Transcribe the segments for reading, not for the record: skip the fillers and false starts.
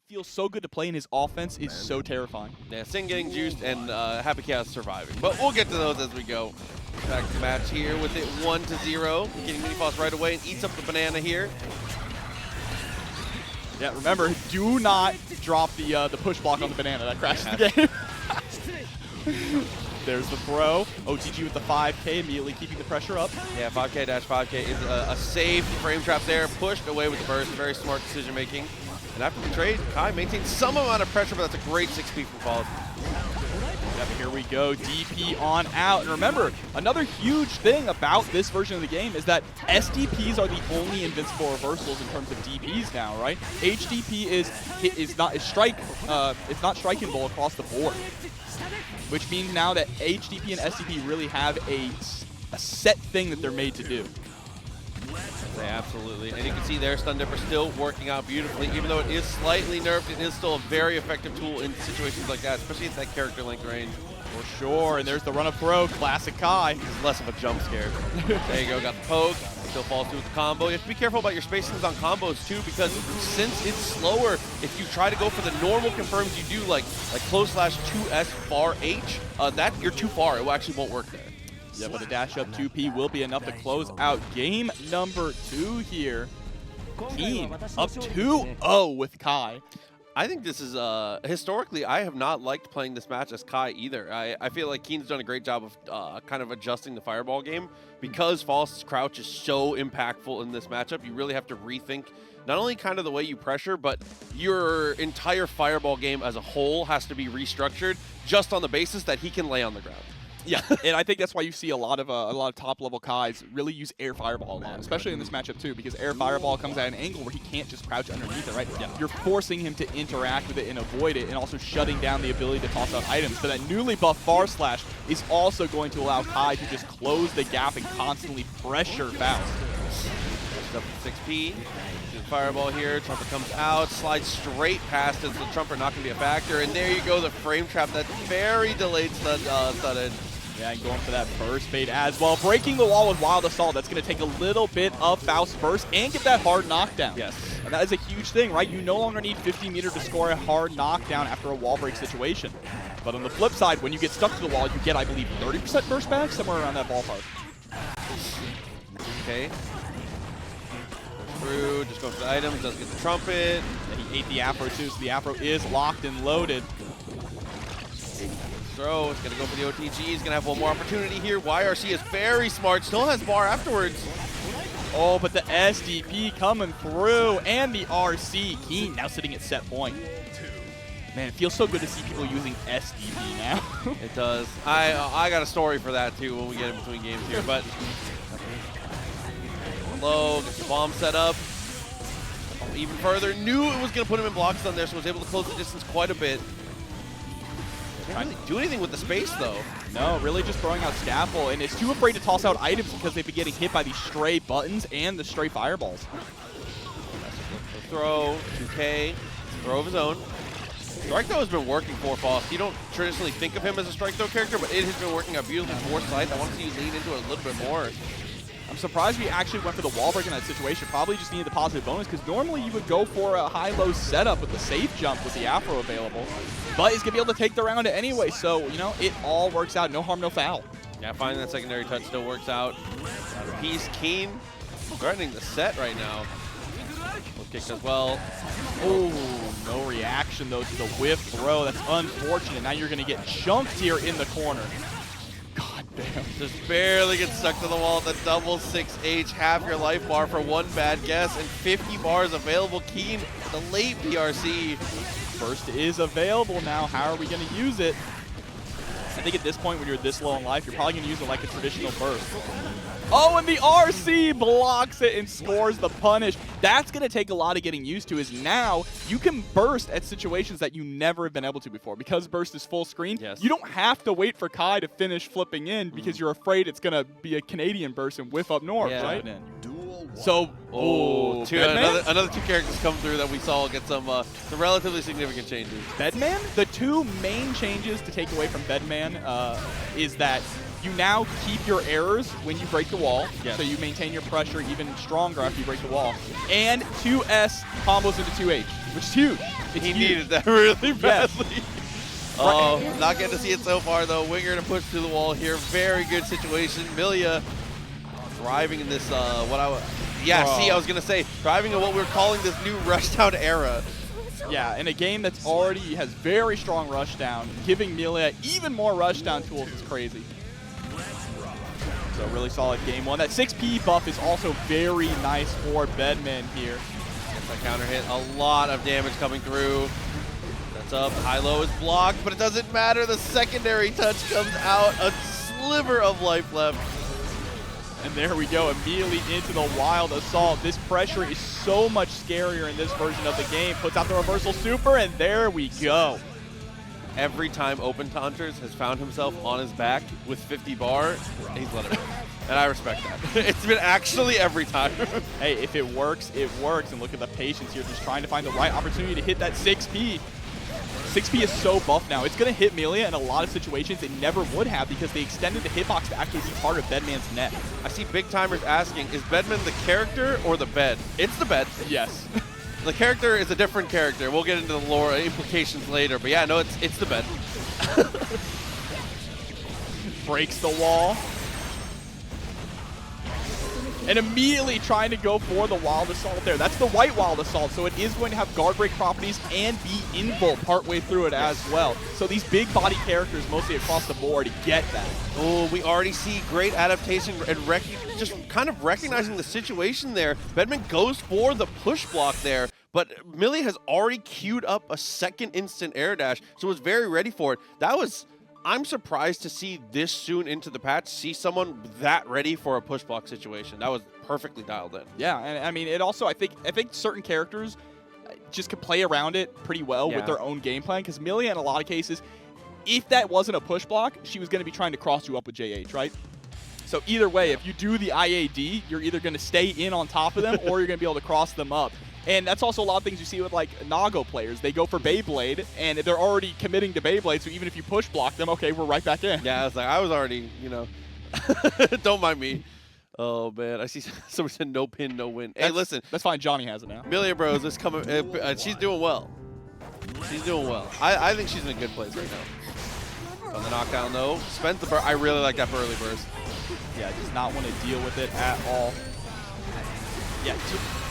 feels so good to play, and his offense is so terrifying. Yeah, Sin getting juiced and Happy Chaos surviving. But we'll get to those as we go. Back to the match here with it 1-0. Getting Mini Faust right away and eats up the banana here. Yeah, remember, do not drop the push block on the banana. That crashes the game. There's the throw. OTG with the 5K, immediately keeping the pressure up. Yeah, 5K dash 5K is a safe frame trap there. Pushed away with the burst. Very smart decision making. And after the trade, Kai maintains some amount of pressure, but that's a great 6P from Faust. Yep, here we go, DP on out. And remember, another huge thing about this version of the game is that SDPs are the only invincible reversals in terms of DPs now, right? HDP is not strikingable across the board, which means now that HDP and SDP really have a set thing that they're made to do. Yeah, absolutely. And you can see there, Stun Dipper still working out beautifully. Even though it is slightly nerfed, it is still a very effective tool in situations like that, especially at that character length range. For sure, and there's the run-up throw, classic Kai. It's less of a jump scare. There you go, got the poke. Still falls through with the combo. You have to be careful about your spacings on combos too, because since it's slower, if you try to go for the normal confirms you do, like close slash 2S far H, that you're too far. It actually won't work there. Yeah, but a dash up 2P will be enough to close out game number 2 here. Heen up 2-0 with Kai. I think this is, historically, I have not liked playing this match as Kai either. I feel like Heen's done a great job of kind of adjusting the fireball game. Because Faust's crouch is so impactful in this matchup, you really have to rethink not only kind of the way you pressure, but your entire fireball game as a whole has to be restructured just on the basis that he can lay on the ground. Yeah, and I think that's why you see a lot of top-level Kais really use Air Fireball a lot, especially in this matchup too, because Air Fireball comes at an angle where he can't just crouch underneath it, right? Yeah. You're forcing him to interact with it and avoid it, and also shutting down the ability to toss out items. But that newly buffed Far Slash is also going to allow Kai to just close the gap and constantly pressure Faust. Up to 6P. Fireball here. Trumper comes out, slides straight past it, so Trumper not going to be a factor. And there you go, the frame trap, that very delayed sudden. Yeah, and going for that burst bait as well. Breaking the wall with Wild Assault. That's going to take a little bit of Faust's burst and get that hard knockdown. Yes. And that is a huge thing, right? You no longer need 50 meter to score a hard knockdown after a wall break situation. But on the flip side, when you get stuck to the wall, you get, I believe, 30% burst back, somewhere around that ballpark. Okay. Through, just goes for the items, doesn't get the trumpet. And he ate the Afro too, so the Afro is locked and loaded. Throw, it's gonna go for the OTG, he's gonna have one more opportunity here. YRC is very smart, still has bar afterwards. Oh, but the SDP coming through, and the RC. Heen now sitting at set point. Man, it feels so good to see people using SDP now. It does. I got a story for that too when we get in between games here, but low, gets the bomb set up. Even further, knew it was gonna put him in block stun there, so was able to close the distance quite a bit. Can't really do anything with the space though. No, really just throwing out Scaffold, and it's too afraid to toss out items because they've been getting hit by these stray buttons and the stray fireballs. Throw, 2K, throw of his own. Strike throw has been working for Faust. You don't traditionally think of him as a strike throw character, but it has been working out beautifully for Scythe. I want to see you lean into it a little bit more. I'm surprised we actually went for the wall break in that situation. Probably just needed the positive bonus, because normally you would go for a high-low setup with the safe jump with the Afro available. But he's going to be able to take the round anyway, so, you know, it all works out. No harm, no foul. Yeah, finding that secondary touch still works out. Piece Heen threatening the set right now. Low kick as well. Oh, no reaction, though, to the whiff throw. That's unfortunate. Now you're going to get chunked here in the corner. God damn. Just barely gets stuck to the wall at the double 6H. Half your life bar for one bad guess, and 50 bars available. Heen, the late PRC. Burst is available now. How are we going to use it? I think at this point, when you're this low in life, you're probably going to use it like a traditional burst. Oh, and the RC blocks it and scores the punish. That's going to take a lot of getting used to, is now you can burst at situations that you never have been able to before. Because burst is full screen, yes, you don't have to wait for Kai to finish flipping in because you're afraid it's going to be a Canadian burst and whiff up north, right? So, another two characters come through that we saw get some relatively significant changes. BedMan? The two main changes to take away from BedMan is that you now keep your errors when you break the wall, yes, so you maintain your pressure even stronger after you break the wall. And 2S combos into 2H. which is huge. He needed that really badly. Yes. Oh, not getting to see it so far though. Winger to push through the wall here. Very good situation. Millia thriving in this, I was going to say, thriving in what we were calling this new rushdown era. Yeah, in a game that's already has very strong rushdown, giving Millia even more rushdown tools is crazy. So really solid game one. That 6P buff is also very nice for BedMan here. That counter hit, a lot of damage coming through. That's up, high-low is blocked, but it doesn't matter. The secondary touch comes out, a sliver of life left. And there we go, immediately into the wild assault. This pressure is so much scarier in this version of the game. Puts out the reversal super, and there we go. Every time OpenHunters has found himself on his back with 50 bar, he's let it. And I respect that. It's been actually every time. Hey, if it works, it works. And look at the patience here, just trying to find the right opportunity to hit that 6P. 6P is so buff now. It's going to hit Millia in a lot of situations it never would have because they extended the hitbox to actually be part of BedMan's net. I see big timers asking, is BedMan the character or the bed? It's the bed. Yes. The character is a different character. We'll get into the lore implications later, but yeah, no, it's the bed. Breaks the wall. And immediately trying to go for the Wild Assault there. That's the White Wild Assault, so it is going to have guard break properties and be invul partway through it as well. So these big body characters mostly across the board get that. Oh, we already see great adaptation and just kind of recognizing the situation there. BedMan goes for the push block there, but Millia has already queued up a second instant air dash, so was very ready for it. I'm surprised to see this soon into the patch, see someone that ready for a push block situation. That was perfectly dialed in. Yeah, and I mean, it also, I think certain characters just could play around it pretty well with their own game plan, because Millia, in a lot of cases, if that wasn't a push block, she was going to be trying to cross you up with JH, right? So either way, if you do the IAD, you're either going to stay in on top of them or you're going to be able to cross them up. And that's also a lot of things you see with, like, Nago players. They go for Beyblade, and they're already committing to Beyblade, so even if you push block them, okay, we're right back in. Yeah, I was already, don't mind me. Oh, man. I see someone said no pin, no win. Hey, listen. That's fine. Johnny has it now. Millia Bros is coming. She's doing well. She's doing well. I think she's in a good place right now. On the knockdown, though. Spent the burst. I really like that for early burst. Yeah, does not want to deal with it at all. Yeah,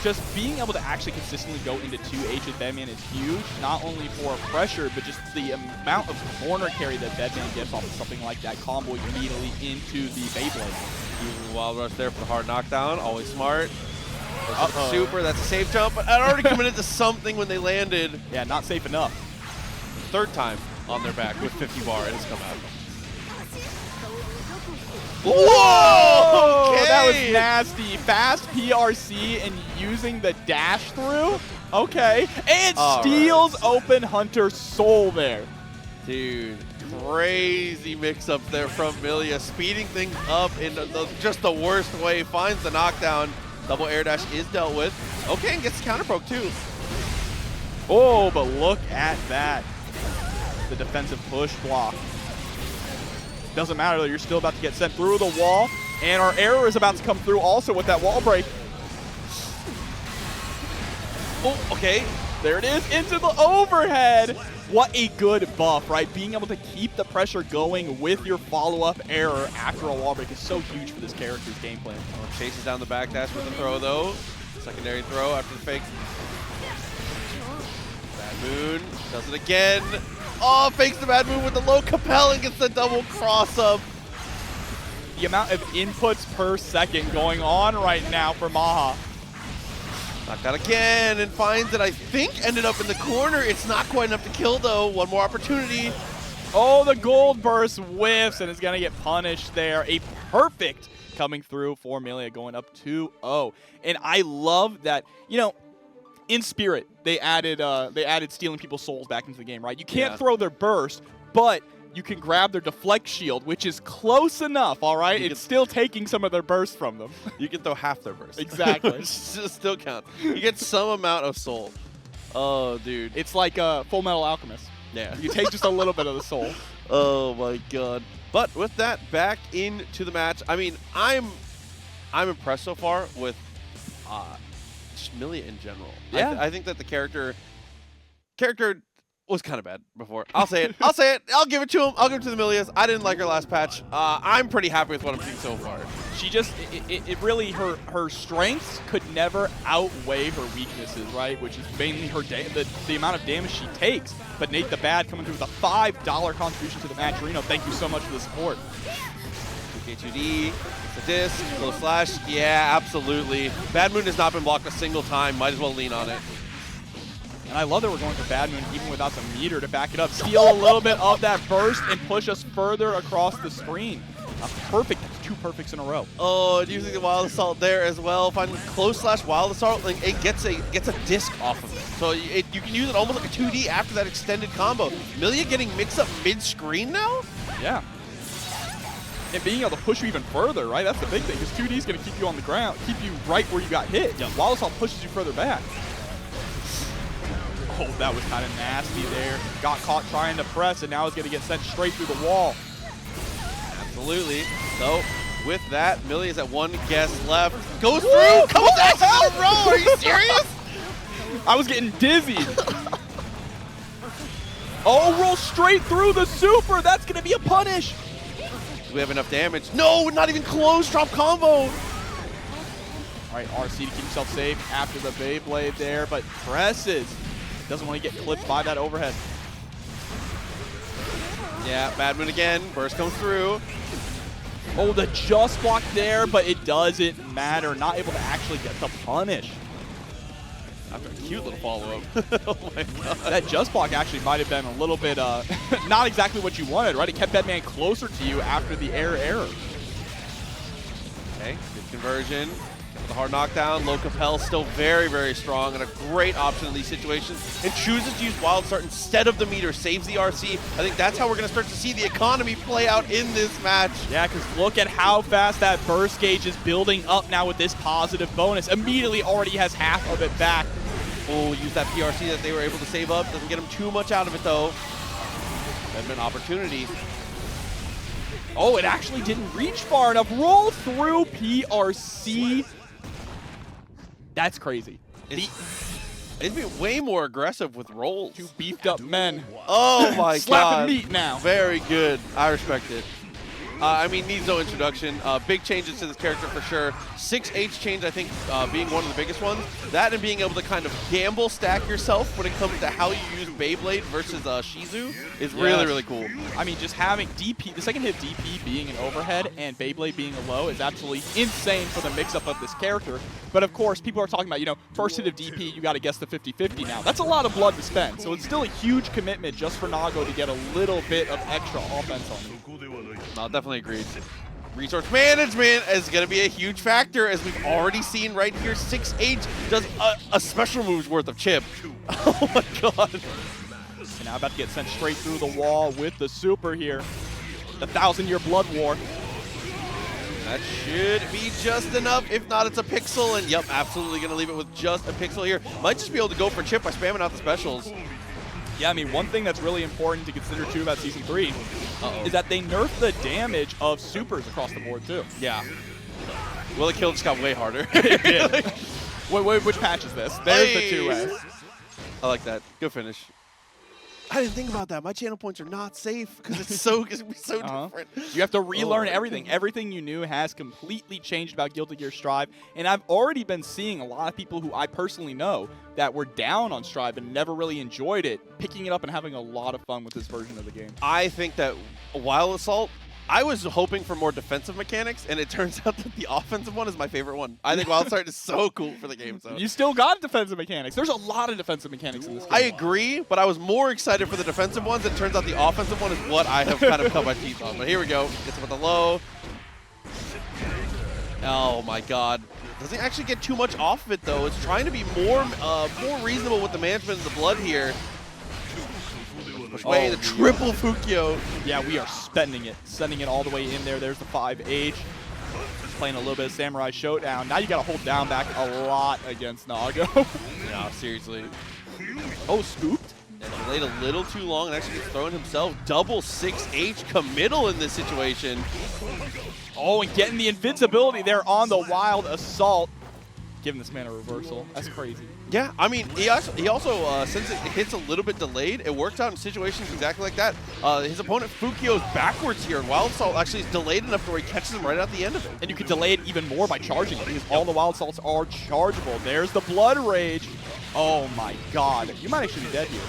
just being able to actually consistently go into 2H with BedMan is huge, not only for pressure, but just the amount of corner carry that BedMan gets off of something like that combo immediately into the Beyblade. Using the wild rush there for the hard knockdown, always smart. Super, that's a safe jump, but I'd already committed to something when they landed. Yeah, not safe enough. Third time on their back with 50 bar, and it's come out. Whoa! Okay. That was nasty. Fast PRC and using the dash through. Okay. And steals OpenHunter soul there. Dude, crazy mix-up there from Millia. Speeding things up in just the worst way. Finds the knockdown. Double air dash is dealt with. Okay, and gets the counter poke too. Oh, but look at that. The defensive push block. Doesn't matter though, you're still about to get sent through the wall, and our error is about to come through also with that wall break. Oh, okay. There it is, into the overhead. What a good buff, right? Being able to keep the pressure going with your follow-up error after a wall break is so huge for this character's game plan. Oh, chases down the backdash with the throw though. Secondary throw after the fake. Bad Moon does it again. Oh, fakes the bad move with the low Capel and gets the double cross up. The amount of inputs per second going on right now for Maha. Knocked out again and finds it, I think, ended up in the corner. It's not quite enough to kill, though. One more opportunity. Oh, the gold burst whiffs and is going to get punished there. A perfect coming through for Millia, going up 2-0. And I love that, in Spirit, they added stealing people's souls back into the game, right? You can't throw their burst, but you can grab their deflect shield, which is close enough, all right? It's still taking some of their burst from them. You can throw half their burst. Exactly. Still count. You get some amount of soul. Oh, dude. It's like Full Metal Alchemist. Yeah. You take just a little bit of the soul. Oh, my God. But with that, back into the match. I mean, I'm impressed so far with Millia in general. Yeah. I think that the character character was kind of bad before. I'll say it. I'll say it. I'll give it to him. I'll give it to the Millias. I didn't like her last patch. I'm pretty happy with what I'm seeing so far. She just, it really, her strengths could never outweigh her weaknesses, right? Which is mainly her the amount of damage she takes. But Nate the Bad coming through with a $5 contribution to the match. Reno, thank you so much for the support. K2D, it's a disc, low slash. Yeah, absolutely. Bad Moon has not been blocked a single time. Might as well lean on it. And I love that we're going for Bad Moon even without the meter to back it up. Steal a little bit of that burst and push us further across the screen. A perfect, 2 perfects in a row. Oh, and using the Wild Assault there as well. Finding close slash Wild Assault, like, it gets a disc off of it. So you can use it almost like a 2D after that extended combo. Millia getting mixed up mid-screen now? Yeah. And being able to push you even further, right? That's the big thing, because 2D is going to keep you on the ground, keep you right where you got hit. Yeah. Wild Assault pushes you further back. Oh, that was kind of nasty there. Got caught trying to press, and now is going to get sent straight through the wall. Absolutely. So, with that, Millia is at 1 guess left. Goes through! Couple dashes in a row! Are you serious? I was getting dizzy. Oh, roll straight through the super! That's going to be a punish! Do we have enough damage? No, not even close! Drop combo! All right, RC to keep himself safe after the Beyblade there, but presses. Doesn't want to get clipped by that overhead. Yeah, Bad Moon again. Burst comes through. Oh, the just block there, but it doesn't matter. Not able to actually get the punish. After a cute little follow-up. Oh my god. That just block actually might have been a little bit, not exactly what you wanted, right? It kept BedMan closer to you after the error. Okay, good conversion. The hard knockdown, low compel, still very, very strong and a great option in these situations. And chooses to use Wild Start instead of the meter, saves the RC. I think that's how we're going to start to see the economy play out in this match. Yeah, because look at how fast that burst gauge is building up now with this positive bonus. Immediately already has half of it back. Oh, use that PRC that they were able to save up. Doesn't get them too much out of it though. BedMan opportunity. Oh, it actually didn't reach far enough. Roll through PRC. That's crazy. It's been way more aggressive with rolls. 2 beefed up men. Oh my god. Slapping meat now. Very good. I respect it. I mean, needs no introduction. Big changes to this character for sure. 6H change, I think, being one of the biggest ones. That and being able to kind of gamble stack yourself when it comes to how you use Beyblade versus Shizu is really, really cool. I mean, just having DP, the second hit DP being an overhead and Beyblade being a low is absolutely insane for the mix-up of this character. But of course, people are talking about, you know, first hit of DP, you got to guess the 50-50 now. That's a lot of blood to spend. So it's still a huge commitment just for Nago to get a little bit of extra offense on him. No, definitely agreed. Resource management is going to be a huge factor, as we've already seen right here. 6H does a special move's worth of Chipp. Oh my god. And now about to get sent straight through the wall with the super here. The 1,000-year blood war. That should be just enough. If not, it's a pixel. And yep, absolutely going to leave it with just a pixel here. Might just be able to go for Chipp by spamming out the specials. Yeah, I mean, one thing that's really important to consider, too, about Season 3 is that they nerf the damage of supers across the board, too. Yeah. Will it kill just got way harder. It did. Wait, which patch is this? There's the 2S. I like that. Good finish. I didn't think about that. My channel points are not safe because it's so different. You have to relearn everything. Everything you knew has completely changed about Guilty Gear Strive. And I've already been seeing a lot of people who I personally know that were down on Strive and never really enjoyed it, picking it up and having a lot of fun with this version of the game. I think that Wild Assault, I was hoping for more defensive mechanics, and it turns out that the offensive one is my favorite one. I think Wild Start is so cool for the game. So you still got defensive mechanics. There's a lot of defensive mechanics in this game. I agree, but I was more excited for the defensive ones. It turns out the offensive one is what I have kind of cut my teeth on. But here we go. Gets it with the low. Oh my god. Doesn't actually get too much off of it, though. It's trying to be more reasonable with the management of the blood here. Way, the triple Fukyo. Yeah, we are spending it. Sending it all the way in there. There's the 5H. Just playing a little bit of Samurai Showdown. Now you got to hold down back a lot against Nago. Yeah, seriously. Oh, scooped. And delayed a little too long and actually gets thrown himself. Double 6H committal in this situation. Oh, and getting the invincibility there on the Wild Assault. Giving this man a reversal. That's crazy. Yeah, I mean, he also since it hits a little bit delayed, it works out in situations exactly like that. His opponent Fukio's backwards here, and Wild Assault actually is delayed enough to where he catches him right at the end of it. And you can delay it even more by charging it, because all the Wild Assaults are chargeable. There's the Blood Rage. Oh my god. You might actually be dead here.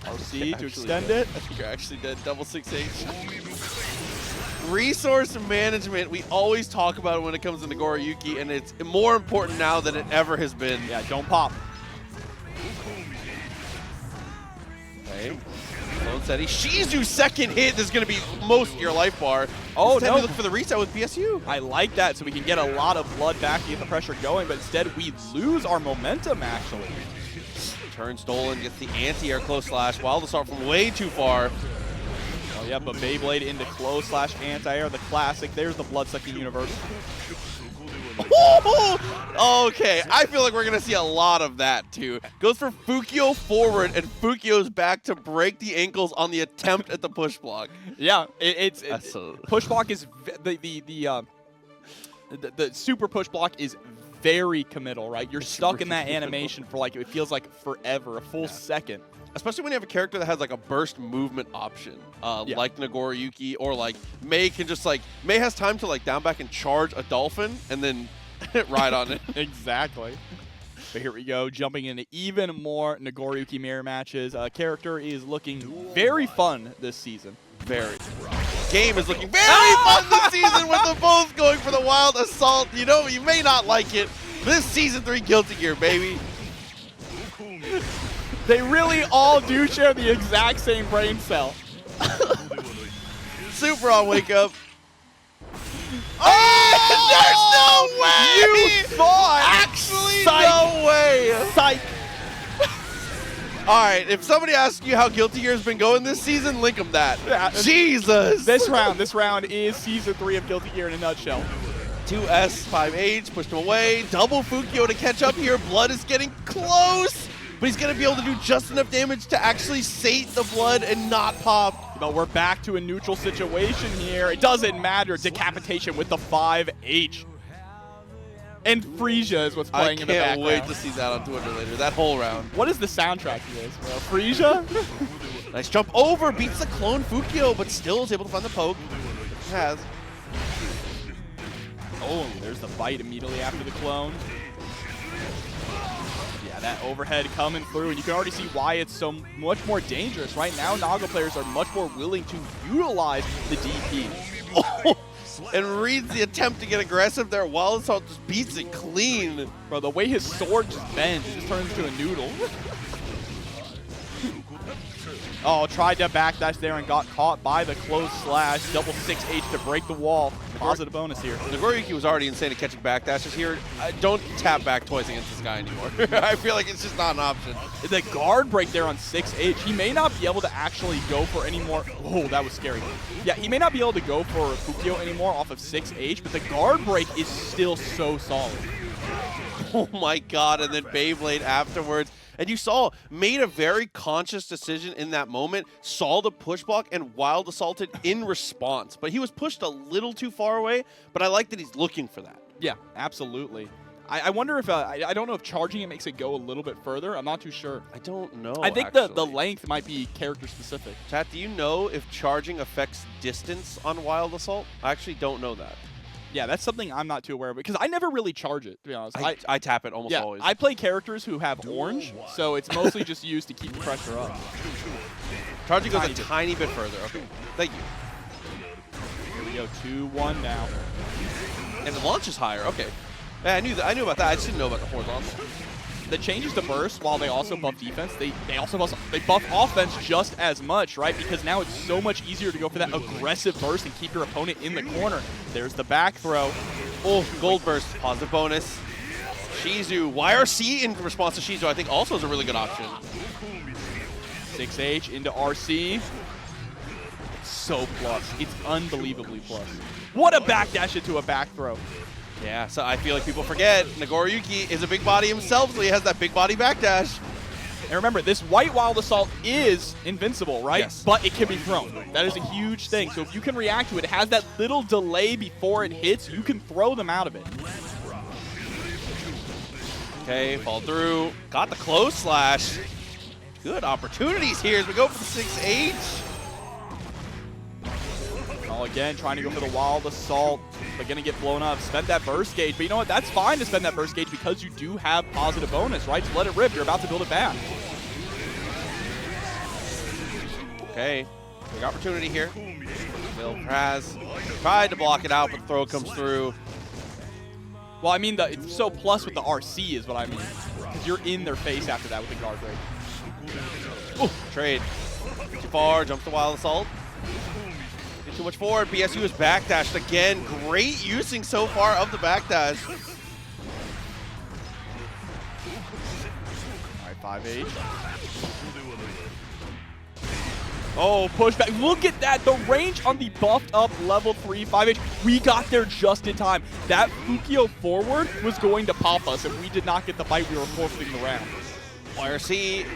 RC to extend it. I think you're actually dead. Double 6H. Resource management, we always talk about it when it comes to Nagoriyuki, and it's more important now than it ever has been. Yeah, don't pop. Okay. Clone steady. Shizu's second hit is going to be most of your life bar. Oh, instead no. we look for the reset with BSU. I like that, so we can get a lot of blood back to get the pressure going, but instead we lose our momentum, actually. Turn stolen, gets the anti-air close slash. Wild Assault from way too far. Oh, yeah, but Beyblade into close slash anti-air, the classic. There's the blood-sucking universe. Okay, I feel like we're going to see a lot of that, too. Goes for Fukio forward, and Fukio's back to break the ankles on the attempt at the push block. Yeah, it's So push block is the super push block is very committal, right? You're stuck in that animation for like, it feels like forever, a full second. especially when you have a character that has like a burst movement option, like Nagoriyuki, or like May can just like, May has time to like down back and charge a dolphin and then ride on it. Exactly. But here we go, jumping into even more Nagoriyuki mirror matches. Character is looking very fun this season. Very. Game is looking very fun this season with them both going for the Wild Assault. You know, you may not like it. This Season 3 Guilty Gear, baby. They really all do share the exact same brain cell. Super on Wake Up. Oh, there's no way! You thought! Actually, Psych. no way! Psych! All right, if somebody asks you how Guilty Gear has been going this season, link them that. Yeah. Jesus! This round is Season 3 of Guilty Gear in a nutshell. 2S, 5H, pushed him away. Double Fukio to catch up here. Blood is getting close, but he's going to be able to do just enough damage to actually sate the blood and not pop. But we're back to a neutral situation here. It doesn't matter. Decapitation with the 5H. And Frisia is what's playing in the background. I can't wait to see that on Twitter later, that whole round. What is the soundtrack to this, bro? Frisia? Nice jump over, beats the clone Fukio, but still is able to find the poke. He has. Oh, there's the bite immediately after the clone. Yeah, that overhead coming through, and you can already see why it's so much more dangerous. Right now, Naga players are much more willing to utilize the DP. Oh, and reads the attempt to get aggressive there. Wild Assault just beats it clean. Bro, the way his sword just bends, it just turns into a noodle. Oh, tried to backdash there and got caught by the close slash. Double 6H to break the wall. Positive bonus here. Nagoriyuki was already insane at catching backdashes here. Don't tap back twice against this guy anymore. I feel like it's just not an option. The guard break there on 6H. He may not be able to actually go for any more. Oh, that was scary. Yeah, he may not be able to go for Fukio anymore off of 6H, but the guard break is still so solid. Oh my god, and then Beyblade afterwards. And you saw, made a very conscious decision in that moment, saw the push block and Wild Assaulted in response. But he was pushed a little too far away, but I like that he's looking for that. Yeah, absolutely. I wonder if, I don't know if charging it makes it go a little bit further. I'm not too sure. I don't know, I think the length might be character specific. Chat, do you know if charging affects distance on Wild Assault? I actually don't know that. Yeah, that's something I'm not too aware of because I never really charge it, to be honest. I tap it almost always. I play characters who have orange, so it's mostly just used to keep the pressure up. Charging goes a tiny bit further. Okay, thank you. Here we go, 2-1 now. And the launch is higher. Okay. Yeah, I knew that. I knew about that. I just didn't know about the horizontal. The changes to burst, while they also buff defense, they buff offense just as much, right? Because now it's so much easier to go for that aggressive burst and keep your opponent in the corner. There's the back throw. Oh, gold burst, positive bonus. Shizu, YRC in response to Shizu, I think also is a really good option. 6H into RC. It's so plus. It's unbelievably plus. What a backdash into a back throw. Yeah, so I feel like people forget Nagoriyuki is a big body himself, so he has that big body backdash. And remember, this white Wild Assault is invincible, right? Yes. But it can be thrown. That is a huge thing. So if you can react to it, it has that little delay before it hits, you can throw them out of it. Okay, fall through. Got the close slash. Good opportunities here as we go for the 6H. Oh, again, trying to go for the wild assault, but gonna get blown up. Spend that burst gauge, but you know what? That's fine to spend that burst gauge because you do have positive bonus, right? So let it rip. You're about to build it back. Okay, big opportunity here. Will has tried to block it out, but the throw comes through. Well, I mean, it's so plus with the RC is what I mean, because you're in their face after that with the guard break. Ooh, trade. Too far, jumps the wild assault. Get too much forward. BSU is backdashed again. Great using so far of the backdash. All right, 5H. Oh, pushback. Look at that. The range on the buffed up level 3 5H. We got there just in time. That Fukio forward was going to pop us. If we did not get the fight, we were forfeiting the round. YRC,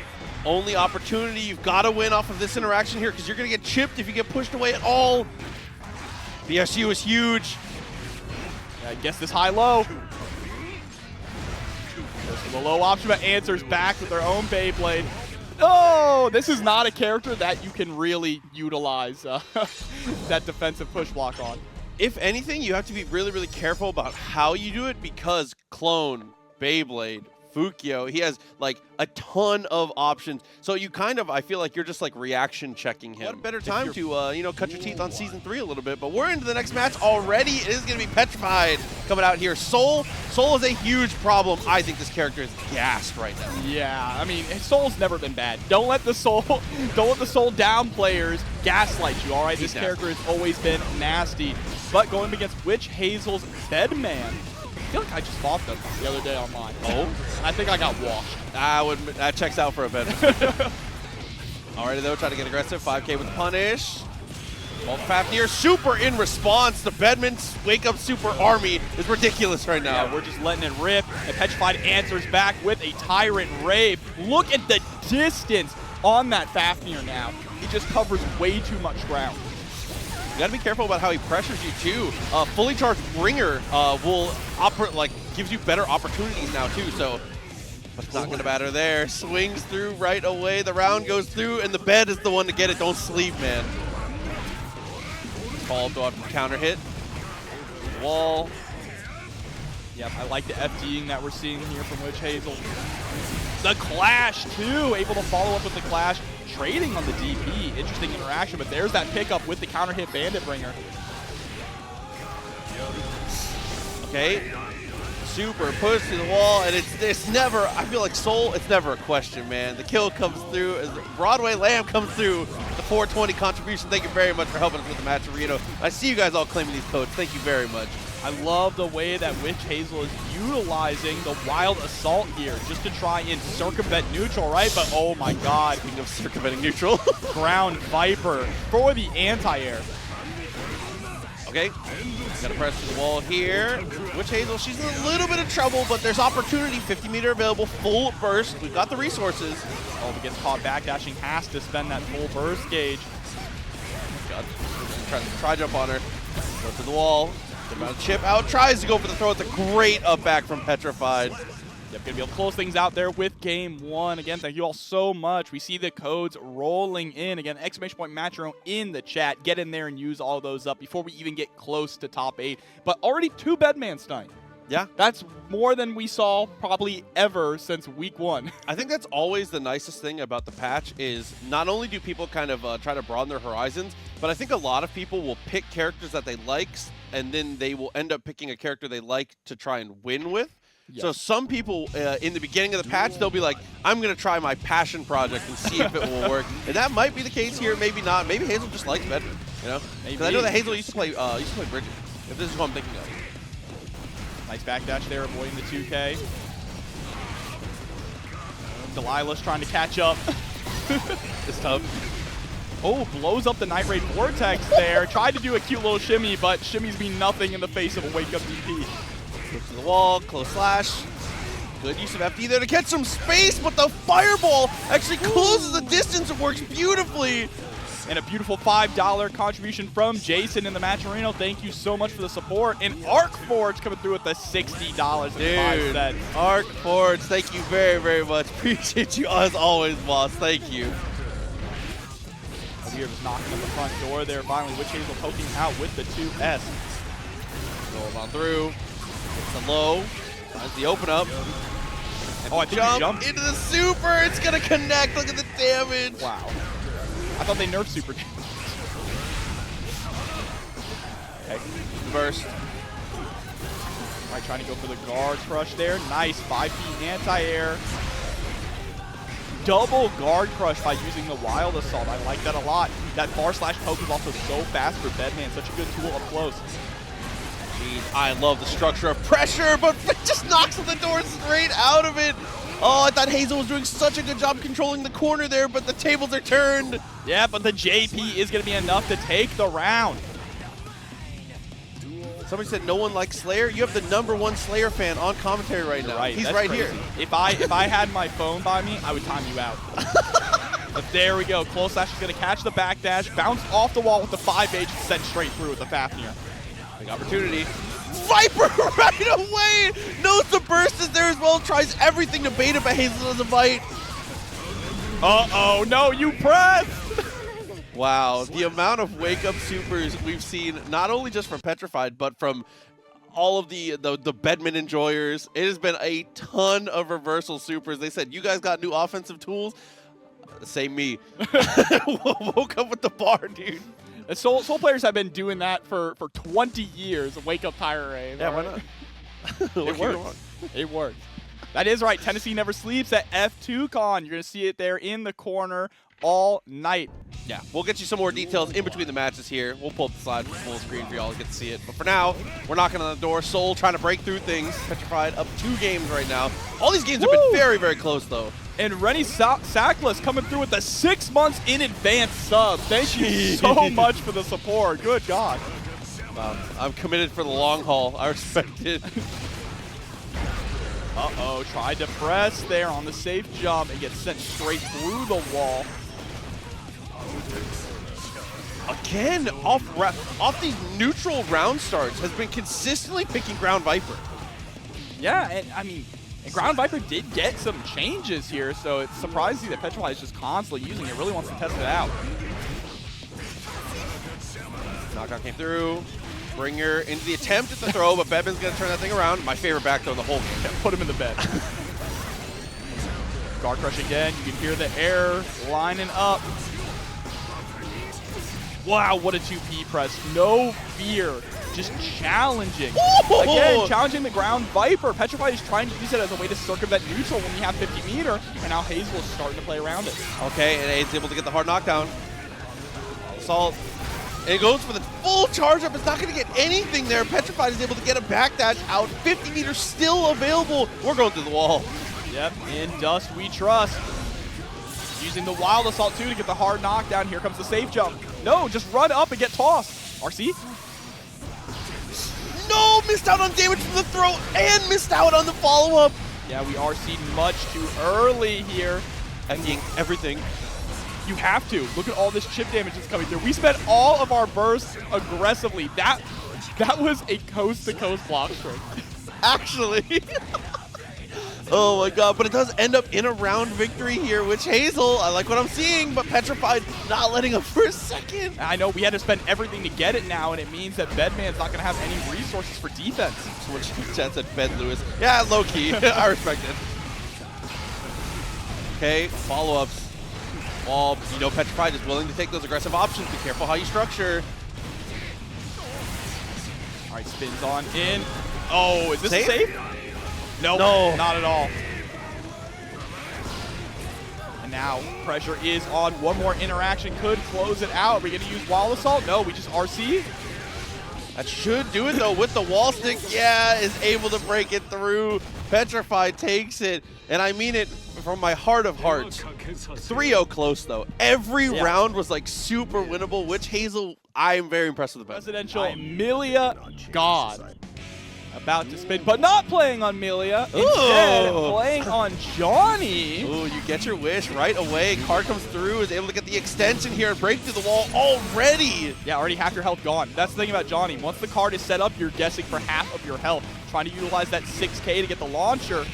only opportunity. You've got to win off of this interaction here because you're going to get chipped if you get pushed away at all. BSU is huge. Yeah, I guess this high-low. Goes for the low option, but answers back with their own Beyblade. Oh, this is not a character that you can really utilize that defensive push block on. If anything, you have to be really, really careful about how you do it because Clone, Beyblade, Fukio, he has like a ton of options. So you kind of, I feel like you're just like reaction checking him. What better time to, you know, cut your teeth on Season 3 a little bit. But we're into the next match already. It is going to be PetraFied coming out here. Soul is a huge problem. I think this character is gassed right now. Yeah, I mean, Soul's never been bad. Don't let the Soul down players gaslight you, all right? This character has always been nasty. But going against WitchHazel's BedMan, I feel like I just fought them the other day online. Oh? I think I got washed. That checks out for a bit. Alrighty though, trying to get aggressive. 5K with the punish. Fafnir super in response. The BedMan's Wake Up Super Army is ridiculous right now. Yeah, we're just letting it rip. And PetraFied answers back with a Tyrant Rave. Look at the distance on that Fafnir now. He just covers way too much ground. You gotta be careful about how he pressures you too. Fully charged Ringer will gives you better opportunities now too. So, but it's not gonna matter there. Swings through right away. The round goes through, and the bed is the one to get it. Don't sleep, man. Fall throw out counter hit. Wall. Yep, I like the FDing that we're seeing here from WitchHazel. The Clash too, able to follow up with the Clash. Trading on the DP, interesting interaction, but there's that pickup with the counter hit Bandit Bringer. Okay, super push to the wall, and it's never, I feel like Soul, it's never a question, man. The kill comes through, as Broadway Lamb comes through, the 420 contribution. Thank you very much for helping us with the match, Reno. I see you guys all claiming these codes. Thank you very much. I love the way that WitchHazel is utilizing the wild assault here just to try and circumvent neutral, right? But oh my god. Speaking of circumventing neutral. Ground Viper for the anti-air. Okay, gotta press to the wall here. WitchHazel, she's in a little bit of trouble, but there's opportunity. 50 meter available, full burst. We've got the resources. Oh, but gets caught backdashing, has to spend that full burst gauge. God, try jump on her. Go to the wall. Chipp out, tries to go for the throw. It's a great up back from PetraFied. Yep, gonna be able to close things out there with game one. Again, thank you all so much. We see the codes rolling in. Again, !Macho in the chat. Get in there and use all those up before we even get close to top 8. But already 2 BedMans tonight. Yeah. That's more than we saw probably ever since week 1. I think that's always the nicest thing about the patch is not only do people kind of try to broaden their horizons, but I think a lot of people will pick characters that they like, and then they will end up picking a character they like to try and win with. Yes. So some people in the beginning of the patch, they'll be like, I'm going to try my passion project and see if it will work. And that might be the case here, maybe not. Maybe Hazel just likes BedMan, you know? Because I know that Hazel used to play Bridget, if this is what I'm thinking of. Nice backdash there, avoiding the 2K. Delilah's trying to catch up. It's tough. Oh, blows up the Night Raid Vortex there. Tried to do a cute little shimmy, but shimmy's mean nothing in the face of a wake-up DP. Goes to the wall, close slash. Good use of FD there to catch some space, but the fireball actually closes the distance. It works beautifully. And a beautiful $5 contribution from Jason in the match arena. Thank you so much for the support. And ArcForge coming through with the $60 and 5 cents. ArcForge, thank you very, very much. Appreciate you as always, boss. Thank you. We're just knocking on the front door there. Finally, WitchHazel poking out with the 2S. Roll on through. It's a low. Finds the open up. Oh, I think he jumped into the super. It's going to connect. Look at the damage. Wow. I thought they nerfed super. Okay. Burst. All right, trying to go for the guard crush there. Nice 5P anti-air. Double guard crush by using the wild assault. I like that a lot. That far slash poke is also so fast for BedMan. Such a good tool up close. I love the structure of pressure, but it just knocks the door straight out of it. Oh, I thought Hazel was doing such a good job controlling the corner there, but the tables are turned. Yeah, but the JP is going to be enough to take the round. Somebody said no one likes Slayer. You have the #1 Slayer fan on commentary right now. Right, he's that's right crazy. here. If I had my phone by me, I would time you out. But there we go. Close Slash is going to catch the backdash, bounce off the wall with the 5H, and send straight through with the Fafnir. Big opportunity. Viper right away! Knows the burst is there as well. Tries everything to bait it, but Hazel doesn't bite. Uh-oh, no, you pressed! Wow, the amount of wake-up supers we've seen, not only just from PetraFied, but from all of the BedMan enjoyers. It has been a ton of reversal supers. They said, you guys got new offensive tools? Say me. Woke up with the bar, dude. Soul players have been doing that for 20 years. Wake up Pyre Ray. Yeah, why not? It works. It works. That is right. Tennessee never sleeps at F2Con. You're going to see it there in the corner all night. Yeah, we'll get you some more details in between the matches here. We'll pull up the slide full screen for y'all to get to see it. But for now, we're knocking on the door. Soul trying to break through things. PetraFied up 2 games right now. All these games have been very, very close, though. And Rennie Sackless coming through with the 6 months in advance sub. Thank you so much for the support. Good God. I'm committed for the long haul. I respect it. Uh-oh, tried to press there on the safe jump and gets sent straight through the wall. Again, off these neutral round starts, has been consistently picking Ground Viper. Yeah, and I mean, Ground Viper did get some changes here, so it's surprising that PetraFied is just constantly using it. Really wants to test it out. Knockout came through. Bringer into the attempt at the throw, but BedMan's going to turn that thing around. My favorite back throw in the whole game. Put him in the bed. Guard crush again. You can hear the air lining up. Wow, what a 2P press. No fear. Just challenging. Ooh! Again, challenging the Ground Viper. PetraFied is trying to use it as a way to circumvent neutral when you have 50 meter, and now Hazel is starting to play around it. Okay, and Aid's able to get the hard knockdown. Assault. And it goes for the full charge up. It's not going to get anything there. PetraFied is able to get a backdash out. 50 meters still available. We're going through the wall. Yep, in dust we trust. Using the wild assault too to get the hard knockdown. Here comes the safe jump. No, just run up and get tossed. RC? No, missed out on damage from the throw and missed out on the follow-up. Yeah, we are seeing much too early here. Emptying everything. You have to. Look at all this chip damage that's coming through. We spent all of our bursts aggressively. That was a coast-to-coast block string. Actually. Oh my god, but it does end up in a round victory here. WitchHazel, I like what I'm seeing, but PetraFied not letting up for a second. I know we had to spend everything to get it now, and it means that BedMan's not going to have any resources for defense. Which chat said Ben Lewis. Yeah, low-key. I respect it. Okay, follow-ups. Well, you know, PetraFied is willing to take those aggressive options. Be careful how you structure. All right, spins on in. Oh, is this safe? safe? Nope, No, not at all. And now pressure is on. One more interaction could close it out. Are we going to use wall assault? No, we just RC. that should do it though with the wall stick. Yeah, is able to break it through. PetraFied takes it, and I mean it from my heart of hearts. 3-0 close though. Every round was like super winnable. WitchHazel, I am very impressed with the best. Presidential Millia God. About to spin, but not playing on Millia. Instead, playing on Johnny. Ooh, you get your wish right away. Card comes through, is able to get the extension here and break through the wall already. Yeah, already half your health gone. That's the thing about Johnny. Once the card is set up, you're guessing for half of your health. Trying to utilize that 6K to get the launcher.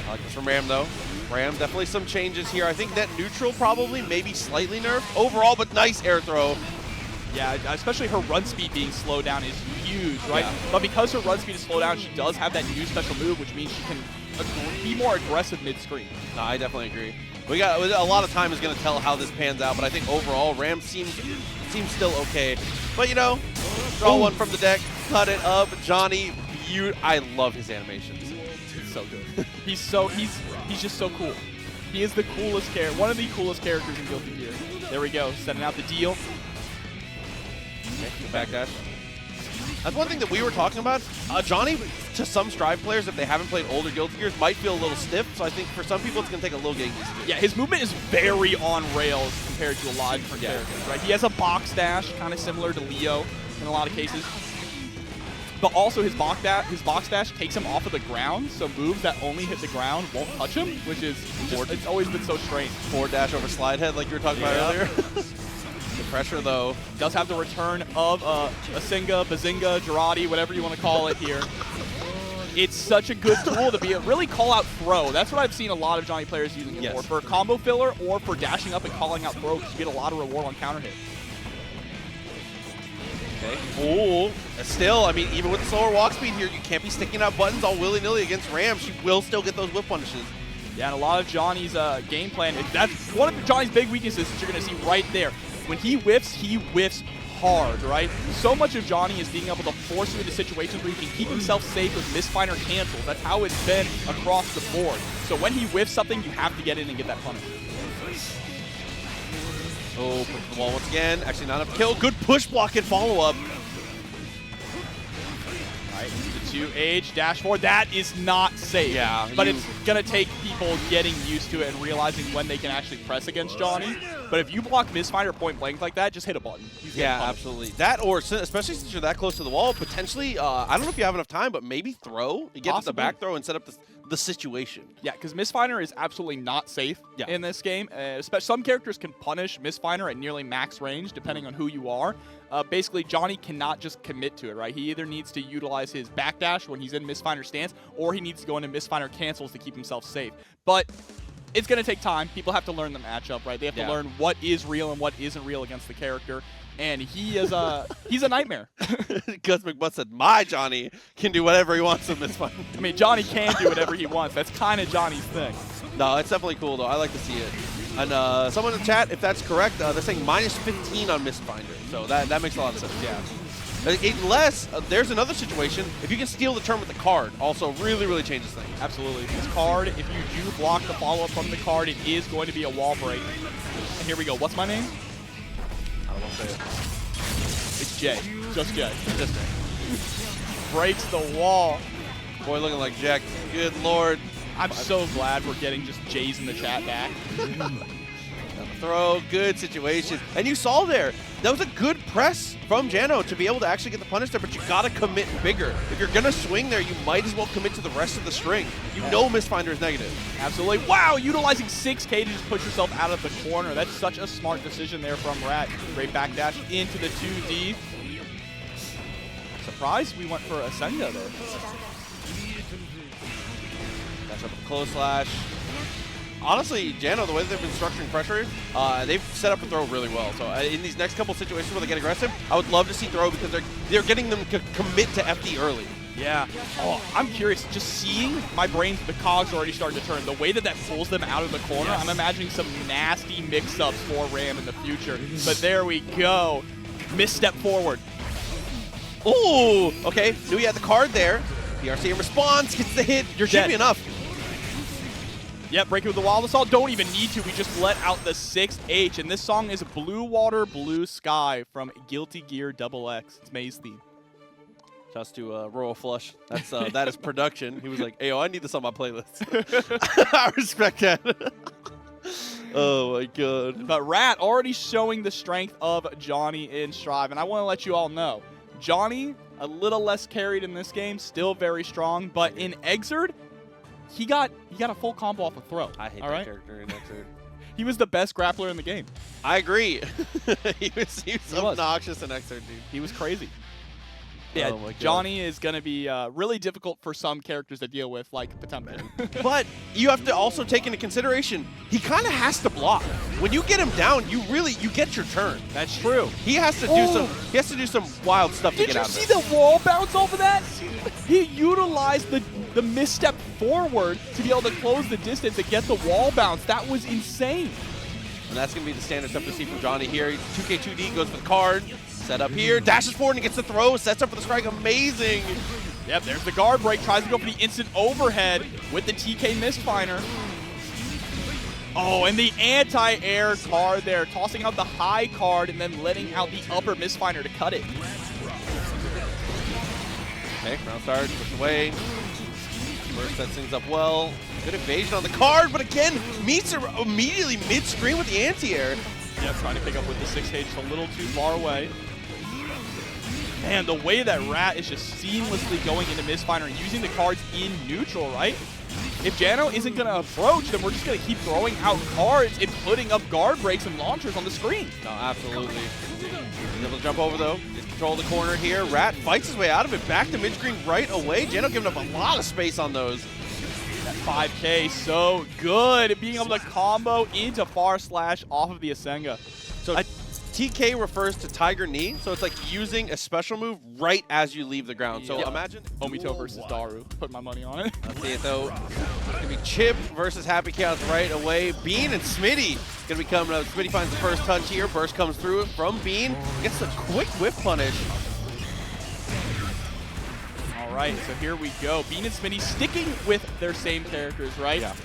I like this from Ram, though. Ram, definitely some changes here. I think net neutral probably, maybe slightly nerfed overall, but nice air throw. Yeah, especially her run speed being slowed down is huge, right? Yeah. But because her run speed is slowed down, she does have that new special move, which means she can be more aggressive mid-screen. No, I definitely agree. We got a lot of time is going to tell how this pans out, but I think overall Ram seems still okay. But you know, draw one from the deck, cut it up. Johnny, I love his animations. He's so good. he's just so cool. He is the coolest character, one of the coolest characters in Guilty Gear. There we go, setting out the deal. Okay, backdash. That's one thing that we were talking about. Johnny, to some Strive players, if they haven't played older Guilty Gears, might feel a little stiff. So I think for some people, it's going to take a little getting used to. Yeah, his movement is very on rails compared to a lot of different characters, right? He has a box dash, kind of similar to Leo in a lot of cases. But also his box dash takes him off of the ground, so moves that only hit the ground won't touch him, which is just, it's always been so strange. Forward dash over slide head like you were talking about earlier. The pressure, though. Does have the return of Asinga, Bazinga, Girardi, whatever you want to call it here. It's such a good tool to be a really call-out throw. That's what I've seen a lot of Johnny players using it for a combo filler or for dashing up and calling out throw, because you get a lot of reward on counter hit. Okay. Ooh. Still, I mean, even with the slower walk speed here, you can't be sticking out buttons all willy-nilly against Ram. She will still get those whip punishes. Yeah, and a lot of Johnny's game plan, that's one of Johnny's big weaknesses that you're going to see right there. When he whiffs hard, right? So much of Johnny is being able to force you into situations where he can keep himself safe with misfire cancels. That's how it's been across the board. So when he whiffs something, you have to get in and get that punish. Oh, push the wall once again. Actually, not enough kill. Good push block and follow-up. Right, into the 2H, dash forward. That is not safe. Yeah. But it's going to take people getting used to it and realizing when they can actually press against Johnny. But if you block misfire point blank like that, just hit a button. Yeah, absolutely. That, or especially since you're that close to the wall, potentially, I don't know if you have enough time, but maybe throw. You get to the back throw and set up the situation. Yeah, because misfire is absolutely not safe in this game. Especially some characters can punish misfire at nearly max range, depending on who you are. Basically, Johnny cannot just commit to it, right? He either needs to utilize his backdash when he's in misfire stance, or he needs to go into misfire cancels to keep himself safe. But it's going to take time. People have to learn the matchup, right? They have to learn what is real and what isn't real against the character. And he is he's a nightmare. Gus McButt said, my Johnny can do whatever he wants in this fight. I mean, Johnny can do whatever he wants. That's kind of Johnny's thing. No, it's definitely cool, though. I like to see it. And someone in the chat, if that's correct, they're saying -15 on Mistfinder. So that makes a lot of sense, yeah. Unless there's another situation, if you can steal the turn with the card, also really, really changes things. Absolutely. This card, if you do block the follow-up from the card, it is going to be a wall break. And here we go. What's my name? I don't want to say it. It's Jay. Just Jay. Just Jay. Breaks the wall. Boy looking like Jack. Good Lord. I'm so glad we're getting just Jays in the chat back. Throw, good situation. And you saw there, that was a good press from Jano to be able to actually get the punish there, but you gotta commit bigger. If you're gonna swing there, you might as well commit to the rest of the string. You know Mistfinder is negative. Absolutely. Wow, utilizing 6K to just push yourself out of the corner. That's such a smart decision there from Rat. Great backdash into the 2D. Surprised we went for a Senga there. Dash up a close slash. Honestly, Jano, the way they've been structuring pressure, they've set up a throw really well. So in these next couple situations where they get aggressive, I would love to see throw because they're getting them to commit to FD early. Yeah. Oh, I'm curious. Just seeing my brain, the cogs already starting to turn. The way that pulls them out of the corner, I'm imagining some nasty mix-ups for Ram in the future. But there we go. Misstep forward. Ooh, okay. Knew he had the card there. PRC in response, gets the hit. You're should dead. Be enough. Yep, breaking with the Wild Assault. Don't even need to. We just let out the 6H. And this song is Blue Water, Blue Sky from Guilty Gear XX. It's May's theme. Shouts to Royal Flush. That's that is production. He was like, "Hey, I need this on my playlist." I respect that. Oh my god. But Rat already showing the strength of Johnny in Strive, and I want to let you all know, Johnny a little less carried in this game, still very strong. But in Exerd, he got a full combo off a throw. I hate that character in Exerd. He was the best grappler in the game. I agree. he was obnoxious in Exerd, dude. He was crazy. Yeah, oh Johnny is going to be really difficult for some characters to deal with, like Potemkin. But you have to also take into consideration, he kind of has to block. When you get him down, you get your turn. That's true. He has to do some wild stuff to get out of it. Did you see the wall bounce off of that? He utilized the misstep forward to be able to close the distance and get the wall bounce. That was insane. And that's going to be the standard stuff to see from Johnny here. 2K2D goes for the card. Set up here, dashes forward and gets the throw, sets up for the strike, amazing. Yep, there's the guard break, tries to go for the instant overhead with the TK Mistfinder. Oh, and the anti-air card there, tossing out the high card and then letting out the upper Mistfinder to cut it. Okay, round start, push away. First sets things up well. Good evasion on the card, but again, meets her immediately mid-screen with the anti-air. Yep, trying to pick up with the 6K just a little too far away. Man, the way that Rat is just seamlessly going into Mistfinder and using the cards in neutral, right? If Jano isn't going to approach, then we're just going to keep throwing out cards and putting up guard breaks and launchers on the screen. No, absolutely. He's able to jump over, though. Just control the corner here. Rat fights his way out of it. Back to mid-screen right away. Jano giving up a lot of space on those. That 5K, so good. Being able to combo into far slash off of the Asenga. So TK refers to Tiger Knee, so it's like using a special move right as you leave the ground. So imagine Omito versus Daru. Put my money on it. Let's see it though. It's gonna be Chipp versus Happy Chaos right away. Bean and Smitty gonna be coming up. Smitty finds the first touch here. Burst comes through it from Bean. Gets the quick whip punish. All right, so here we go. Bean and Smitty sticking with their same characters, right? Yeah.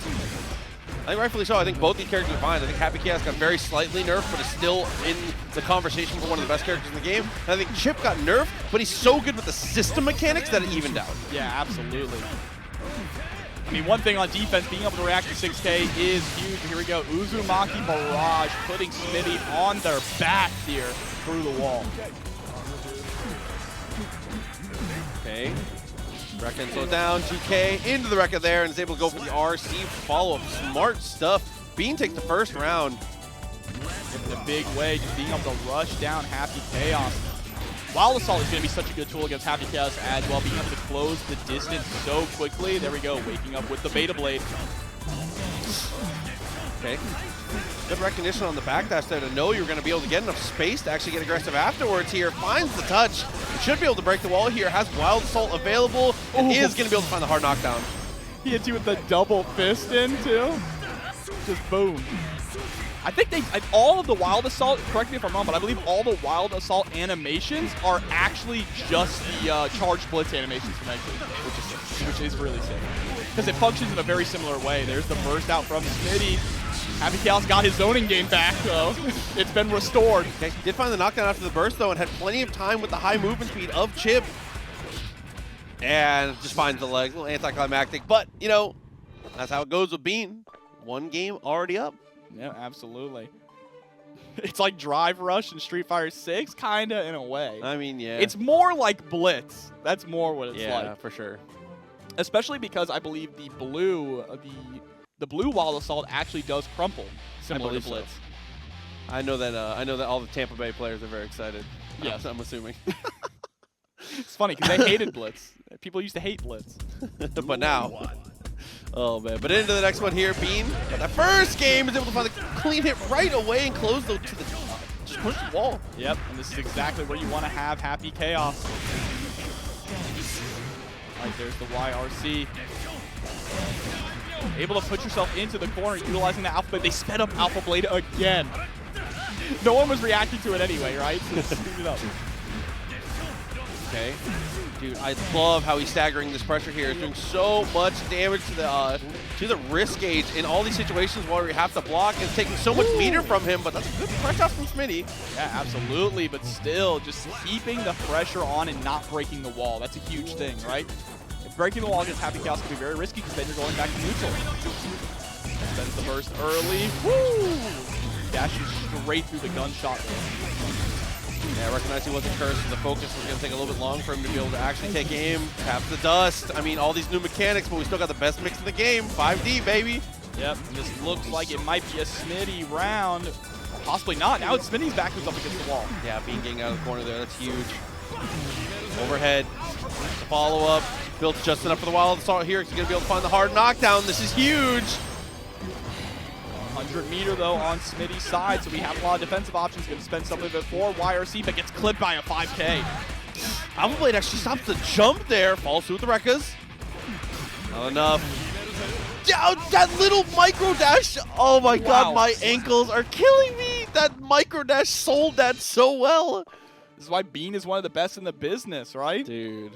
I think rightfully so. I think both these characters are fine. I think Happy Chaos got very slightly nerfed, but is still in the conversation for one of the best characters in the game. And I think Chipp got nerfed, but he's so good with the system mechanics that it evened out. Yeah, absolutely. I mean, one thing on defense, being able to react to 6K is huge. Here we go. Uzumaki Barrage putting Smitty on their back here through the wall. Okay. Rekka slow down, 2K into the Rekka there, and is able to go for the RC follow-up. Smart stuff. Bean takes the first round. In a big way, just being able to rush down Happy Chaos. Wild Assault is going to be such a good tool against Happy Chaos as well, being able to close the distance so quickly. There we go, waking up with the Beta Blade. Okay. Good recognition on the backdash there to know you're going to be able to get enough space to actually get aggressive afterwards here. Finds the touch. Should be able to break the wall here. Has Wild Assault available. And is going to be able to find the hard knockdown. He hits you with the double fist in, too. Just boom. I think all of the Wild Assault, correct me if I'm wrong, but I believe all the Wild Assault animations are actually just the Charged Blitz animations from Exerd, which is really sick. Because it functions in a very similar way. There's the burst out from Smitty. Happy Chaos got his zoning game back, though. It's been restored. Okay, did find the knockdown after the burst, though, and had plenty of time with the high movement speed of Chipp. And just finds the leg. A little anticlimactic, but, you know, that's how it goes with Bean. One game already up. Yeah, absolutely. It's like Drive Rush in Street Fighter 6, kind of, in a way. I mean, yeah. It's more like Blitz. That's more what it's like. Yeah, for sure. Especially because I believe the blue Wild Assault actually does crumple, similar to Blitz. So. I know that all the Tampa Bay players are very excited. Yes, I'm assuming. It's funny because they hated Blitz. People used to hate Blitz. But now, oh man! But into the next one here, Bean. But that first game is able to find the clean hit right away and close to the just push the wall. Yep, and this is exactly where you want to have Happy Chaos. Right, there's the YRC. Able to put yourself into the corner, utilizing the Alpha Blade. They sped up Alpha Blade again. No one was reacting to it anyway, right? So speed it up. Okay. Dude, I love how he's staggering this pressure here. He's doing so much damage to the wrist gauge in all these situations where we have to block. It's taking so much meter from him, but that's a good pressure from Smitty. Yeah, absolutely, but still just keeping the pressure on and not breaking the wall. That's a huge thing, right? If breaking the wall against Happy Chaos can be very risky because then you're going back to neutral. Sends the burst early. Woo! Dashes straight through the gunshot. Yeah, I recognize he wasn't cursed, so the focus was going to take a little bit long for him to be able to actually take aim, tap the dust. I mean, all these new mechanics, but we still got the best mix in the game. 5D, baby. Yep, and this looks like it might be a Smitty round. Possibly not. Now it's Smitty's back who's up against the wall. Yeah, Bean getting out of the corner there. That's huge. Overhead. The follow-up. Built just enough for the wild assault here. He's going to be able to find the hard knockdown. This is huge. 100 meter though on Smitty's side, so we have a lot of defensive options. Going to spend some of it for YRC, but gets clipped by a 5K. Alpha Blade actually stops the jump there. Falls through with the Rekkas. Not enough. Yeah, that little micro dash. Oh my god, my ankles are killing me. That micro dash sold that so well. This is why Bean is one of the best in the business, right? Dude.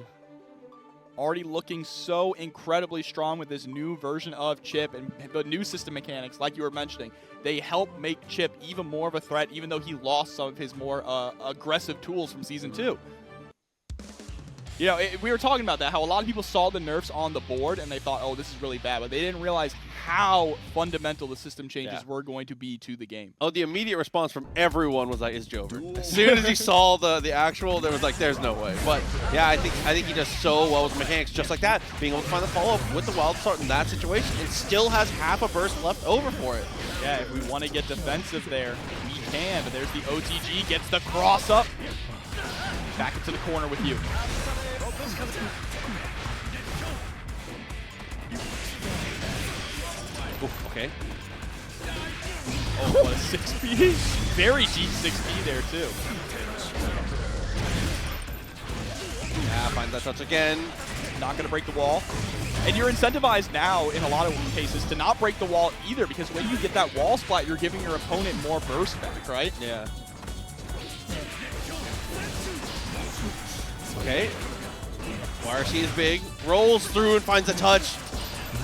Already looking so incredibly strong with this new version of Chipp and the new system mechanics, like you were mentioning. They help make Chipp even more of a threat, even though he lost some of his more aggressive tools from Season 2. You know, we were talking about that, how a lot of people saw the nerfs on the board and they thought, oh, this is really bad, but they didn't realize how fundamental the system changes were going to be to the game. Oh, the immediate response from everyone was like, "Is Jover?" As soon as he saw the actual, there was like, "There's no way." But yeah, I think he does so well with mechanics just like that, being able to find the follow-up with the wild start in that situation, and still has half a burst left over for it. Yeah, if we want to get defensive there, we can. But there's the OTG, gets the cross up. Back into the corner with you. Ooh, okay. Oh, what a 6P. Very deep 6P there, too. Yeah, finds that touch again. Not going to break the wall. And you're incentivized now, in a lot of cases, to not break the wall either, because when you get that wall splat, you're giving your opponent more burst back, right? Yeah. Okay. YRC is big. Rolls through and finds a touch.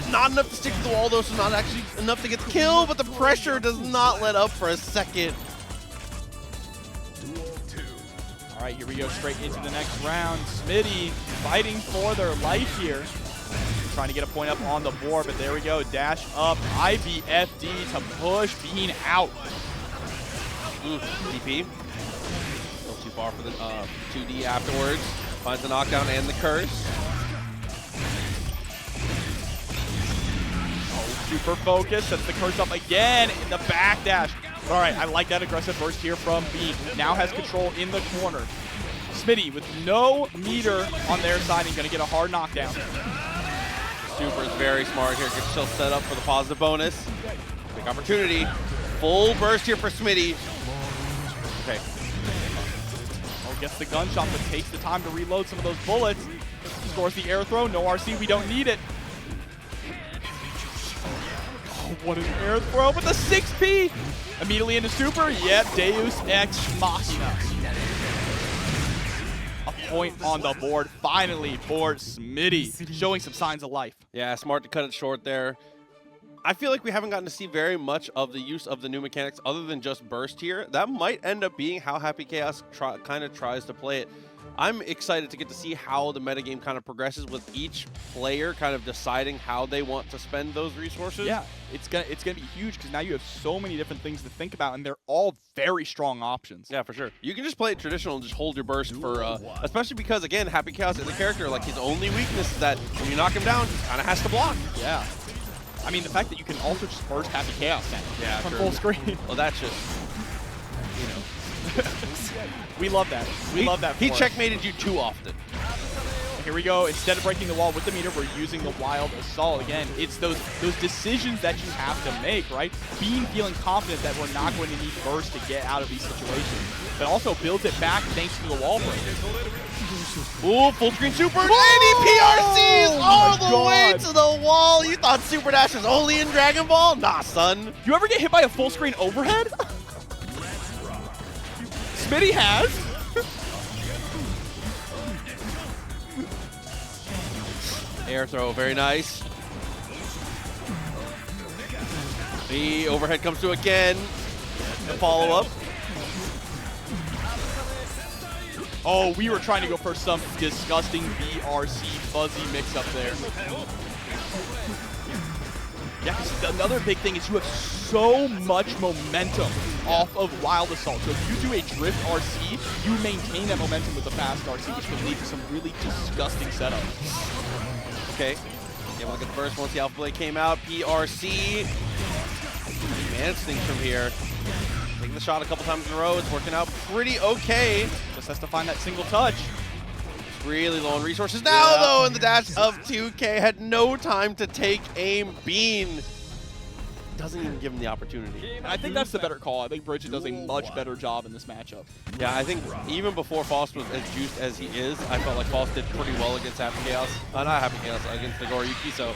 Not enough to stick to the wall, though, so not actually enough to get the kill, but the pressure does not let up for a second. All right, here we go straight into the next round. Smitty fighting for their life here. Trying to get a point up on the board, but there we go. Dash up, IBFD to push Bean out. DP. Still too far for the 2D afterwards. Finds the knockdown and the curse. Super focused, sets the curse up again in the back dash. All right, I like that aggressive burst here from Bean. Now has control in the corner. Smitty with no meter on their side and gonna get a hard knockdown. Super is very smart here. Gets still set up for the positive bonus. Big opportunity. Full burst here for Smitty. Okay. Oh, gets the gunshot, but takes the time to reload some of those bullets. Scores the air throw. No RC, we don't need it. What an air throw with the 6P! Immediately into super. Yep, Deus Ex Machina. A point on the board finally for Smitty, showing some signs of life. Yeah, smart to cut it short there. I feel like we haven't gotten to see very much of the use of the new mechanics other than just burst here. That might end up being how Happy Chaos kind of tries to play it. I'm excited to get to see how the metagame kind of progresses with each player kind of deciding how they want to spend those resources. Yeah, it's gonna be huge because now you have so many different things to think about, and they're all very strong options. Yeah, for sure. You can just play it traditional and just hold your burst for, especially because, again, Happy Chaos is a character, like, his only weakness is that when you knock him down, he kind of has to block. Yeah. I mean, the fact that you can also just burst Happy Chaos now from full screen. Well, that's just, you know. We love that. We love that. He checkmated you too often. Here we go. Instead of breaking the wall with the meter, we're using the wild assault. Again, it's those decisions that you have to make, right? Being feeling confident that we're not going to need burst to get out of these situations, but also builds it back thanks to the wall break. Ooh, full screen super, and he PRCs all the way to the wall. You thought Super Dash was only in Dragon Ball? Nah, son. You ever get hit by a full screen overhead? Smitty has. Air throw, very nice. The overhead comes through again. The follow-up. Oh, we were trying to go for some disgusting BRC fuzzy mix-up there. Yeah, 'cause another big thing is you have so much momentum off of Wild Assault. So if you do a Drift RC, you maintain that momentum with the fast RC, which can lead to some really disgusting setups. Okay. Yeah, we'll look at the first once the Alpha Blade came out. PRC. Man, things from here. Taking the shot a couple times in a row. It's working out pretty okay. Just has to find that single touch. Really low on resources now, though, and the dash of 2K had no time to take aim. Bean doesn't even give him the opportunity. And I think that's the better call. I think Bridget does a much better job in this matchup. Yeah, I think even before Faust was as juiced as he is, I felt like Faust did pretty well against Happy Chaos. Not Happy Chaos, against Nagoriyuki, so.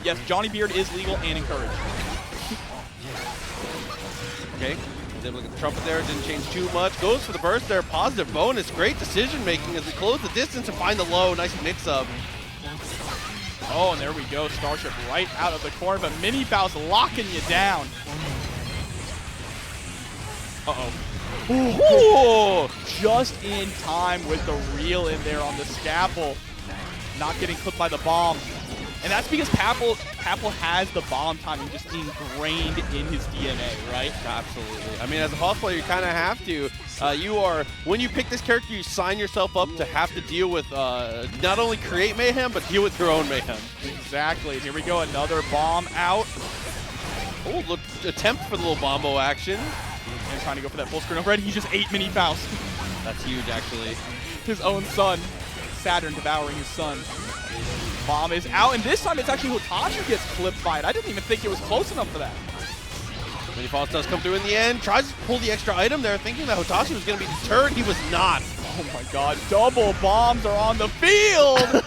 Yes, Johnny Beard is legal and encouraged. Okay. Was able to get the trumpet there, didn't change too much. Goes for the burst there, positive bonus. Great decision making as we close the distance and find the low. Nice mix up. Oh, and there we go. Starship right out of the corner, but Mini Faust locking you down. Uh-oh. Just in time with the reel in there on the scaffold. Not getting clipped by the bomb. And that's because Papple has the bomb timing just ingrained in his DNA, right? Absolutely. I mean, as a Faust player, you kind of have to. When you pick this character, you sign yourself up to have to deal with not only create mayhem, but deal with your own mayhem. Exactly. Here we go. Another bomb out. Oh, look, attempt for the little bombo action. And trying to go for that full screen overhead. He just ate Mini Faust. That's huge, actually. His own son. Saturn devouring his son. Bomb is out, and this time it's actually Hotashi gets clipped by it. I didn't even think it was close enough for that. Mini Faust does come through in the end. Tries to pull the extra item there, thinking that Hotashi was going to be deterred. He was not. Oh my god, double bombs are on the field!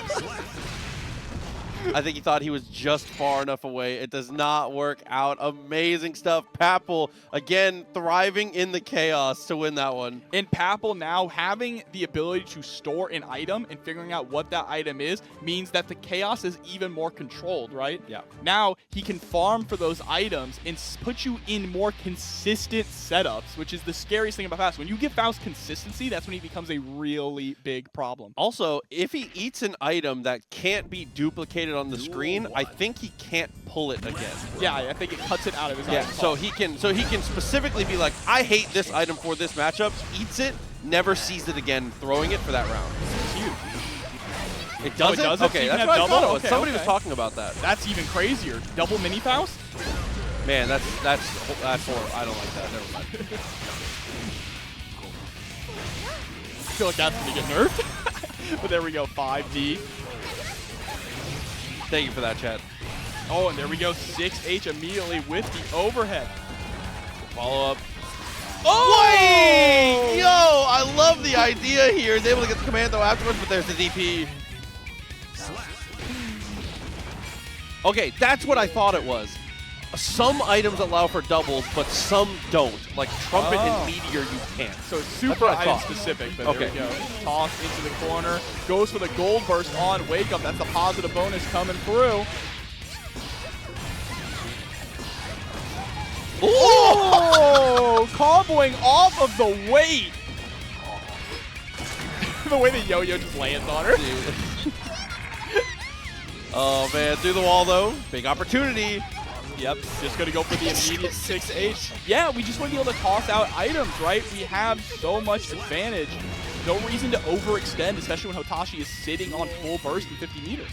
I think he thought he was just far enough away. It does not work out. Amazing stuff. Papple, again, thriving in the chaos to win that one. And Papple now having the ability to store an item and figuring out what that item is means that the chaos is even more controlled, right? Yeah. Now he can farm for those items and put you in more consistent setups, which is the scariest thing about Faust. When you give Faust consistency, that's when he becomes a really big problem. Also, if he eats an item that can't be duplicated on the screen, I think he can't pull it again. Yeah, I think it cuts it out of his item. So he can specifically be like, I hate this item for this matchup, eats it, never sees it again, throwing it for that round. It's huge. It doesn't? Oh, it doesn't? Okay, So that's what I thought it was. Okay, Somebody was talking about that. That's even crazier. Double Mini Faust? Man, that's horrible. I don't like that. Never mind. I feel like that's going to get nerfed. But there we go, 5D. Thank you for that, chat. Oh, and there we go, 6H immediately with the overhead. Follow up. Oh! Wait! Yo, I love the idea here. He's able to get the commando afterwards, but there's the DP. Okay, that's what I thought it was. Some items allow for doubles, but some don't. Like Trumpet and Meteor, you can't. So it's super item specific, but there we go. Toss into the corner. Goes for the gold burst on Wake Up. That's the positive bonus coming through. Oh! Comboing off of the weight. The way the yo-yo just lands on her. Oh, man. Through the wall, though. Big opportunity. Yep, just going to go for the immediate 6H. Yeah, we just want to be able to toss out items, right? We have so much advantage. No reason to overextend, especially when Hotashi is sitting on full burst in 50 meters.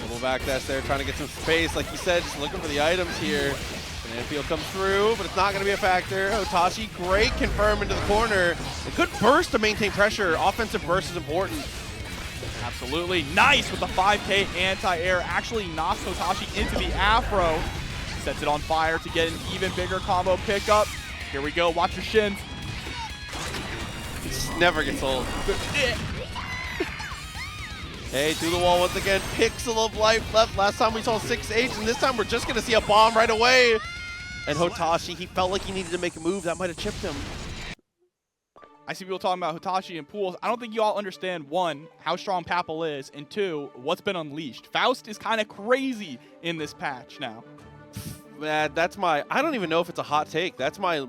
Little backdash there, trying to get some space. Like you said, just looking for the items here. Banana Peel comes through, but it's not going to be a factor. Hotashi, great confirm into the corner. A good burst to maintain pressure. Offensive burst is important. Absolutely. Nice with the 5K anti-air. Actually knocks Hotashi into the afro. Sets it on fire to get an even bigger combo pickup. Here we go. Watch your shins. It just never gets old. Hey, through the wall once again. Pixel of life left. Last time we saw 6H, and this time we're just going to see a bomb right away. And Hotashi, he felt like he needed to make a move. That might have chipped him. I see people talking about Hotashi and pools. I don't think you all understand, one, how strong Papple is, and two, what's been unleashed. Faust is kind of crazy in this patch now. Man, that's my, I don't even know if it's a hot take. That's my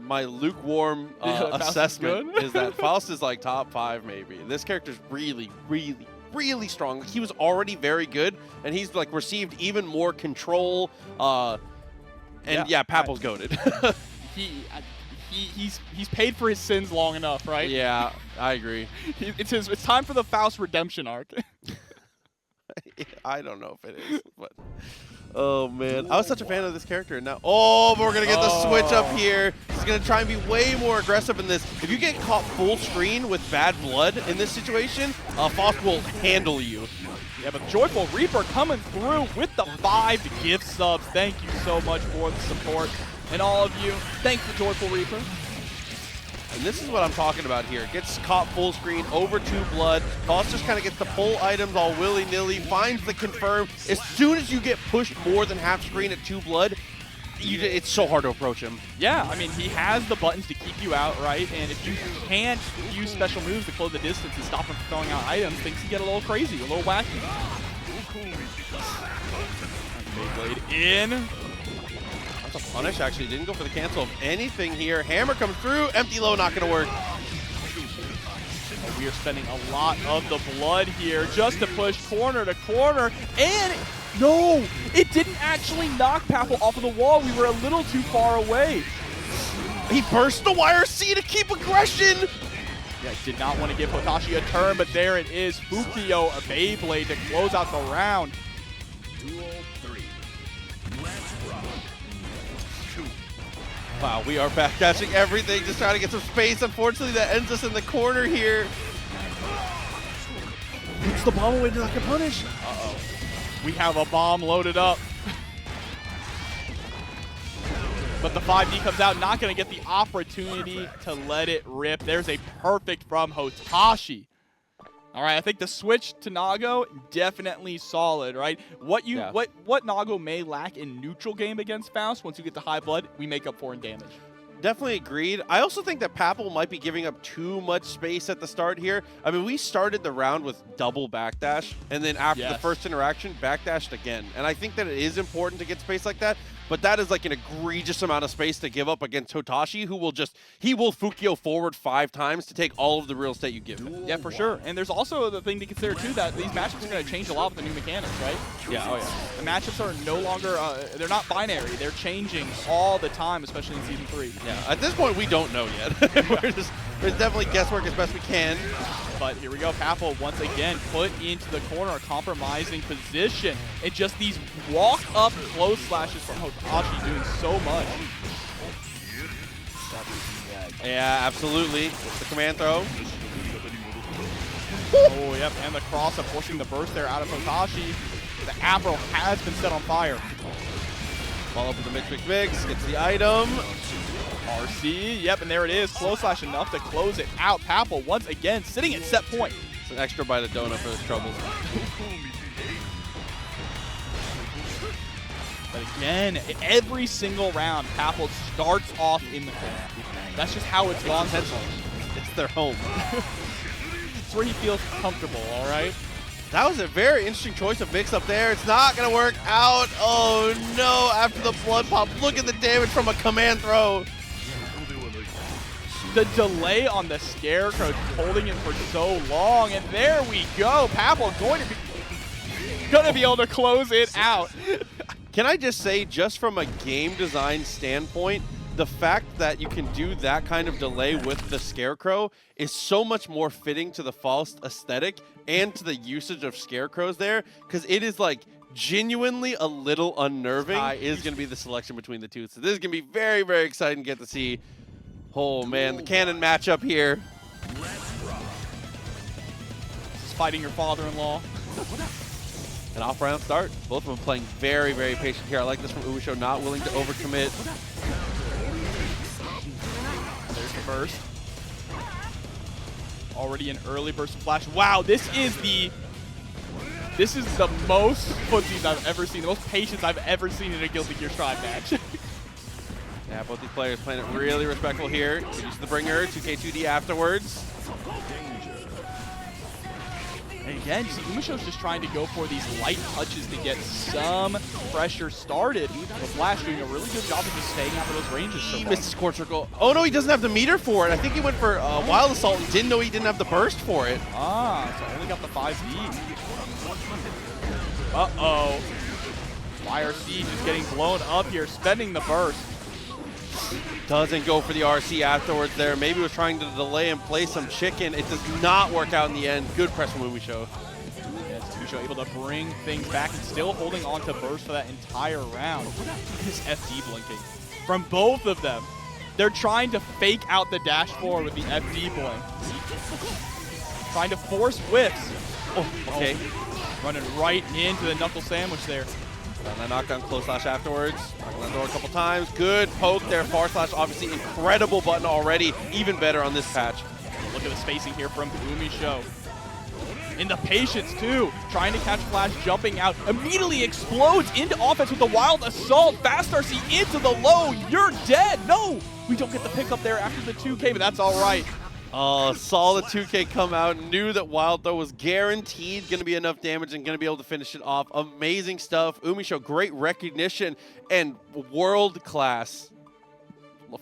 assessment is that Faust is like top 5 maybe. This character's really, really, really strong. Like, he was already very good, and he's like received even more control. And yeah, Papple's goated. He's paid for his sins long enough, right? Yeah, I agree. It's time for the Faust redemption arc. I don't know if it is, but oh man, I was such a fan of this character, and now but we're gonna get the switch up here. He's gonna try and be way more aggressive in this. If you get caught full screen with bad blood in this situation, Faust will handle you. Yeah, but Joyful Reaper coming through with the 5 gift subs. Thank you so much for the support. And all of you, thanks for Joyful Reaper. And this is what I'm talking about here. Gets caught full screen, over 2 blood. Faust just kind of gets to pull items all willy-nilly, finds the confirm. As soon as you get pushed more than half screen at 2 blood, it's so hard to approach him. Yeah, I mean, he has the buttons to keep you out, right? And if you can't use special moves to close the distance and stop him from throwing out items, things can get a little crazy, a little wacky. Beyblade in. That's a punish, actually. Didn't go for the cancel of anything here. Hammer comes through. Empty low, not going to work. We are spending a lot of the blood here just to push corner to corner. And no, it didn't actually knock Papple off of the wall. We were a little too far away. He burst the wire C to keep aggression. Yeah, did not want to give Hotashi a turn, but there it is. Fukio, a Beyblade to close out the round. Wow, we are backdashing everything, just trying to get some space. Unfortunately, that ends us in the corner here. Puts the bomb away to not get punished. Uh-oh. We have a bomb loaded up. But the 5D comes out, not going to get the opportunity to let it rip. There's a perfect from Hotashi. All right, I think the switch to Nago, definitely solid, right? What Nago may lack in neutral game against Faust, once you get to high blood, we make up for in damage. Definitely agreed. I also think that Papple might be giving up too much space at the start here. I mean, we started the round with double backdash, and then after the first interaction, backdashed again. And I think that it is important to get space like that, but that is like an egregious amount of space to give up against Hotashi, who will he will Fukio forward 5 times to take all of the real estate you give him. Yeah, for sure. And there's also the thing to consider, too, that these matchups are going to change a lot with the new mechanics, right? Yeah, oh yeah. The matchups are no longer, they're not binary. They're changing all the time, especially in Season 3. Yeah, at this point, we don't know yet. We're definitely guesswork as best we can. But here we go, Papple once again put into the corner, a compromising position. And just these walk-up close slashes from Hotashi doing so much. Yeah, absolutely. The command throw. Oh, yep, and the cross-up forcing the burst there out of Hotashi. The Afro has been set on fire. Follow up with the mix. Gets the item. RC, yep, and there it is. Close slash enough to close it out. Papple once again sitting at set point. It's an extra bite of donut for his troubles. But again, every single round, Papple starts off in the corner. That's just how it's gone. It's their home. It's where he feels comfortable, all right? That was a very interesting choice of mix up there. It's not going to work out. Oh, no. After the blood pop, look at the damage from a command throw. The delay on the Scarecrow holding it for so long, and there we go. Papple going to be able to close it out. Can I just say, just from a game design standpoint, the fact that you can do that kind of delay with the Scarecrow is so much more fitting to the Faust aesthetic and to the usage of Scarecrows there, because it is like genuinely a little unnerving. Is going to be the selection between the two. So this is going to be very, very exciting to get to see. Oh man, the canon matchup here. Just fighting your father-in-law. An off-round start. Both of them playing very, very patient here. I like this from Umisho, not willing to overcommit. There's the burst. Already an early burst of flash. Wow, this is the most footsies I've ever seen, the most patience I've ever seen in a Guilty Gear Strive match. Yeah, both these players playing it really respectful here. Use the bringer, 2K2D afterwards. And again, Umisho's just trying to go for these light touches to get some pressure started. But Flash doing a really good job of just staying out of those ranges. He missed his core trickle. Oh no, he doesn't have the meter for it. I think he went for Wild Assault and didn't know he didn't have the burst for it. Ah, so only got the 5D. Uh-oh. YRC just getting blown up here, spending the burst. Doesn't go for the RC afterwards there. Maybe was trying to delay and play some chicken. It does not work out in the end. Good press from Umisho. Yes, Umisho able to bring things back and still holding on to burst for that entire round. Look at this FD blinking from both of them. They're trying to fake out the dash forward with the FD blink. Trying to force whiffs. Oh, okay. Running right into the knuckle sandwich there. And that knockdown close slash afterwards. Knocking that door a couple times. Good poke there. Far slash, obviously incredible button already. Even better on this patch. Look at the spacing here from Umisho. In the patience too. Trying to catch Flash, jumping out. Immediately explodes into offense with a wild assault. Fast RC into the low. You're dead. No, we don't get the pickup there after the 2K, but that's all right. Saw the 2K come out, knew that Wild Throw was guaranteed going to be enough damage and going to be able to finish it off. Amazing stuff. Umisho, great recognition and world-class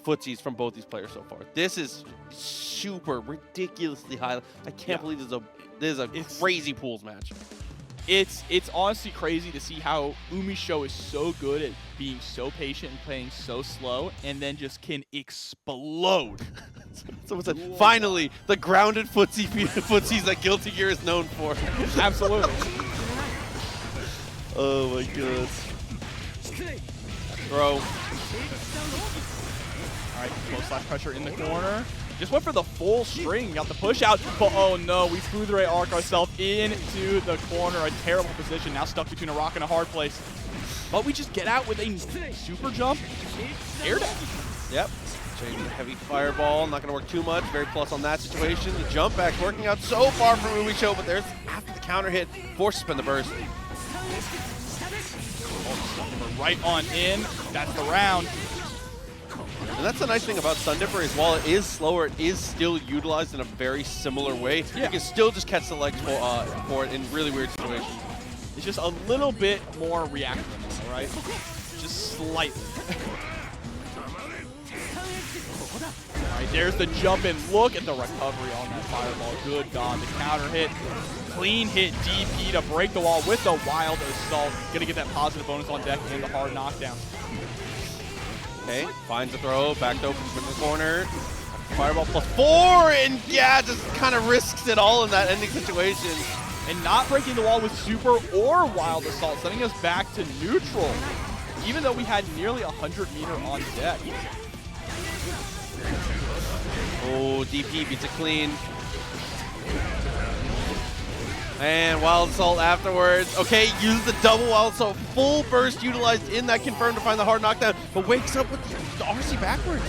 footsies from both these players so far. This is super ridiculously high. I can't believe this is a crazy pools match. It's honestly crazy to see how Umisho is so good at being so patient and playing so slow, and then just can explode. Someone said, finally, the grounded footsies that Guilty Gear is known for. Absolutely. Oh my goodness. Throw. All right, close slash pressure in the corner. Just went for the full string, got the push out, but oh no, we threw the right arc ourselves into the corner. A terrible position, now stuck between a rock and a hard place. But we just get out with a super jump, air dash. Yep. Changing the heavy fireball, not going to work too much. Very plus on that situation. The jump back's working out so far from Umisho, but there's after the counter hit, forced to spin the burst. Right on in, that's the round. And that's the nice thing about Sundipper is while it is slower, it is still utilized in a very similar way. Yeah. You can still just catch the legs for it in really weird situations. It's just a little bit more reactive, right? Just slightly. All right, there's the jump and look at the recovery on that fireball. Good God, the counter hit. Clean hit DP to break the wall with the wild assault. Gonna get that positive bonus on deck and the hard knockdown. Okay, finds the throw, backed open from the corner. Fireball +4, and yeah, just kind of risks it all in that ending situation. And not breaking the wall with super or wild assault, sending us back to neutral, even though we had nearly 100 meter on deck. Oh, DP beats it clean. And Wild Assault afterwards. Okay, uses the double Wild Assault. Full burst utilized in that confirmed to find the hard knockdown, but wakes up with the RC backwards.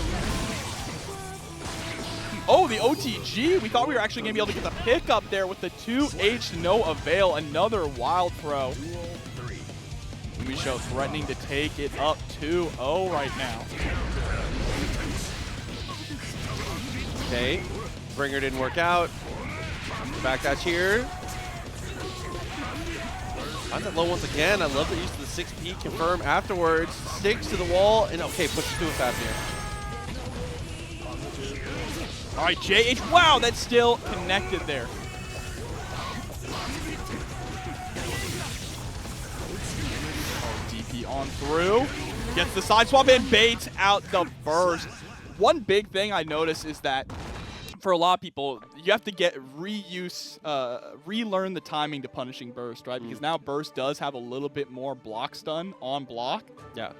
Oh, the OTG. We thought we were actually going to be able to get the pick up there with the 2H to no avail. Another wild throw. Umisho threatening to take it up 2-0 right now. Okay, Bringer didn't work out. Back dash here. Finds it low once again. I love the use of the 6P confirm afterwards. Sticks to the wall, and okay, pushes through it fast here. All right, JH. Wow, that's still connected there. DP on through. Gets the side swap and baits out the burst. One big thing I noticed is that for a lot of people, you have to relearn the timing to punishing burst, right? Because now burst does have a little bit more block stun on block. Yeah.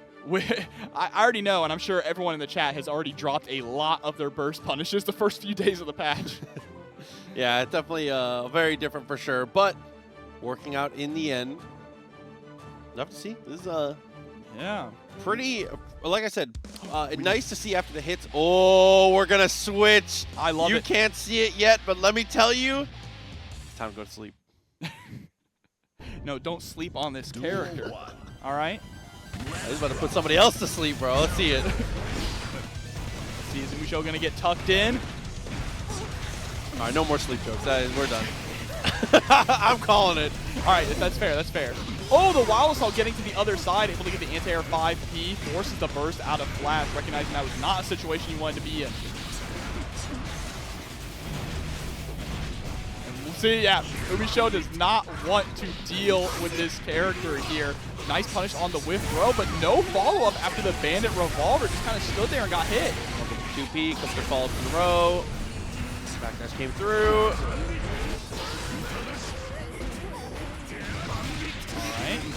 I already know, and I'm sure everyone in the chat has already dropped a lot of their burst punishes the first few days of the patch. Yeah, it's definitely very different for sure, but working out in the end. We'll have to see. This is yeah, pretty, like I said, nice to see after the hits. Oh, we're going to switch. I love it. You can't see it yet, but let me tell you, it's time to go to sleep. No, don't sleep on this character. All right? He's about to put somebody else to sleep, bro. Let's see it. Let's see, is Umisho going to get tucked in? All right, no more sleep jokes. We're done. I'm calling it. All right, that's fair, that's fair. Oh, the Wild Assault getting to the other side, able to get the anti-air 5P, forces the burst out of Flash, recognizing that was not a situation you wanted to be in. And we'll see, yeah, Umisho does not want to deal with this character here. Nice punish on the whiff throw, but no follow-up after the Bandit Revolver just kind of stood there and got hit. 2P, comes to follow-up in a row. Backdash came through.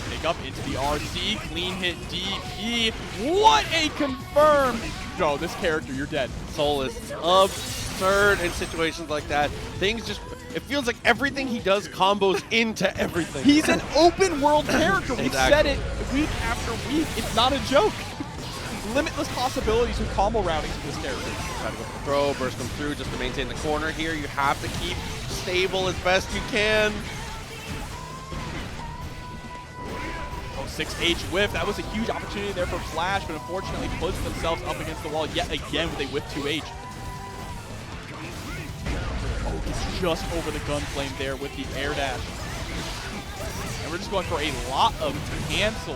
Pick up into the RC, clean hit DP. What a confirm! Bro, this character, you're dead. Soul is absurd in situations like that. Things just, it feels like everything he does combos into everything. He's an open world character. We've said it week after week. It's not a joke. Limitless possibilities with combo routings for this character. Try to go for the throw, burst them through just to maintain the corner here. You have to keep stable as best you can. 6H whiff. That was a huge opportunity there for Flash, but unfortunately puts themselves up against the wall yet again with a whiff 2H. Oh, gets just over the gun flame there with the air dash. And we're just going for a lot of cancels.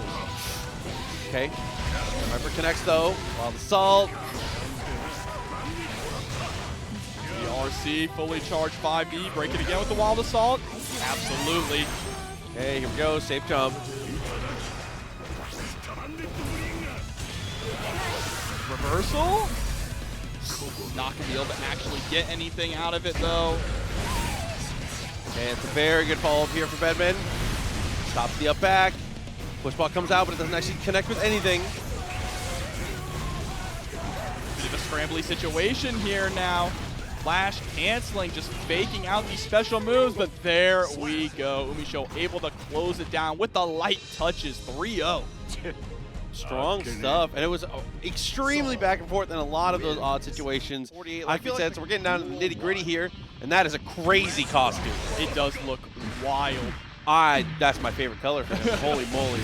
Okay. Viper connects though. Wild Assault. The RC fully charged 5B. Break it again with the Wild Assault. Absolutely. Okay, here we go. Safe jump. Reversal? Not going to be able to actually get anything out of it, though. Okay, it's a very good follow-up here for BedMan. Stops the up back. Push ball comes out, but it doesn't actually connect with anything. Bit of a scrambly situation here now. Flash canceling, just faking out these special moves, but there we go. Umisho able to close it down with the light touches, 3-0. Strong stuff, and it was extremely back and forth in a lot of those odd situations. 48, like we said, so we're getting down to the nitty-gritty here, and that is a crazy costume. It does look wild. That's my favorite color for him. Holy moly.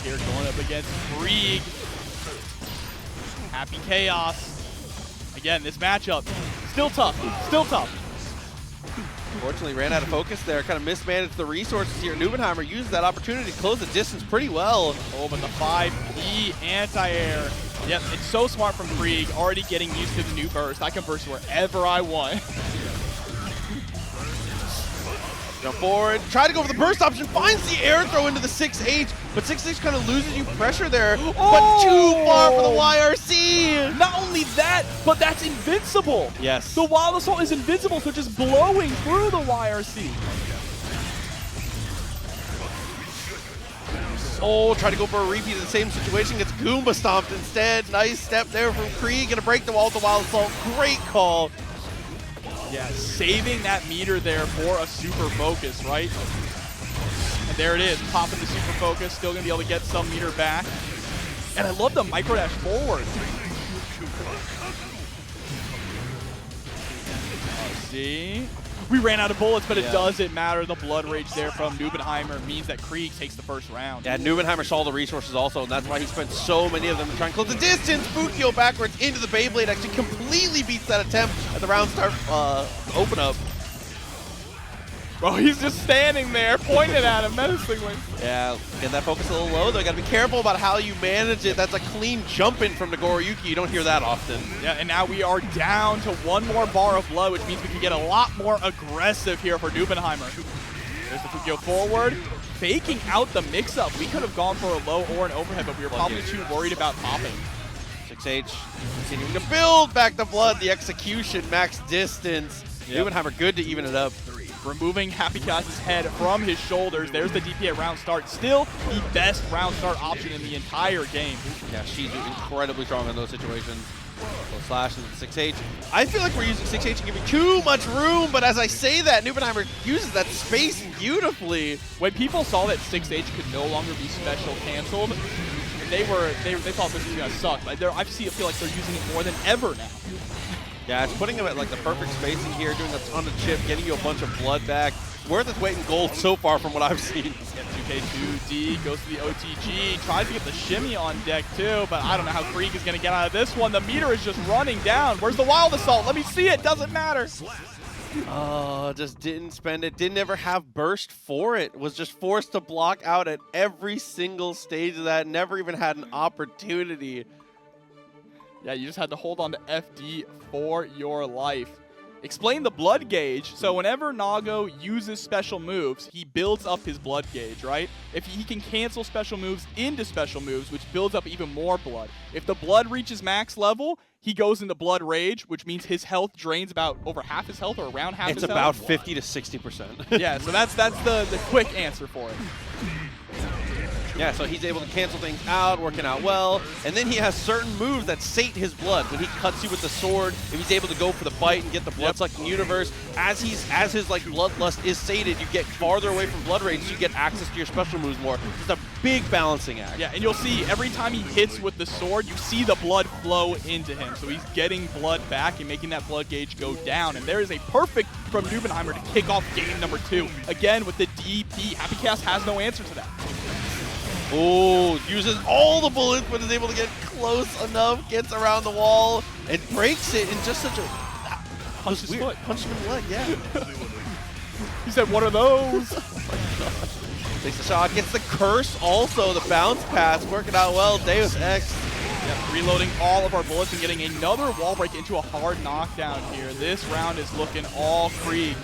Here going up against Kreeg. Happy Chaos. Again, this matchup, still tough, still tough. Unfortunately, ran out of focus there, kind of mismanaged the resources here. NBNHMR used that opportunity to close the distance pretty well. Oh, but the 5P anti-air. Yep, it's so smart from Kreeg, already getting used to the new burst. I can burst wherever I want. Jump forward, try to go for the burst option, finds the air throw into the 6H, but 6H kind of loses you pressure there, but too far for the YRC! Not only that, but that's invincible! Yes. The Wild Assault is invincible, so just blowing through the YRC. Oh, try to go for a repeat of the same situation, gets Goomba stomped instead. Nice step there from Kreeg, gonna break the wall with the Wild Assault, great call. Yeah, saving that meter there for a super focus, right? And there it is, popping the super focus, still gonna be able to get some meter back. And I love the micro dash forward. See? We ran out of bullets, but it doesn't matter. The blood rage there from NBNHMR means that Kreeg takes the first round. Yeah, NBNHMR saw the resources also, and that's why he spent so many of them to try and close the distance. Fukio backwards into the Beyblade actually completely beats that attempt at the round start open up. Bro, he's just standing there, pointing at him menacingly. Yeah, get that focus a little low, though. Got to be careful about how you manage it. That's a clean jump in from Nagoriyuki. You don't hear that often. Yeah, and now we are down to one more bar of blood, which means we can get a lot more aggressive here for NBNHMR. There's the Fukio forward, faking out the mix-up. We could have gone for a low or an overhead, but we were probably too worried about popping. 6H continuing to build back the blood. The execution, max distance. NBNHMR good to even it up. Removing Happy Chaos's head from his shoulders. There's the DP at round start. Still the best round start option in the entire game. Yeah, she's incredibly strong in those situations. Little slash into the 6H. I feel like we're using 6H and giving too much room, but as I say that, NBNHMR uses that space beautifully. When people saw that 6H could no longer be special canceled, they thought this was gonna suck. But I feel like they're using it more than ever now. Yeah, it's putting him at like the perfect spacing here, doing a ton of chip, getting you a bunch of blood back. Worth its weight in gold so far from what I've seen. Yeah, 2K2D goes to the OTG, tries to get the shimmy on deck too, but I don't know how Kreeg is going to get out of this one. The meter is just running down. Where's the Wild Assault? Let me see it. Doesn't matter. Oh, just didn't spend it. Didn't ever have burst for it. Was just forced to block out at every single stage of that. Never even had an opportunity. Yeah, you just had to hold on to FD for your life. Explain the blood gauge. So whenever Nago uses special moves, he builds up his blood gauge, right? If he can cancel special moves into special moves, which builds up even more blood. If the blood reaches max level, he goes into blood rage, which means his health drains about over half his health or around half his health. It's about 50 to 60%. Yeah, so that's the quick answer for it. Yeah, so he's able to cancel things out, working out well. And then he has certain moves that sate his blood. When he cuts you with the sword, if he's able to go for the bite and get the blood-sucking universe, as his like bloodlust is sated, you get farther away from blood rage, so you get access to your special moves more. It's a big balancing act. Yeah, and you'll see every time he hits with the sword, you see the blood flow into him. So he's getting blood back and making that blood gauge go down. And there is a perfect from Nubenheimer to kick off game number 2. Again, with the DP, Happy Chaos has no answer to that. Oh, uses all the bullets, but is able to get close enough, gets around the wall, and breaks it in just such a... Punch his foot. Punch him in the leg, yeah. He said, what are those? Takes the shot, gets the curse also, the bounce pass, working out well, Deus Ex. Yeah, reloading all of our bullets and getting another wall break into a hard knockdown here. This round is looking all Kreeg.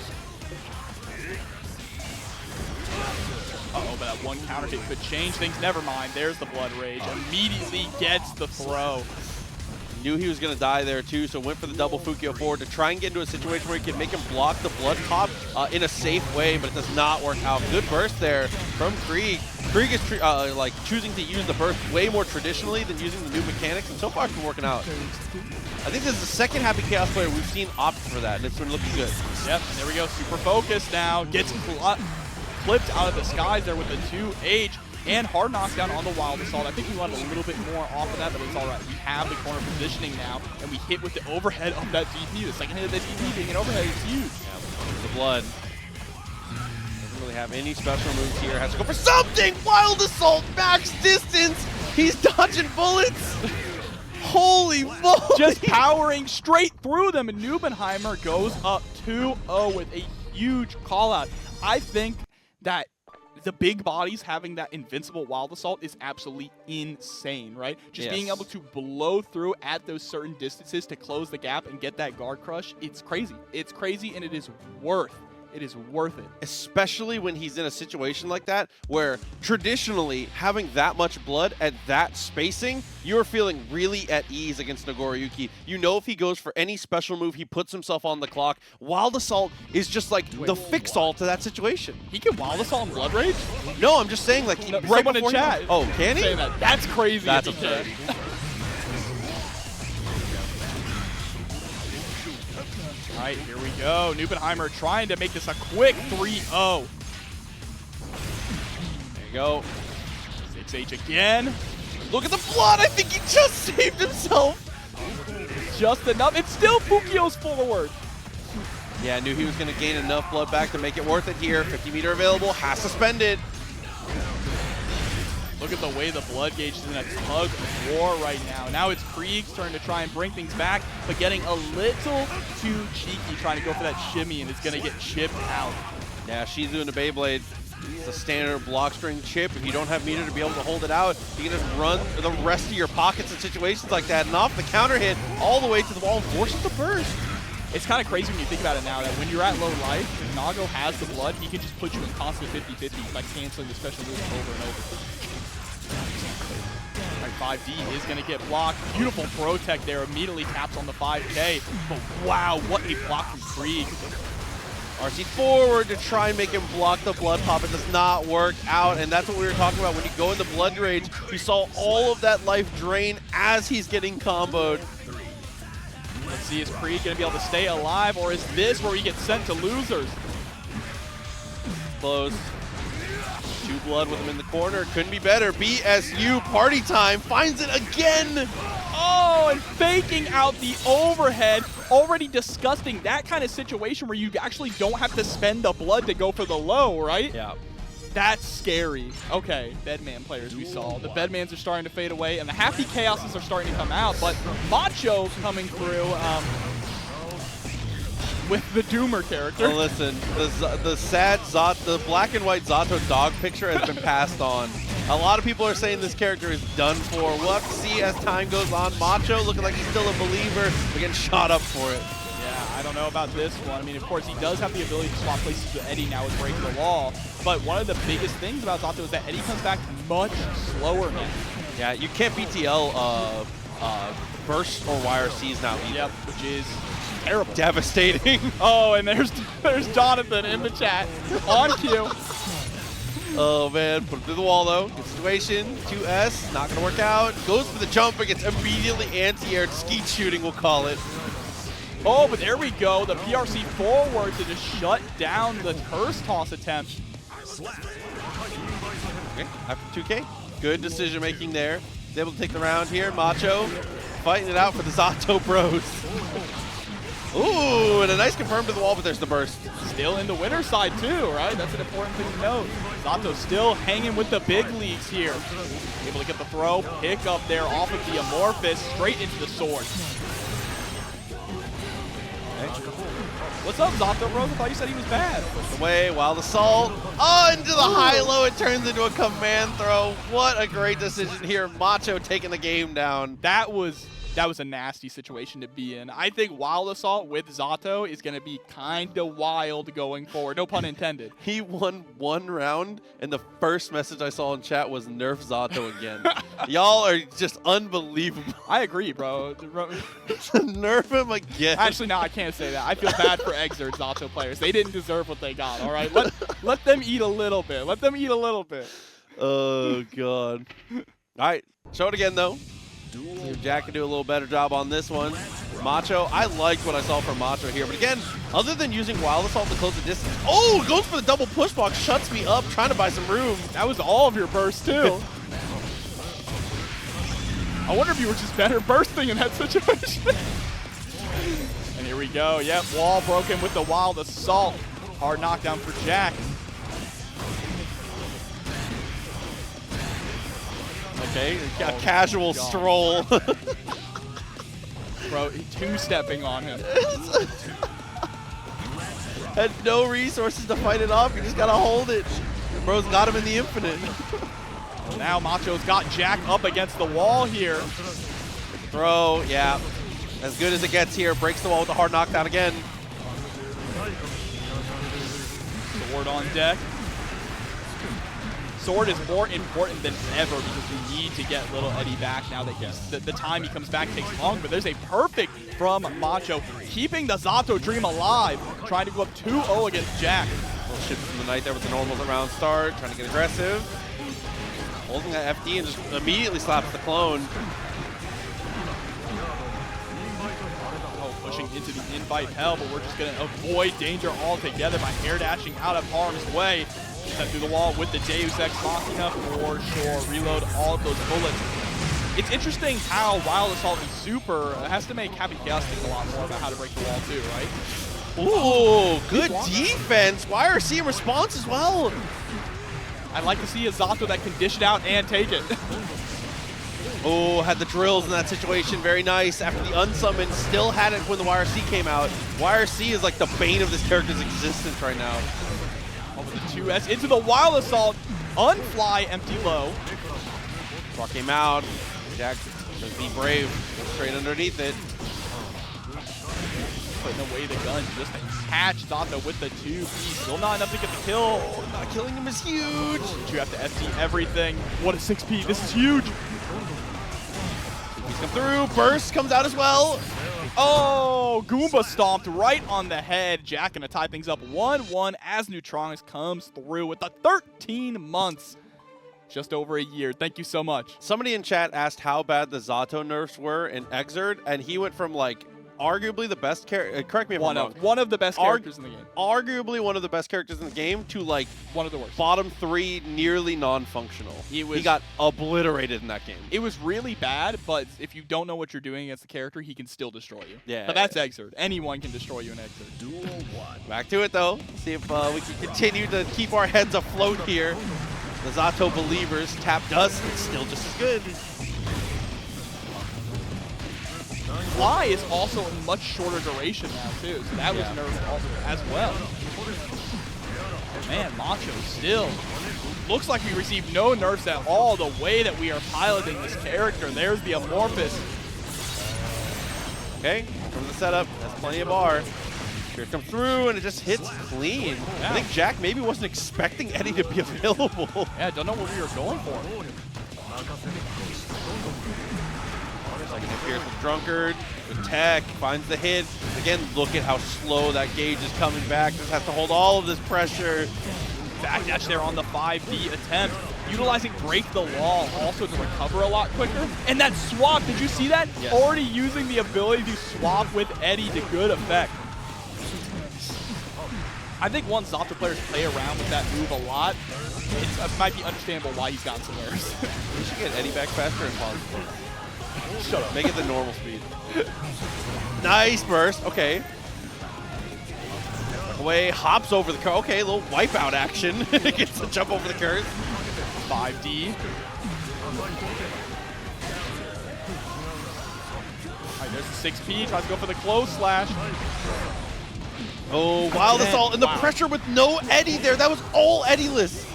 Uh-oh, but that one counter hit could change things. Never mind. There's the blood rage. Immediately gets the throw. Knew he was going to die there too, so went for the double Fukio forward to try and get into a situation where he can make him block the blood pop in a safe way, but it does not work out. Good burst there from Kreeg. Kreeg is like choosing to use the burst way more traditionally than using the new mechanics, and so far it's been working out. I think this is the second Happy Chaos player we've seen opt for that, and it's been looking good. Yep, and there we go. Super focused now. Gets flipped out of the skies there with the 2H and hard knockdown on the Wild Assault. I think we wanted a little bit more off of that, but it's all right. We have the corner positioning now, and we hit with the overhead of that DP. The second hit of the DP being an overhead is huge. Yeah, the blood. Doesn't really have any special moves here. Has to go for something! Wild Assault, max distance! He's dodging bullets! Holy moly! Just powering straight through them, and Nubenheimer goes up 2-0 with a huge call-out. I think that the big bodies having that invincible Wild Assault is absolutely insane, right? Just being able to blow through at those certain distances to close the gap and get that guard crush, it's crazy. It's crazy, and it is worth it. Especially when he's in a situation like that, where traditionally having that much blood at that spacing, you're feeling really at ease against Nagoriyuki. You know if he goes for any special move, he puts himself on the clock. Wild Assault is just like the fix-all to that situation. He can Wild Assault and Blood Rage? No, I'm just saying, like, No, right someone in chat. Oh, can he? That's crazy. That's absurd. All right, here we go. Nubenheimer trying to make this a quick 3-0. There you go. 6H again. Look at the blood. I think he just saved himself. Just enough. It's still Fukio's forward. Yeah, I knew he was going to gain enough blood back to make it worth it here. 50 meter available. Has to spend it. Look at the way the blood gauge is in a tug of war right now. Now it's Kreeg's turn to try and bring things back, but getting a little too cheeky trying to go for that shimmy, and it's going to get chipped out. Yeah, she's doing the Beyblade. It's a standard block string chip. If you don't have meter to be able to hold it out, you can just run the rest of your pockets in situations like that, and off the counter hit all the way to the wall and forces the burst. It's kind of crazy when you think about it now that when you're at low life, if Nago has the blood, he can just put you in constant 50-50 by canceling the special moves over and over. All right, 5D is going to get blocked. Beautiful throw tech there. Immediately taps on the 5K. But wow, what a block from Kreeg. RC forward to try and make him block the blood pop. It does not work out, and that's what we were talking about. When you go into blood rage, you saw all of that life drain as he's getting comboed. Let's see, is Kreeg going to be able to stay alive, or is this where he gets sent to losers? Close. 2 blood with him in the corner. Couldn't be better. BSU party time finds it again. Oh, and faking out the overhead. Already disgusting. That kind of situation where you actually don't have to spend the blood to go for the low, right? Yeah. That's scary. Okay, BedMan players we saw. The BedMans are starting to fade away, and the Happy Chaoses are starting to come out, but Macho coming through. with the Doomer character. Oh, listen, the black and white Zato dog picture has been passed on. A lot of people are saying this character is done for. We'll have to see as time goes on. Macho looking like he's still a believer, but getting shot up for it. Yeah, I don't know about this one. I mean, of course, he does have the ability to swap places with Eddie now with Break the Wall, but one of the biggest things about Zato is that Eddie comes back much slower now. Yeah, you can't BTL burst or YRCs now either. Yep, which is terrible. Devastating. Oh, and there's Jonathan in the chat on cue. Oh man, put him through the wall though. Good situation. 2S, not gonna work out. Goes for the jump, but gets immediately anti-air skeet shooting, we'll call it. Oh, but there we go. The PRC forward to just shut down the curse toss attempt. Okay, after 2K, good decision making there. He's able to take the round here. Macho fighting it out for the Zato bros. Ooh, and a nice confirm to the wall, but there's the burst. Still in the winner's side too, right? That's an important thing to note. Zato still hanging with the big leagues here. Able to get the throw, pick up there off of the Amorphous, straight into the sword. Okay. What's up, Zato bros? I thought you said he was bad. Puts away, wild assault. Oh, into the high-low, it turns into a command throw. What a great decision here. Macho taking the game down. That was a nasty situation to be in. I think Wild Assault with Zato is going to be kind of wild going forward. No pun intended. He won one round, and the first message I saw in chat was nerf Zato again. Y'all are just unbelievable. I agree, bro. Nerf him again. Actually, no, I can't say that. I feel bad for Xrd Zato players. They didn't deserve what they got, all right? Let them eat a little bit. Let them eat a little bit. Oh, God. All right, show it again, though. See if Jack can do a little better job on this one. Macho, I liked what I saw from Macho here. But again, other than using Wild Assault to close the distance. Oh, goes for the double push block, shuts me up, trying to buy some room. That was all of your burst, too. I wonder if you were just better bursting in that situation. And here we go. Yep, wall broken with the Wild Assault. Hard knockdown for Jack. Okay, a casual stroll. Bro, two-stepping on him. Had no resources to fight it off. You just gotta hold it. Bro's got him in the infinite. Now Macho's got Jack up against the wall here. Throw, yeah. As good as it gets here. Breaks the wall with a hard knockdown again. Sword on deck. Sword is more important than ever because we need to get little Eddie back now that the time he comes back takes long. But there's a perfect from Macho, keeping the Zato dream alive, trying to go up 2-0 against Jack. Little shift from the night there with the normals around start, trying to get aggressive. Holding that FD and just immediately slaps the clone. Oh, pushing into the invite hell, but we're just going to avoid danger altogether by air dashing out of harm's way. Set through the wall with the Deus Ex Machina for sure. Reload all of those bullets. It's interesting how Wild Assault and Super has to make Happy Chaos think a lot more about how to break the wall too, right? Ooh, good defense. YRC in response as well. I'd like to see a Zato that can dish it out and take it. Oh, had the drills in that situation. Very nice. After the unsummoned, still had it when the YRC came out. YRC is like the bane of this character's existence right now. Over the 2S into the Wild Assault. Unfly, empty low. Rock came out. Jack does be brave. Straight underneath it. Putting away the gun. Just attach Zato with the 2P. Still not enough to get the kill. Not killing him is huge. But you have to SD everything. What a 6P. This is huge. He's come through. Burst comes out as well. Oh, Goomba stomped right on the head. Jack gonna tie things up 1-1 as Neutronics comes through with the 13 months. Just over a year. Thank you so much. Somebody in chat asked how bad the Zato nerfs were in Xrd, and he went from like arguably the best character. Correct me if I'm wrong. One of the best characters in the game. Arguably one of the best characters in the game to like one of the worst. Bottom 3, nearly non-functional. He got obliterated in that game. It was really bad, but if you don't know what you're doing against the character, he can still destroy you. Yeah. But that's Xrd. Anyone can destroy you in Xrd. Duel 1. Back to it though. See if we can continue to keep our heads afloat here. The Zato believers. Tap dust. It's still just as good. fly is also a much shorter duration now too, so that was nerfed also as well. Man, Macho still looks like we received no nerfs at all the way that we are piloting this character. There's the Amorphous. Okay, from the setup, has plenty of bar. Here it comes through, and it just hits clean. Yeah. I think Jack maybe wasn't expecting Eddie to be available. Yeah, don't know what we were going for. Like it appears with Drunkard, with Tech, finds the hit. Again, look at how slow that gauge is coming back. Just has to hold all of this pressure. Backdash there on the 5D attempt. Utilizing Break the Wall also to recover a lot quicker. And that swap, did you see that? Yes. Already using the ability to swap with Eddie to good effect. I think once Zato players play around with that move a lot, it might be understandable why he's gotten some errors. We should get Eddie back faster and pause. Shut up. Make it the normal speed. Nice burst. Okay. Away, hops over the curve. Okay, a little wipeout action. Gets to jump over the curve. 5D. All right, there's the 6P. Tries to go for the close slash. Oh, Wild Assault and the pressure with no Eddie there. That was all Eddie-less.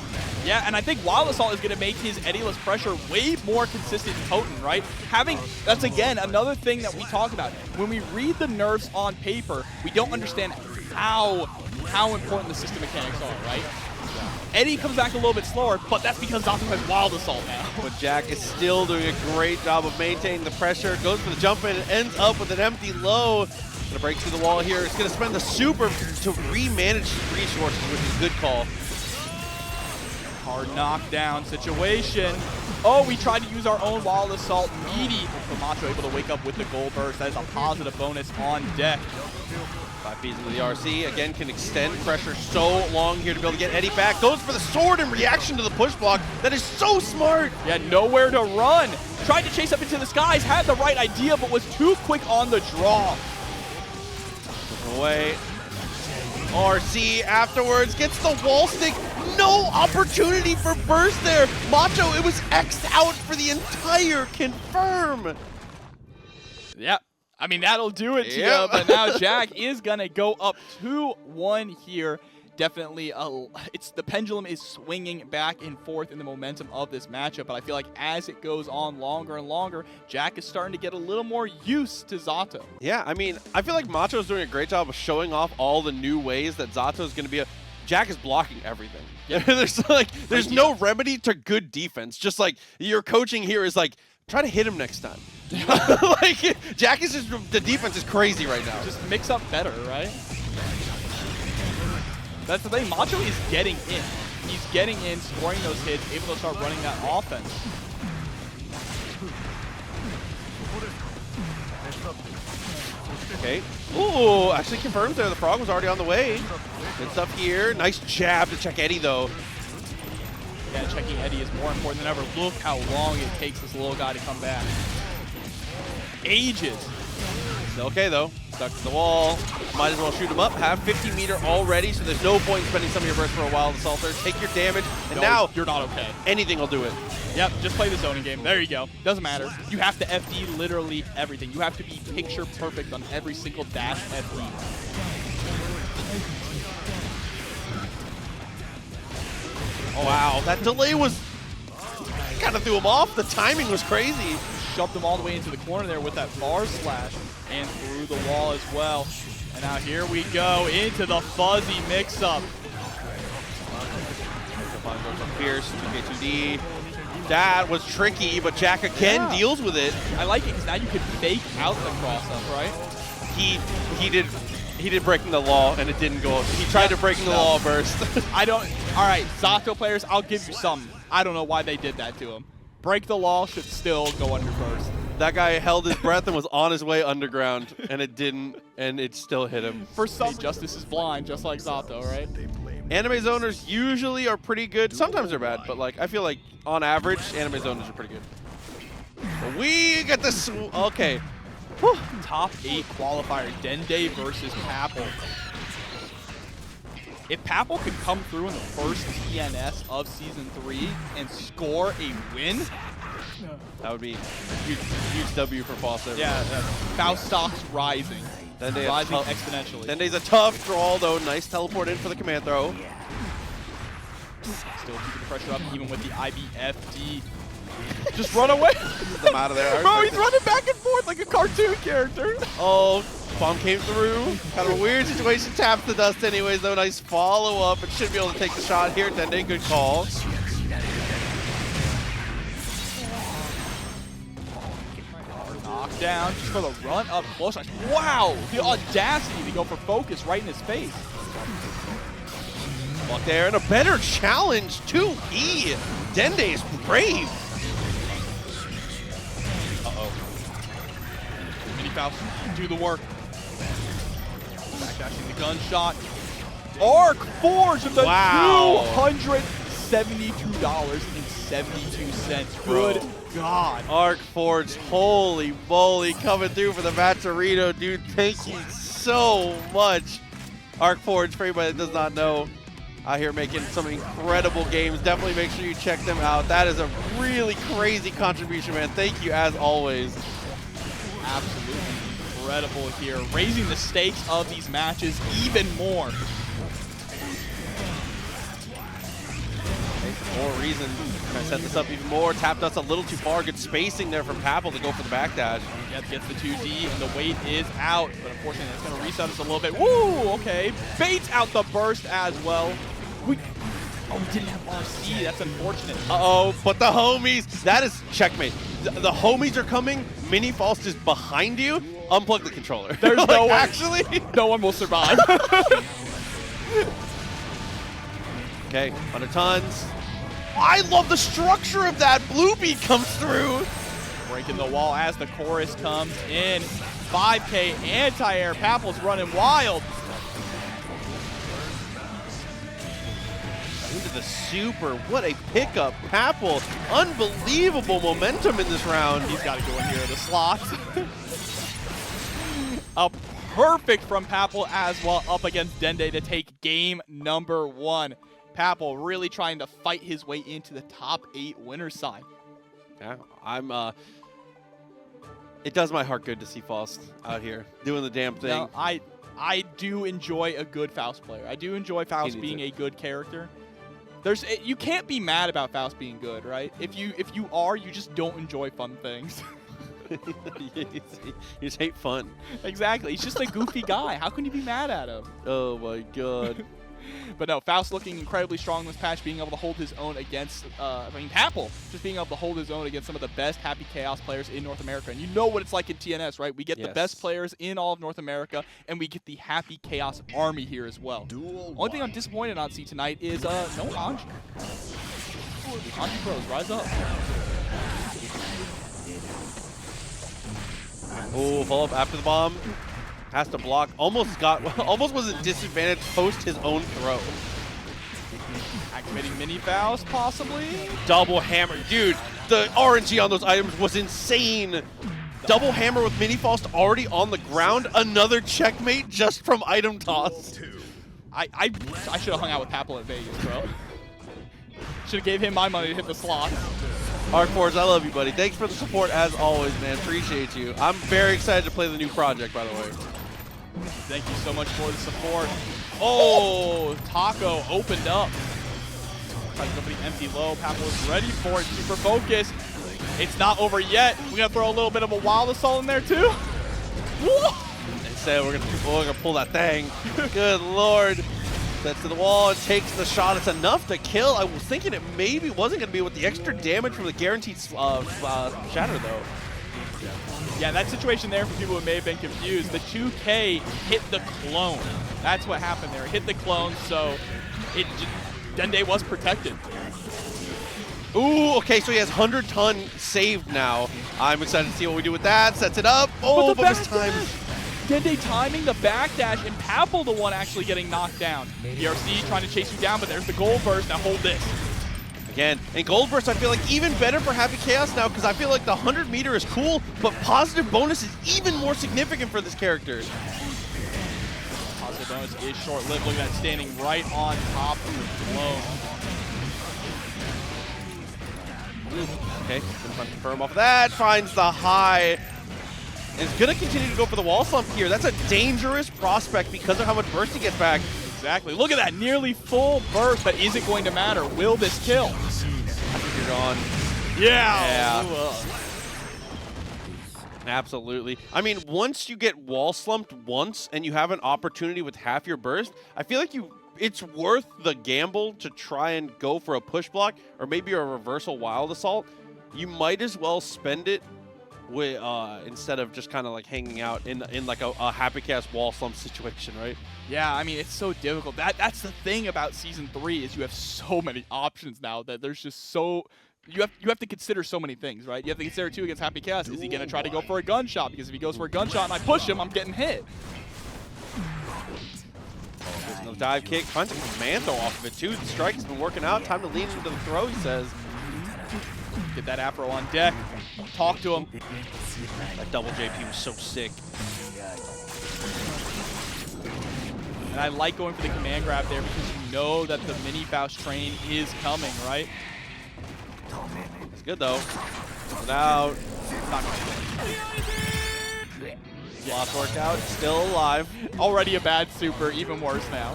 Yeah, and I think Wild Assault is going to make his Eddie-less pressure way more consistent and potent, right? That's again another thing that we talk about. When we read the nerfs on paper, we don't understand how important the system mechanics are, right? Eddie comes back a little bit slower, but that's because Zato has Wild Assault now. But Jack is still doing a great job of maintaining the pressure. Goes for the jump in and ends up with an empty low. Gonna break through the wall here. It's gonna spend the super to re-manage resources, which is a good call. Hard knockdown situation. Oh, we tried to use our own Wild Assault meaty, but Macho able to wake up with the gold burst. That is a positive bonus on deck. 5 Ps into the RC. Again, can extend pressure so long here to be able to get Eddie back. Goes for the sword in reaction to the push block. That is so smart. Yeah, nowhere to run. Tried to chase up into the skies, had the right idea, but was too quick on the draw. Away. RC afterwards gets the wall stick. No opportunity for burst there. Macho, it was X'd out for the entire confirm. Yeah. I mean, that'll do it to Yep. you, but now Jack is going to go up 2-1 here. Definitely, the pendulum is swinging back and forth in the momentum of this matchup, but I feel like as it goes on longer and longer, Jack is starting to get a little more used to Zato. Yeah, I mean, I feel like Macho's doing a great job of showing off all the new ways that Zato's going to be Jack is blocking everything. Yeah. there's no remedy to good defense. Just like your coaching here is like, try to hit him next time. Like, Jack is just, the defense is crazy right now. Just mix up better, right? That's the thing. Macho is getting in. He's getting in, scoring those hits, able to start running that offense. Okay. Ooh, actually confirms there. The frog was already on the way. Good stuff here. Nice jab to check Eddie, though. Yeah, checking Eddie is more important than ever. Look how long it takes this little guy to come back. Ages. Still okay, though. Stuck to the wall. Might as well shoot him up. Have 50 meter already, so there's no point in spending some of your burst for a Wild Assaulter. Take your damage, and No, now you're not okay. anything will do it. Yep, just play the zoning game. There you go. Doesn't matter. You have to FD literally everything. You have to be picture perfect on every single dash FD. Oh, wow, that delay was kind of threw him off. The timing was crazy. Shoved him all the way into the corner there with that bar slash and through the wall as well. And now here we go into the fuzzy mix-up. Pierce, 2K2D. That was tricky, but Jack again deals with it. I like it because now you can fake out the cross-up, right? He did breaking the law, and it didn't go. He tried to breaking the law burst. All right, Zato players, I'll give you some. I don't know why they did that to him. Break the law should still go under first. That guy held his breath and was on his way underground, and it didn't, and it still hit him. For some, justice is blind, just like Zato, right? Anime zoners usually are pretty good. Sometimes they're bad, but like I feel like on average, anime zoners are pretty good. But we get this. Okay. Whew. Top 8 qualifier, Dende versus Papple. If Papple could come through in the first TNS of Season 3 and score a win, That would be a huge W for Faust. Yeah, Faust stocks rising. Dende Rising exponentially. Dende's a tough draw, though. Nice teleport in for the command throw. Still keeping the pressure up, even with the IBFD. Just run away. I'm out of there. Bro, he's running back and forth like a cartoon character. Oh, bomb came through. Kind of a weird situation. Taps the dust anyways, though. Nice follow-up. And should be able to take the shot here. Dende, good call. Knockdown just for the run up close. Wow, the audacity to go for focus right in his face. Block there, and a better challenge to E. Dende is brave. Uh-oh. Mini Faust, do the work. Backdashing the gunshot. Arc Forge with the $272.72. Good God. Arc Forge, holy moly, coming through for the Macherito, dude. Thank you so much. Arc Forge, for anybody that does not know, out here making some incredible games. Definitely make sure you check them out. That is a really crazy contribution, man. Thank you as always. Absolutely incredible here, raising the stakes of these matches even more. More reason to set this up even more. Tapped us a little too far. Good spacing there from Papple to go for the backdash. Gets the 2D, and the weight is out. But unfortunately, it's going to reset us a little bit. Woo! Okay. Baits out the burst as well. We didn't have RC. That's unfortunate. Uh-oh, but the homies. That is checkmate. The homies are coming. Mini Faust is behind you. Unplug the controller. There's no way. Actually, no one will survive. Okay, 100 tons. I love the structure of that. Blue beat comes through. Breaking the wall as the chorus comes in. 5K anti-air. Papple's running wild. Into the super. What a pickup. Papple. Unbelievable momentum in this round. He's got to go in here. The slots. A perfect from Papple as well, up against Dende to take game number 1. Papple really trying to fight his way into the top 8 winner's side. Yeah, it does my heart good to see Faust out here doing the damn thing. Now, I do enjoy a good Faust player. I do enjoy Faust being a good character. You can't be mad about Faust being good, right? If you are, you just don't enjoy fun things. You just hate fun. Exactly. He's just a goofy guy. How can you be mad at him? Oh my god. But no, Faust looking incredibly strong in this patch, being able to hold his own against, Papple, just being able to hold his own against some of the best Happy Chaos players in North America. And you know what it's like in TNS, right? We get the best players in all of North America, and we get the Happy Chaos army here as well. Only thing I'm disappointed on see tonight is no Anji. Anji pros, rise up. Oh, follow up after the bomb. Has to block. Almost was at disadvantage post his own throw. Activating Mini Faust, possibly? Double hammer. Dude, the RNG on those items was insane. Double hammer with Mini Faust already on the ground. Another checkmate just from item toss. I should have hung out with Papple in Vegas, bro. Should have gave him my money to hit the slot. Arc Forge, I love you, buddy. Thanks for the support as always, man. Appreciate you. I'm very excited to play the new project, by the way. Thank you so much for the support. Oh, Taco opened up. Tries to go for the empty low. Papple is ready for it. Super focused. It's not over yet. We're going to throw a little bit of a wild assault in there, too. Whoa! They said we're gonna pull that thing. Good lord. Sets to the wall and takes the shot. It's enough to kill. I was thinking it maybe wasn't going to be with the extra damage from the guaranteed shatter, though. Yeah, that situation there for people who may have been confused, the 2K hit the clone. That's what happened there. It hit the clone, so Dende was protected. Ooh, okay, so he has 100 ton saved now. I'm excited to see what we do with that. Sets it up. Oh, but this time. Dende timing the backdash, and Papple the one actually getting knocked down. PRC trying to chase you down, but there's the gold burst. Now hold this. Again, and Gold Burst, I feel like even better for Happy Chaos now because I feel like the 100 meter is cool, but positive bonus is even more significant for this character. Positive bonus is short-lived. Look at that standing right on top of the blow. Okay, gonna confirm off of that. Finds the high. And is gonna continue to go for the wall slump here. That's a dangerous prospect because of how much burst he gets back. Exactly. Look at that, nearly full burst, but is it going to matter? Will this kill? I think you're gone. Yeah. Absolutely. I mean, once you get wall slumped once and you have an opportunity with half your burst, I feel like it's worth the gamble to try and go for a push block or maybe a reversal wild assault. You might as well spend it with instead of just kind of like hanging out in like a happy cast wall slump situation, right? Yeah, I mean, it's so difficult. That's the thing about Season 3 is you have so many options now that there's just so... You have to consider so many things, right? You have to consider, too, against Happy Cast. Is he going to try to go for a gunshot? Because if he goes for a gunshot and I push him, I'm getting hit. There's no dive kick. Finds a command throw off of it, too. The strike has been working out. Time to lean into the throw, he says. Get that Afro on deck. Talk to him. That double JP was so sick. And I like going for the command grab there because you know that the mini Faust train is coming, right? It's good, though. Without. Lost workout. Still alive. Already a bad super. Even worse now.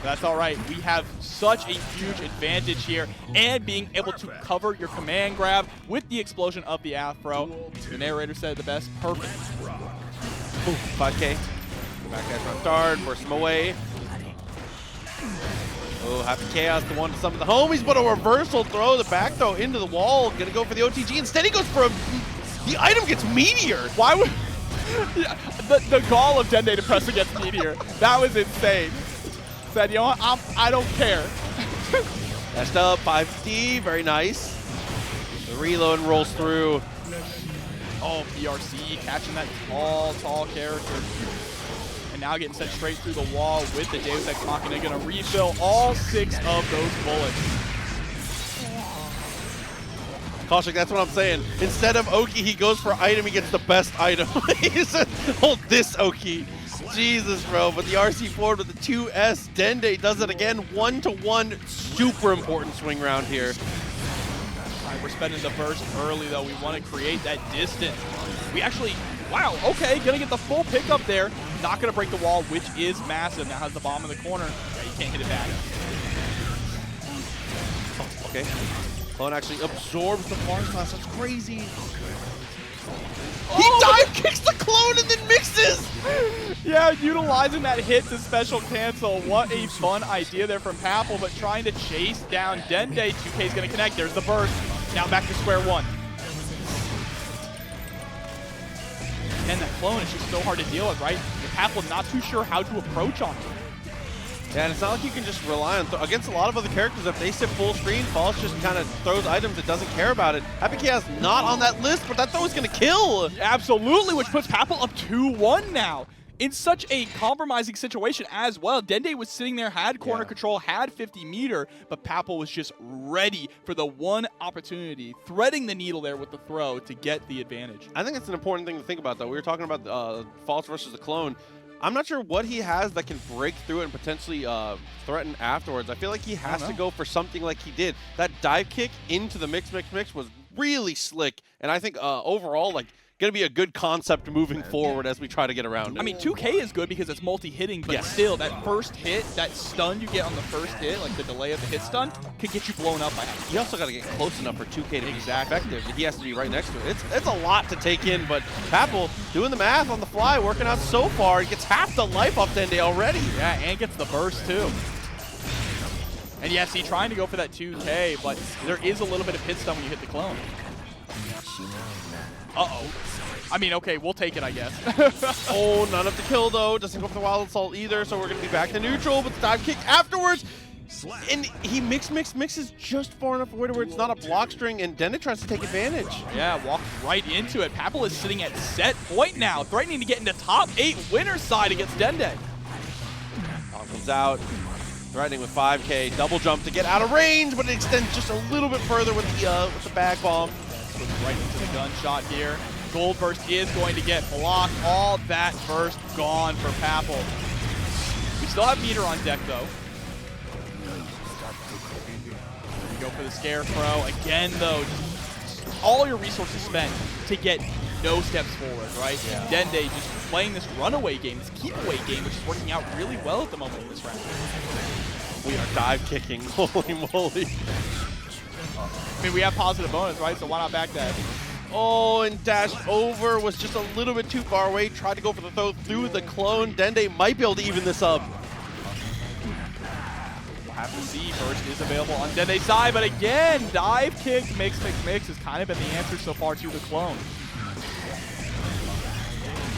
That's all right. We have such a huge advantage here, and being able to cover your command grab with the explosion of the Afro. The narrator said it the best. Perfect. Ooh, 5K. Back guys run start. Force him away. Oh, Happy Chaos, the one to summon the homies, but a reversal throw, the back throw into the wall. Gonna go for the OTG. Instead, he goes for a... The item gets Meteor. Why would... Yeah, the gall of Dende to press against Meteor. That was insane. Said, you know what? I don't care. Dashed up, 5D, very nice. The reload rolls through. Oh, PRC catching that tall character. And now getting sent straight through the wall with the Deus Ex Machina. Gonna refill all 6 of those bullets. Kaushik, that's what I'm saying. Instead of Oki, he goes for item, he gets the best item. He said, hold this, Oki. Jesus, bro. But the RC forward with the 2S. Dende does it again. 1-to-1. Super important swing round here. All right, we're spending the burst early, though. We want to create that distance. We actually... Wow, okay, gonna get the full pickup there. Not gonna break the wall, which is massive. Now has the bomb in the corner. Yeah, you can't hit it back. Oh, okay. Clone actually absorbs the Farm Class. That's crazy. He dive kicks the clone and then mixes! Yeah, utilizing that hit to special cancel. What a fun idea there from Papple, but trying to chase down Dende. 2K's gonna connect. There's the burst. Now back to square one. And that clone is just so hard to deal with, right? Papple not too sure how to approach on him. Yeah, and it's not like you can just rely on... Against a lot of other characters, if they sit full screen, Faust just kind of throws items, it doesn't care about it. Happy Chaos not on that list, but that throw is going to kill! Absolutely, which puts Papple up 2-1 now. In such a compromising situation as well. Dende was sitting there, had corner control, had 50 meter, but Papple was just ready for the one opportunity, threading the needle there with the throw to get the advantage. I think it's an important thing to think about, though. We were talking about Faust versus the clone. I'm not sure what he has that can break through it and potentially threaten afterwards. I feel like he has to go for something like he did. That dive kick into the mix was really slick, and I think overall, like, going to be a good concept moving forward as we try to get around it. I mean, 2K is good because it's multi-hitting, but still, that first hit, that stun you get on the first hit, like the delay of the hit stun, could get you blown up by half. You also got to get close enough for 2K to be effective. He has to be right next to it. It's a lot to take in, but Papple doing the math on the fly, working out so far. He gets half the life off Dende already. Yeah, and gets the burst, too. And yes, he's trying to go for that 2K, but there is a little bit of hit stun when you hit the clone. Uh-oh. I mean, okay, we'll take it, I guess. Oh, none of the kill, though. Doesn't go for the wild assault either, so we're going to be back to neutral, but the dive kick afterwards. And he mixes just far enough away to where it's not a block string, and Dende tries to take advantage. Yeah, walks right into it. Papple is sitting at set point now, threatening to get into top 8 winner's side against Dende. Comes out, threatening with 5K, double jump to get out of range, but it extends just a little bit further with the bag bomb. Goes right into the gunshot here. Gold burst is going to get blocked. All that burst gone for Papple. We still have meter on deck, though. We go for the scarecrow. Again, though, all your resources spent to get no steps forward, right? Yeah. Dende just playing this runaway game, this keep-away game, which is working out really well at the moment in this round. We are dive kicking, holy moly. I mean, we have positive bonus, right? So why not back that? Oh, and dash over was just a little bit too far away. Tried to go for the throw through the clone. Dende might be able to even this up. We'll have to see. Burst is available on Dende's side, but again, dive kick, mix has kind of been the answer so far to the clone.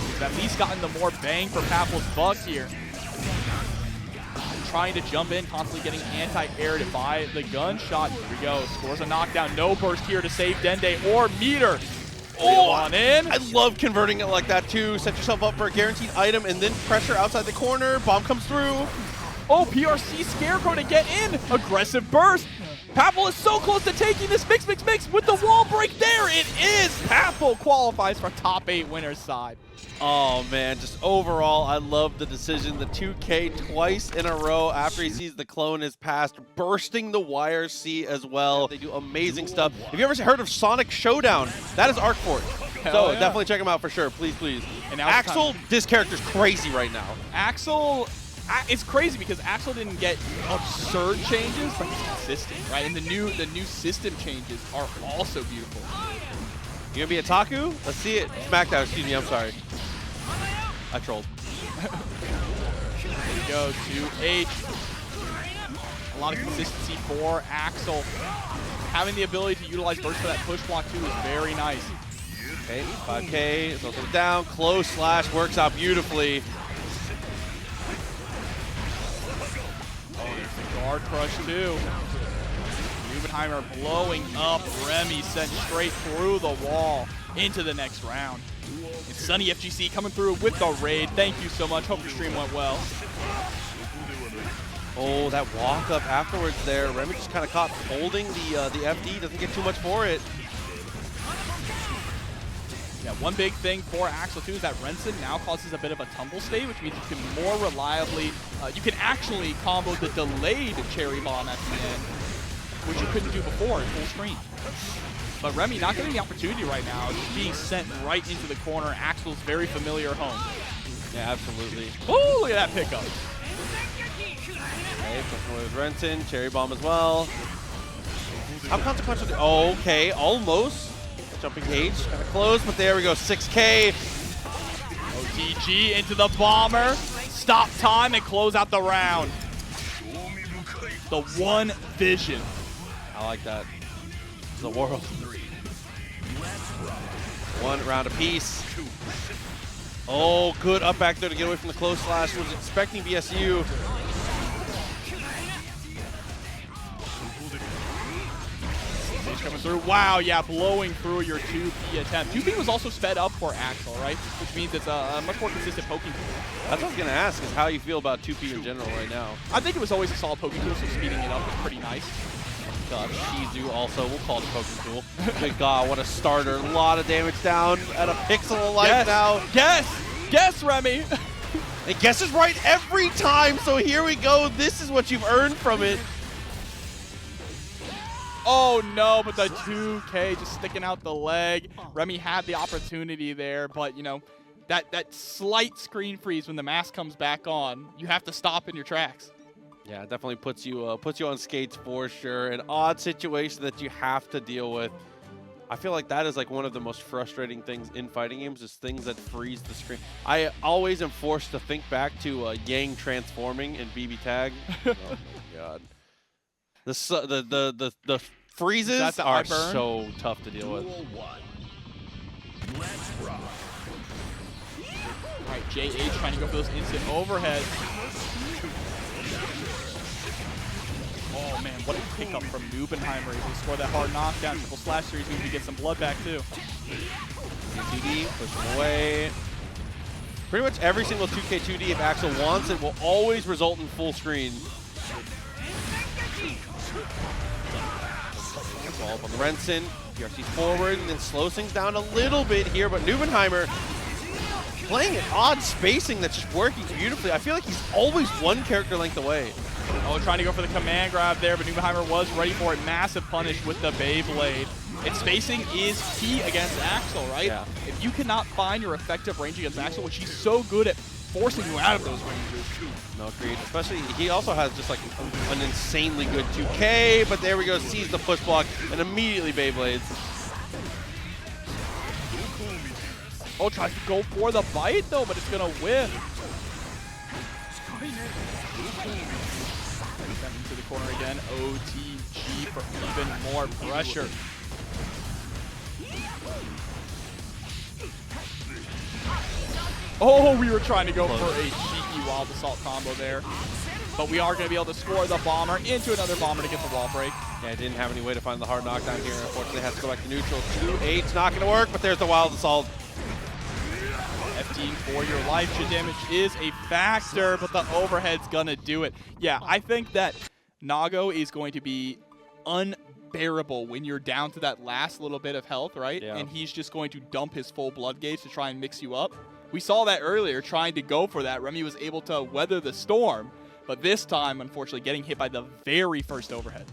He's at least gotten the more bang for Papple's buck here. Trying to jump in, constantly getting anti-aired by the gunshot. Here we go, scores a knockdown. No burst here to save Dende or Meter. Oh, on in. I love converting it like that too. Set yourself up for a guaranteed item and then pressure outside the corner. Bomb comes through. Oh, PRC Scarecrow to get in. Aggressive burst. Papple is so close to taking this mix with the wall break there. It is. Papple qualifies for top 8 winners side. Oh man, just overall, I love the decision. The 2K twice in a row after he sees the clone is passed, bursting the wire C as well. They do amazing stuff. Have you ever heard of Sonic Showdown? That is Arc Fort. So yeah. Definitely check him out for sure, please, please. And now Axel, this character's crazy right now. Axel, it's crazy because Axel didn't get absurd changes, but he's consistent, right? And the new system changes are also beautiful. You gonna be a Taku? Let's see it. Smackdown, excuse me, I'm sorry. I trolled. There we go, 2H. A lot of consistency for Axel. Having the ability to utilize burst for that push block too is very nice. Okay, 5K, is also down. Close slash works out beautifully. Oh, there's the guard crush too. Nubenheimer blowing up. Remi sent straight through the wall into the next round. And Sunny FGC coming through with the raid. Thank you so much. Hope your stream went well. Oh, that walk up afterwards there. Remi just kind of caught holding the FD. Doesn't get too much for it. Yeah, one big thing for Axel too is that Renson now causes a bit of a tumble state, which means you can more reliably, you can actually combo the delayed cherry bomb at the end, which you couldn't do before in full screen. But Remi not getting the opportunity right now, just being sent right into the corner. Axel's very familiar home. Yeah, absolutely. Ooh, look at that pickup. Okay, pushing away with Renton, cherry bomb as well. How consequential? Oh, okay, almost. Jumping H, kind of close, but there we go, 6K. OTG into the bomber. Stop time and close out the round. The one vision. I like that. The world. One round apiece. Oh, good up back there to get away from the close slash. Was expecting BSU. Coming through. Wow, yeah, blowing through your 2P attempt. 2P was also sped up for Axel, right? Which means it's a much more consistent poking tool. That's what I was going to ask, is how you feel about 2P in general right now. I think it was always a solid poking tool, so speeding it up was pretty nice. God, Shizu also, we'll call it a poking tool. Good God, what a starter. A lot of damage down at a pixel of life now. Guess, Remi. And guess is right every time, so here we go. This is what you've earned from it. Oh no, but the 2K just sticking out the leg. Remi had the opportunity there, but you know, that slight screen freeze when the mask comes back on, you have to stop in your tracks. Yeah, it definitely puts you on skates for sure. An odd situation that you have to deal with. I feel like that is like one of the most frustrating things in fighting games, is things that freeze the screen. I always am forced to think back to Yang transforming in BB Tag. Oh my God. The freezes are so tough to deal with. All right, JH trying to go for those instant overheads. Oh man, what a pickup from Nubenheimer. He score that hard knockdown. Triple slash series means we get some blood back too. TD, push him away. Pretty much every single 2K 2D, if Axel wants it, will always result in full screen. Ball up on the Renson. PRC's forward and then slows things down a little bit here, but Nubenheimer playing an odd spacing that's just working beautifully. I feel like he's always one character length away. Oh, trying to go for the command grab there, but Nubenheimer was ready for it. Massive punish with the Beyblade. And spacing is key against Axel, right? Yeah. If you cannot find your effective range against Axel, which he's so good at forcing you out of those ranges. No, agreed. Especially, he also has just like an insanely good 2K, but there we go, sees the push block, and immediately Beyblades. Oh, tries to go for the bite though, but it's gonna whiff. Into the corner again. OTG for even more pressure. Oh, we were trying to go for a cheeky Wild Assault combo there. But we are going to be able to score the bomber into another bomber to get the wall break. Yeah, didn't have any way to find the hard knockdown here. Unfortunately, has to go back to neutral. 2-8's not going to work, but there's the Wild Assault. FTing for your life. Chip damage is a factor, but the overhead's going to do it. Yeah, I think that Nago is going to be unbearable when you're down to that last little bit of health, right? Yeah. And he's just going to dump his full blood gauge to try and mix you up. We saw that earlier, trying to go for that. Remi was able to weather the storm, but this time, unfortunately, getting hit by the very first overhead.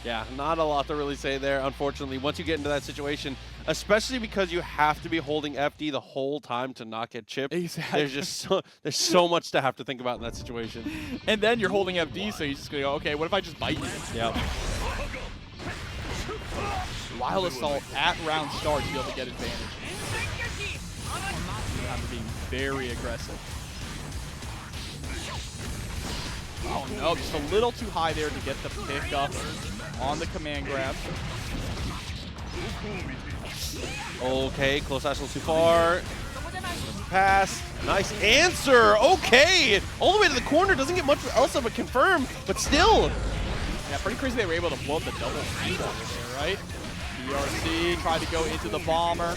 Yeah, not a lot to really say there, unfortunately, once you get into that situation, especially because you have to be holding FD the whole time to not get chipped. Exactly. There's so much to have to think about in that situation. And then you're holding FD, so you're just going to go, okay, what if I just bite you? Yep. Wild Assault at round start to be able to get advantage. After being very aggressive. Oh no, just a little too high there to get the pick up on the command grab. Okay, close dash a little too far. Pass. Nice answer. Okay. All the way to the corner. Doesn't get much else of a confirm, but still. Yeah, pretty crazy they were able to blow up the double feed over there, right? BRC tried to go into the bomber.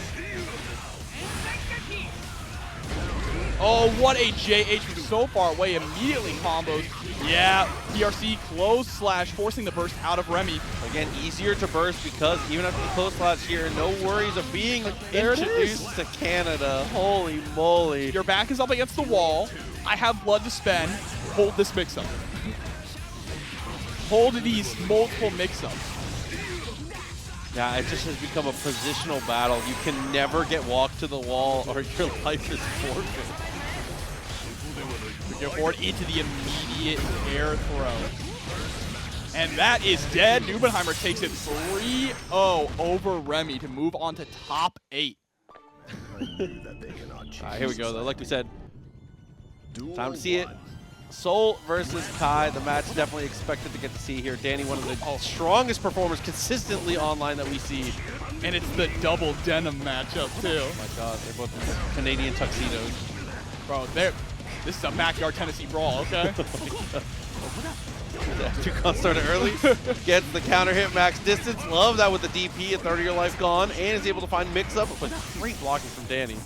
Oh, what a JH from so far away. Immediately combos. Yeah, PRC close slash forcing the burst out of Remi. Again, easier to burst because even after the close slash here, no worries of being introduced to Canada. Holy moly. Your back is up against the wall. I have blood to spend. Hold this mix-up. Hold these multiple mix-ups. Yeah, it just has become a positional battle. You can never get walked to the wall or your life is forfeit. Go forward into the immediate air throw. And that is dead. Neubenheimer takes it 3-0 over Remi to move on to top 8. All right, here we go, though. Like we said, time to see it. Soul versus Kai, the match definitely expected to get to see here. Dany, one of the strongest performers consistently online that we see. And it's the double denim matchup, too. Oh my god, they're both Canadian tuxedos. Bro, this is a backyard Tennessee brawl, okay? Tucon started early, gets the counter hit max distance. Love that with the DP, a third of your life gone, and is able to find mix-up, but great blocking from Dany.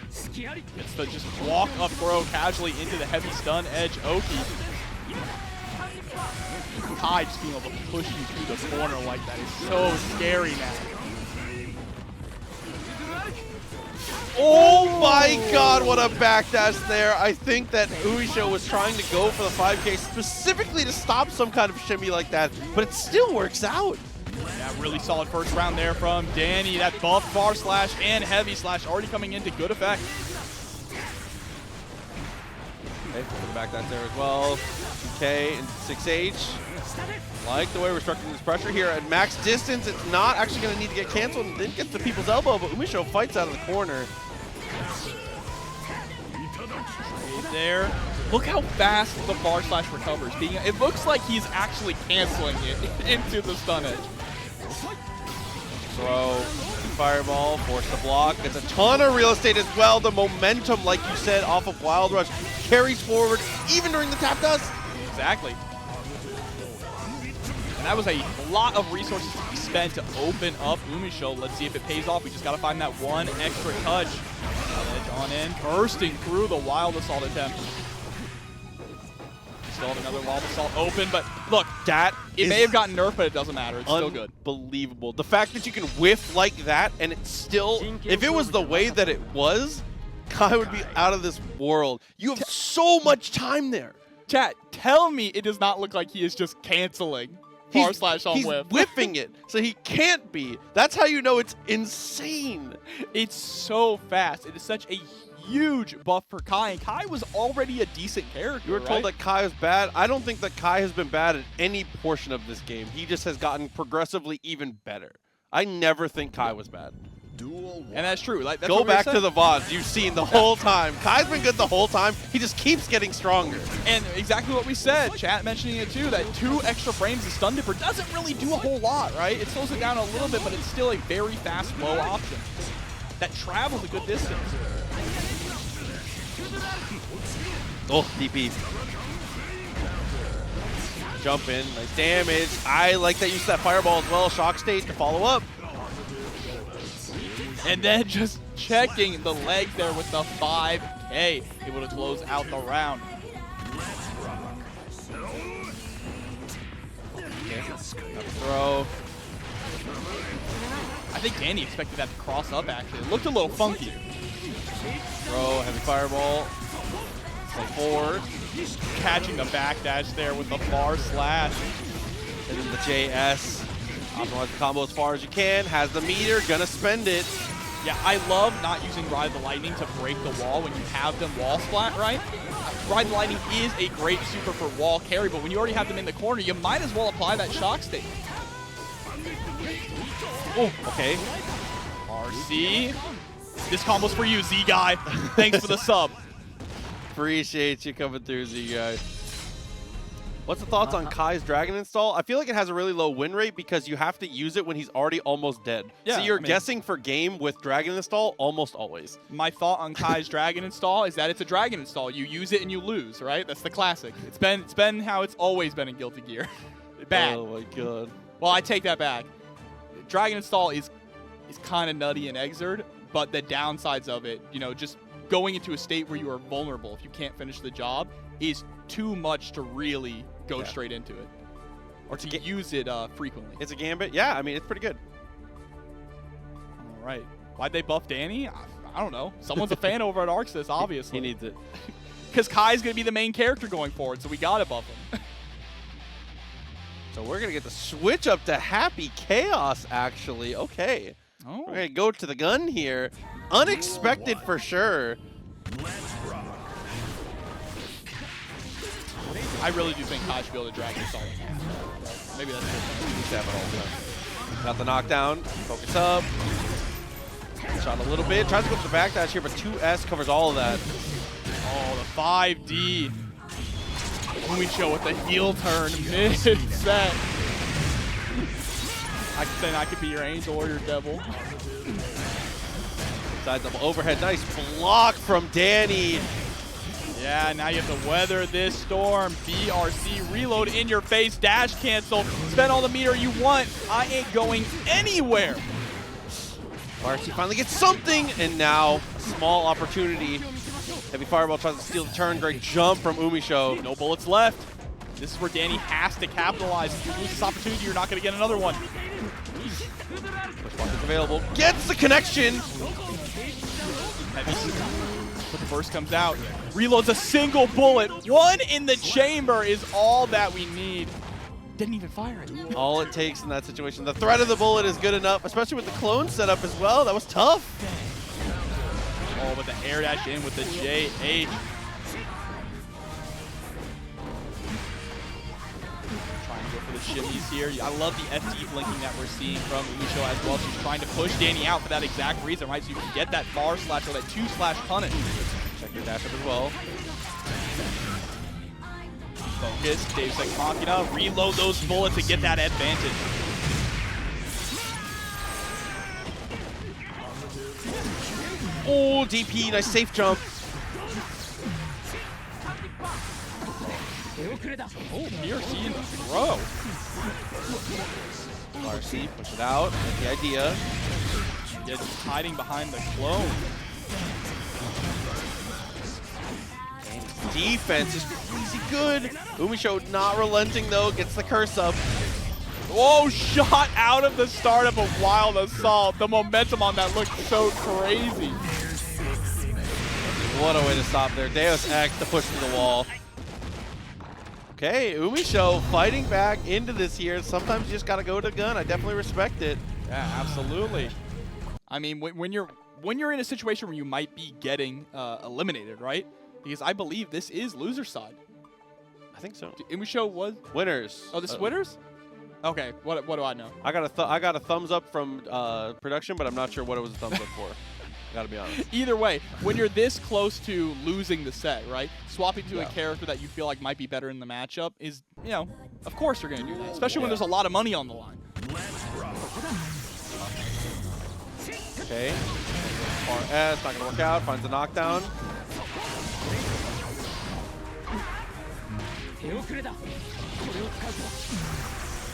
It's the just walk up throw casually into the heavy stun edge Oki. Kai just being able to push you through the corner like that is so scary now. Oh my god, what a backdash there. I think that Umisho was trying to go for the 5K specifically to stop some kind of shimmy like that, but it still works out. Yeah, really solid first round there from Dany. That buff bar slash and heavy slash already coming into good effect. Okay, the backdash there as well. 2K and 6H. Like the way we're structuring this pressure here at max distance. It's not actually going to need to get canceled and then gets the people's elbow, but Umisho fights out of the corner. Right there. Look how fast the bar slash recovers. It looks like he's actually canceling it into the stun edge. Throw, fireball, force the block. Gets a ton of real estate as well. The momentum, like you said, off of Wild Rush carries forward even during the tap dust. Exactly. And that was a lot of resources to be spent to open up Umisho. Let's see if it pays off. We just got to find that one extra touch. Edge on in, bursting through the Wild Assault attempt. Still have another Wild Assault open, but look, it may have gotten nerfed, but it doesn't matter. It's still good. Unbelievable. The fact that you can whiff like that and it's still, if it was the way that it was, Kai would be out of this world. You have so much time there. Chat, tell me it does not look like he is just canceling Far slash on he's whiff. whiffing it, so he can't be. That's how you know it's insane. It's so fast. It is such a huge buff for Kai, and Kai was already a decent character. You were told that Kai was bad. I don't think that Kai has been bad at any portion of this game. He just has gotten progressively even better. I never think Kai was bad. And that's true. Like, that's Go back to the VODs you've seen the whole time. Kai's been good the whole time. He just keeps getting stronger. And exactly what we said, chat mentioning it too, that 2 extra frames of Stun Dipper doesn't really do a whole lot, right? It slows it down a little bit, but it's still a very fast, low option that travels a good distance. Oh, DP. Jump in, nice damage. I like that use that fireball as well. Shock state to follow up. And then just checking the legs there with the 5K, able to close out the round. Throw. I think Dany expected that to cross up, actually. It looked a little funky. Throw, heavy fireball. Play forward. Catching the backdash there with the far slash. And then the JS. Optimize the combo as far as you can. Has the meter, gonna spend it. Yeah, I love not using Ride the Lightning to break the wall when you have them wall splat, right? Ride the Lightning is a great super for wall carry, but when you already have them in the corner, you might as well apply that shock state. Oh, okay. RC. This combo's for you, Z guy. Thanks for the sub. Appreciate you coming through, Z guy. What's the thoughts on Kai's Dragon install? I feel like it has a really low win rate because you have to use it when he's already almost dead. Yeah, so you're guessing for game with Dragon install almost always. My thought on Kai's Dragon install is that it's a Dragon install. You use it and you lose, right? That's the classic. It's been how it's always been in Guilty Gear. Bad. Oh my god. Well, I take that back. Dragon install is kind of nutty in Exerd, but the downsides of it, you know, just going into a state where you are vulnerable if you can't finish the job is too much to really go straight into it or to use it frequently. It's a gambit. Yeah, I mean, it's pretty good. All right. Why'd they buff Dany? I don't know. Someone's a fan over at Arxis, obviously. He needs it. Because Kai's going to be the main character going forward, so we got to buff him. So we're going to get the switch up to Happy Chaos, actually. Okay. Oh. We're going to go to the gun here. Unexpected for sure. I really do think Kai should be able to drag this all. Maybe that's it. Got the knockdown. Focus up. Shot a little bit. Tries to go to the backdash here, but 2S covers all of that. Oh, the 5D. Umisho with the heel turn mid-set. I could be your angel or your devil. Side double overhead. Nice block from Dany. Yeah, now you have to weather this storm. BRC, reload in your face, dash cancel. Spend all the meter you want. I ain't going anywhere. BRC finally gets something, and now a small opportunity. Heavy fireball tries to steal the turn. Great jump from Umisho. No bullets left. This is where Dany has to capitalize. If you lose this opportunity, you're not going to get another one. First block is available. Gets the connection. Heavy. But the burst comes out. Reloads a single bullet. One in the chamber is all that we need. Didn't even fire it. All it takes in that situation. The threat of the bullet is good enough, especially with the clone setup as well. That was tough. Oh, but the air dash in with the JH. Trying to go for the shimmies here. I love the FD blinking that we're seeing from Umisho as well. She's trying to push Dany out for that exact reason, right? So you can get that bar slash or that 2-slash punish. Check your dash up as well. Focus, Dave's like Machina, reload those bullets and get that advantage. Oh, DP, nice safe jump. Oh, PRC in the throw. RC, push it out. That's the idea. Yeah, just hiding behind the clone. Defense is crazy good. Umisho not relenting though, gets the curse up. Whoa, shot out of the start of a wild assault. The momentum on that looked so crazy. What a way to stop there. Deus Ex to push through the wall. Okay, Umisho fighting back into this here. Sometimes you just gotta go to gun. I definitely respect it. Yeah, absolutely. I mean, when you're in a situation where you might be getting eliminated, right? Because I believe this is loser side. I think so. Umisho was Winners. Oh, this is winners? Okay, what do I know? I got a thumbs up from production, but I'm not sure what it was a thumbs up for. Gotta be honest. Either way, when you're this close to losing the set, right? Swapping to a character that you feel like might be better in the matchup is, you know, of course you're gonna do that, especially when there's a lot of money on the line. Okay. Far S, not gonna work out. Finds a knockdown.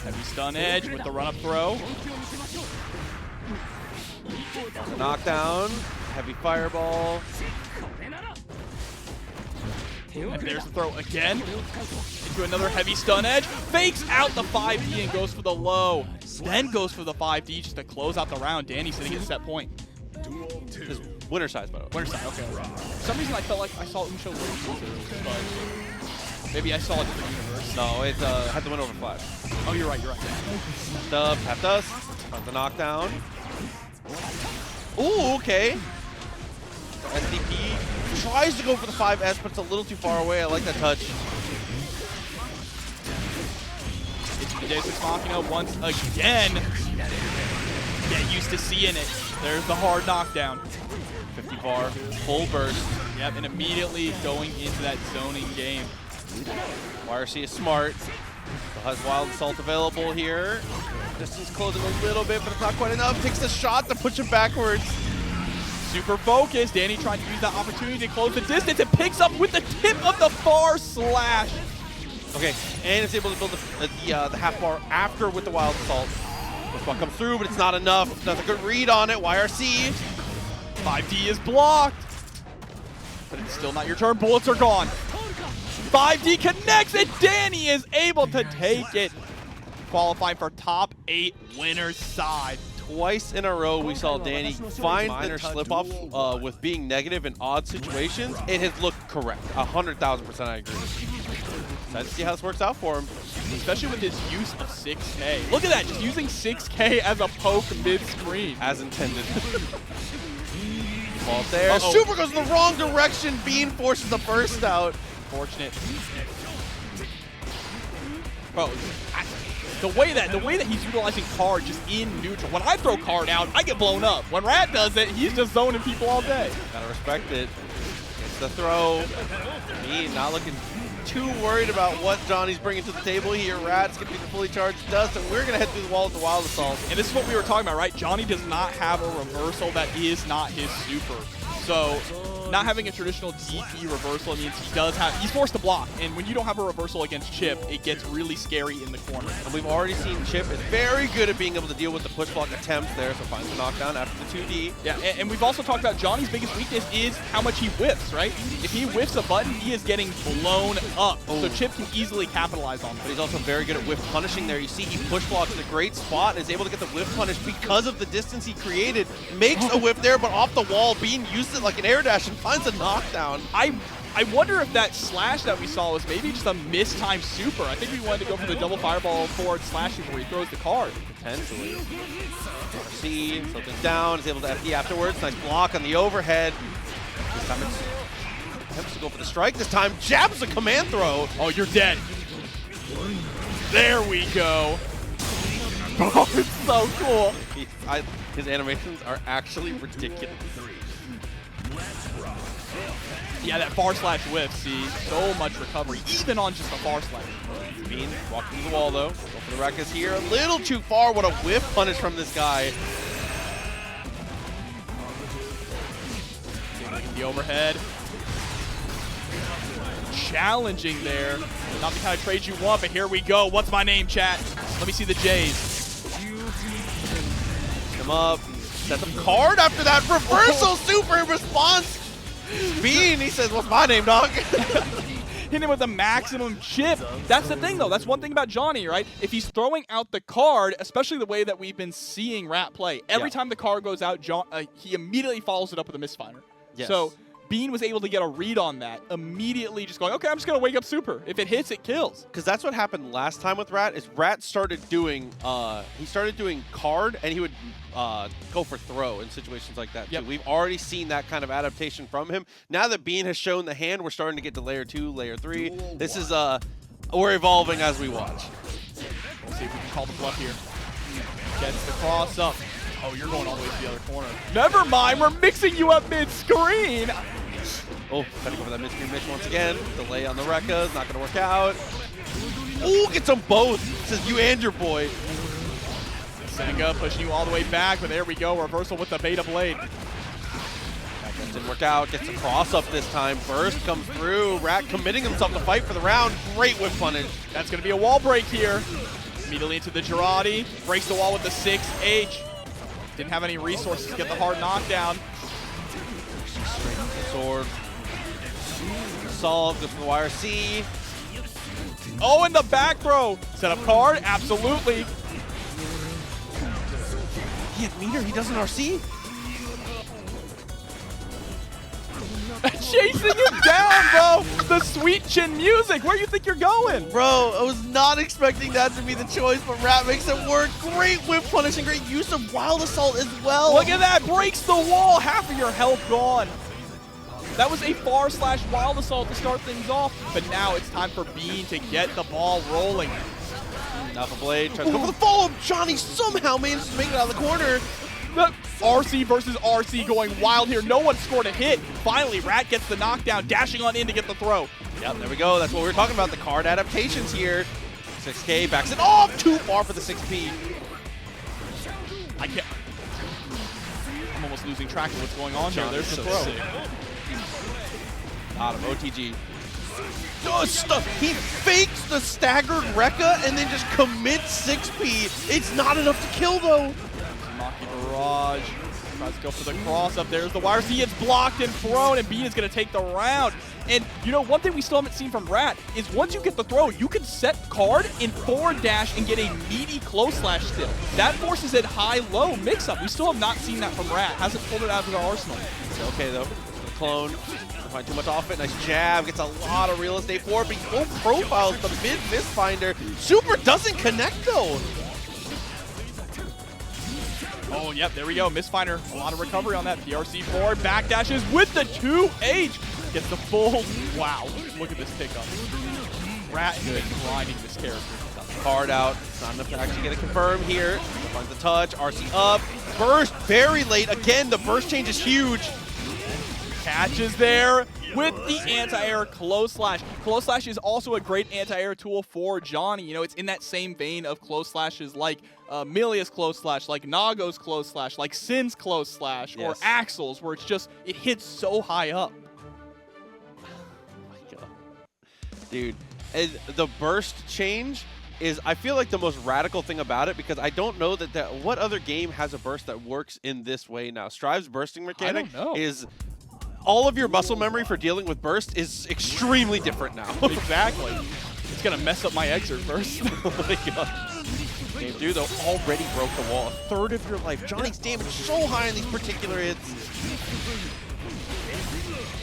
Heavy stun edge with the run-up throw. The knockdown. Heavy fireball. And there's the throw again. Into another heavy stun edge. Fakes out the 5D and goes for the low. Then goes for the 5D just to close out the round. Dany sitting at set point. This winner size, by the way. Winner side, okay. For some reason I felt like I saw Umisho lose, but maybe I saw a different universe. No, it had the win over Flash. Oh, you're right, you're right. Dub, tap dust. Finds the knockdown. Ooh, okay. So SDP tries to go for the 5S, but it's a little too far away. I like that touch. It's J6 Machina once again. Get used to seeing it. There's the hard knockdown. 50 bar, full burst. Yep, and immediately going into that zoning game. YRC is smart. Still has Wild Assault available here. Distance closing a little bit, but it's not quite enough. Takes the shot to push him backwards. Super focused. Dany trying to use that opportunity to close the distance. It picks up with the tip of the far slash. Okay, and it's able to build the half bar after with the Wild Assault. Pushback comes through, but it's not enough. Does a good read on it. YRC. 5D is blocked. But it's still not your turn. Bullets are gone. 5D connects, and Dany is able to take it. Qualifying for top 8 winners side. Twice in a row, we saw Dany find minor slip-off with being negative in odd situations. It has looked correct. 100,000% I agree. Excited to see how this works out for him. Especially with his use of 6K. Look at that, just using 6K as a poke mid-screen. As intended. Ball there. Super goes in the wrong direction. Bean forces the burst out. Fortunate. Bro, the way that he's utilizing card just in neutral. When I throw card out, I get blown up. When Rat does it, he's just zoning people all day. Gotta respect it. It's the throw. He not looking too worried about what Johnny's bringing to the table here. Rat's gonna be the fully charged dust, and we're gonna head through the wall with the Wild Assault. And this is what we were talking about, right? Johnny does not have a reversal that is not his super. So not having a traditional DP reversal means he's forced to block. And when you don't have a reversal against Chipp, it gets really scary in the corner. And we've already seen Chipp is very good at being able to deal with the push block attempts there, so finds the knockdown after the 2D. Yeah, and we've also talked about Johnny's biggest weakness is how much he whiffs, right? If he whiffs a button, he is getting blown up. Oh. So Chipp can easily capitalize on that. But he's also very good at whiff punishing there. You see he push blocks in a great spot and is able to get the whiff punish because of the distance he created. Makes a whiff there, but off the wall, Bean used it like an air dash and finds a knockdown. I wonder if that slash that we saw was maybe just a mistimed super. I think we wanted to go for the double fireball forward slash before he throws the card. Potentially. See, something down, is able to FD afterwards. Nice block on the overhead. This time it's attempts to go for the strike. This time jabs a command throw. Oh, you're dead. There we go. Oh, it's so cool. His animations are actually ridiculous. Yeah, that far slash whiff, see, so much recovery, even on just a far slash. Bean walking to the wall though. Go for the Rekkas here, a little too far. What a whiff punish from this guy. The overhead. Challenging there. Not the kind of trades you want, but here we go. What's my name, chat? Let me see the J's. Come up. Sets up card after that. Reversal super response. Bean, he says, what's my name, dog? Hit him with a maximum chip. That's the thing, though. That's one thing about Johnny, right? If he's throwing out the card, especially the way that we've been seeing Rat play, every time the card goes out, he immediately follows it up with a misfire. Yes. So Bean was able to get a read on that, immediately just going, okay, I'm just going to wake up super. If it hits, it kills. Because that's what happened last time with Rat, is Rat started doing, card, and he would go for throw in situations like that, too. We've already seen that kind of adaptation from him. Now that Bean has shown the hand, we're starting to get to layer 2, layer 3. This is, we're evolving as we watch. We'll see if we can call the bluff here. Gets the cross up. Oh, you're going all the way to the other corner. Never mind, we're mixing you up mid-screen. Oh, trying to go for that mid-screen mix once again. Delay on the Rekkas, not gonna work out. Oh, gets them both. Says you and your boy. Senga pushing you all the way back, but there we go. Reversal with the Beta Blade. That didn't work out. Gets the cross up this time. Burst comes through. Rat committing himself to fight for the round. Great whip punish. That's gonna be a wall break here. Immediately into the Girardi. Breaks the wall with the 6H. Didn't have any resources to get the hard knockdown. Straight with the sword. Solve, goes for the YRC. Oh, and the back throw. Set up card, absolutely. He had meter, he doesn't RC. Chasing him down, bro. The sweet chin music. Where do you think you're going? Bro, I was not expecting that to be the choice, but Rat makes it work. Great whip punish and great use of Wild Assault as well. Look at that. Breaks the wall. Half of your health gone. That was a /Wild Assault to start things off, but now it's time for Bean to get the ball rolling. Alpha Blade tries to go for the follow-up. Johnny somehow manages to make it out of the corner. The RC versus RC going wild here. No one scored a hit. Finally, Rat gets the knockdown, dashing on in to get the throw. Yep, there we go. That's what we were talking about, the card adaptations here. 6K backs it off. Too far for the 6P. I can't. I'm almost losing track of what's going on here. There's the throw. Out of OTG. He fakes the staggered Rekka and then just commits 6P. It's not enough to kill, though. Maki Barrage tries to go for the cross up. There's the wire. See, it's blocked and thrown, and Bean is going to take the round. And, you know, one thing we still haven't seen from Rat is once you get the throw, you can set card in forward dash and get a meaty close slash still. That forces it high-low mix-up. We still have not seen that from Rat. Hasn't pulled it out of our arsenal. It's okay, though. The clone. Doesn't find too much off it. Nice jab. Gets a lot of real estate for it, but he full profiles the mid-miss finder. Super doesn't connect, though. Oh, yep, there we go. Misfinder, a lot of recovery on that. PRC forward, backdashes with the 2H. Gets the full, wow, look at this pickup. Rat has been grinding this character. Card out. It's not enough to actually get it confirmed here. Finds the touch. RC up. Burst very late. Again, the burst change is huge. Catches there with the anti-air close slash. Close slash is also a great anti-air tool for Johnny. You know, it's in that same vein of close slashes like Millia's close slash, like Nago's close slash, like Sin's close slash, or Axel's, where it's just, it hits so high up. Dude, the burst change is, I feel like, the most radical thing about it, because I don't know that what other game has a burst that works in this way now. Strive's bursting mechanic is, all of your muscle memory for dealing with burst is extremely different now. Exactly. It's gonna mess up my exert burst. Oh my god. Game 2, though, already broke the wall. A third of your life. Johnny's damage so high in these particular hits.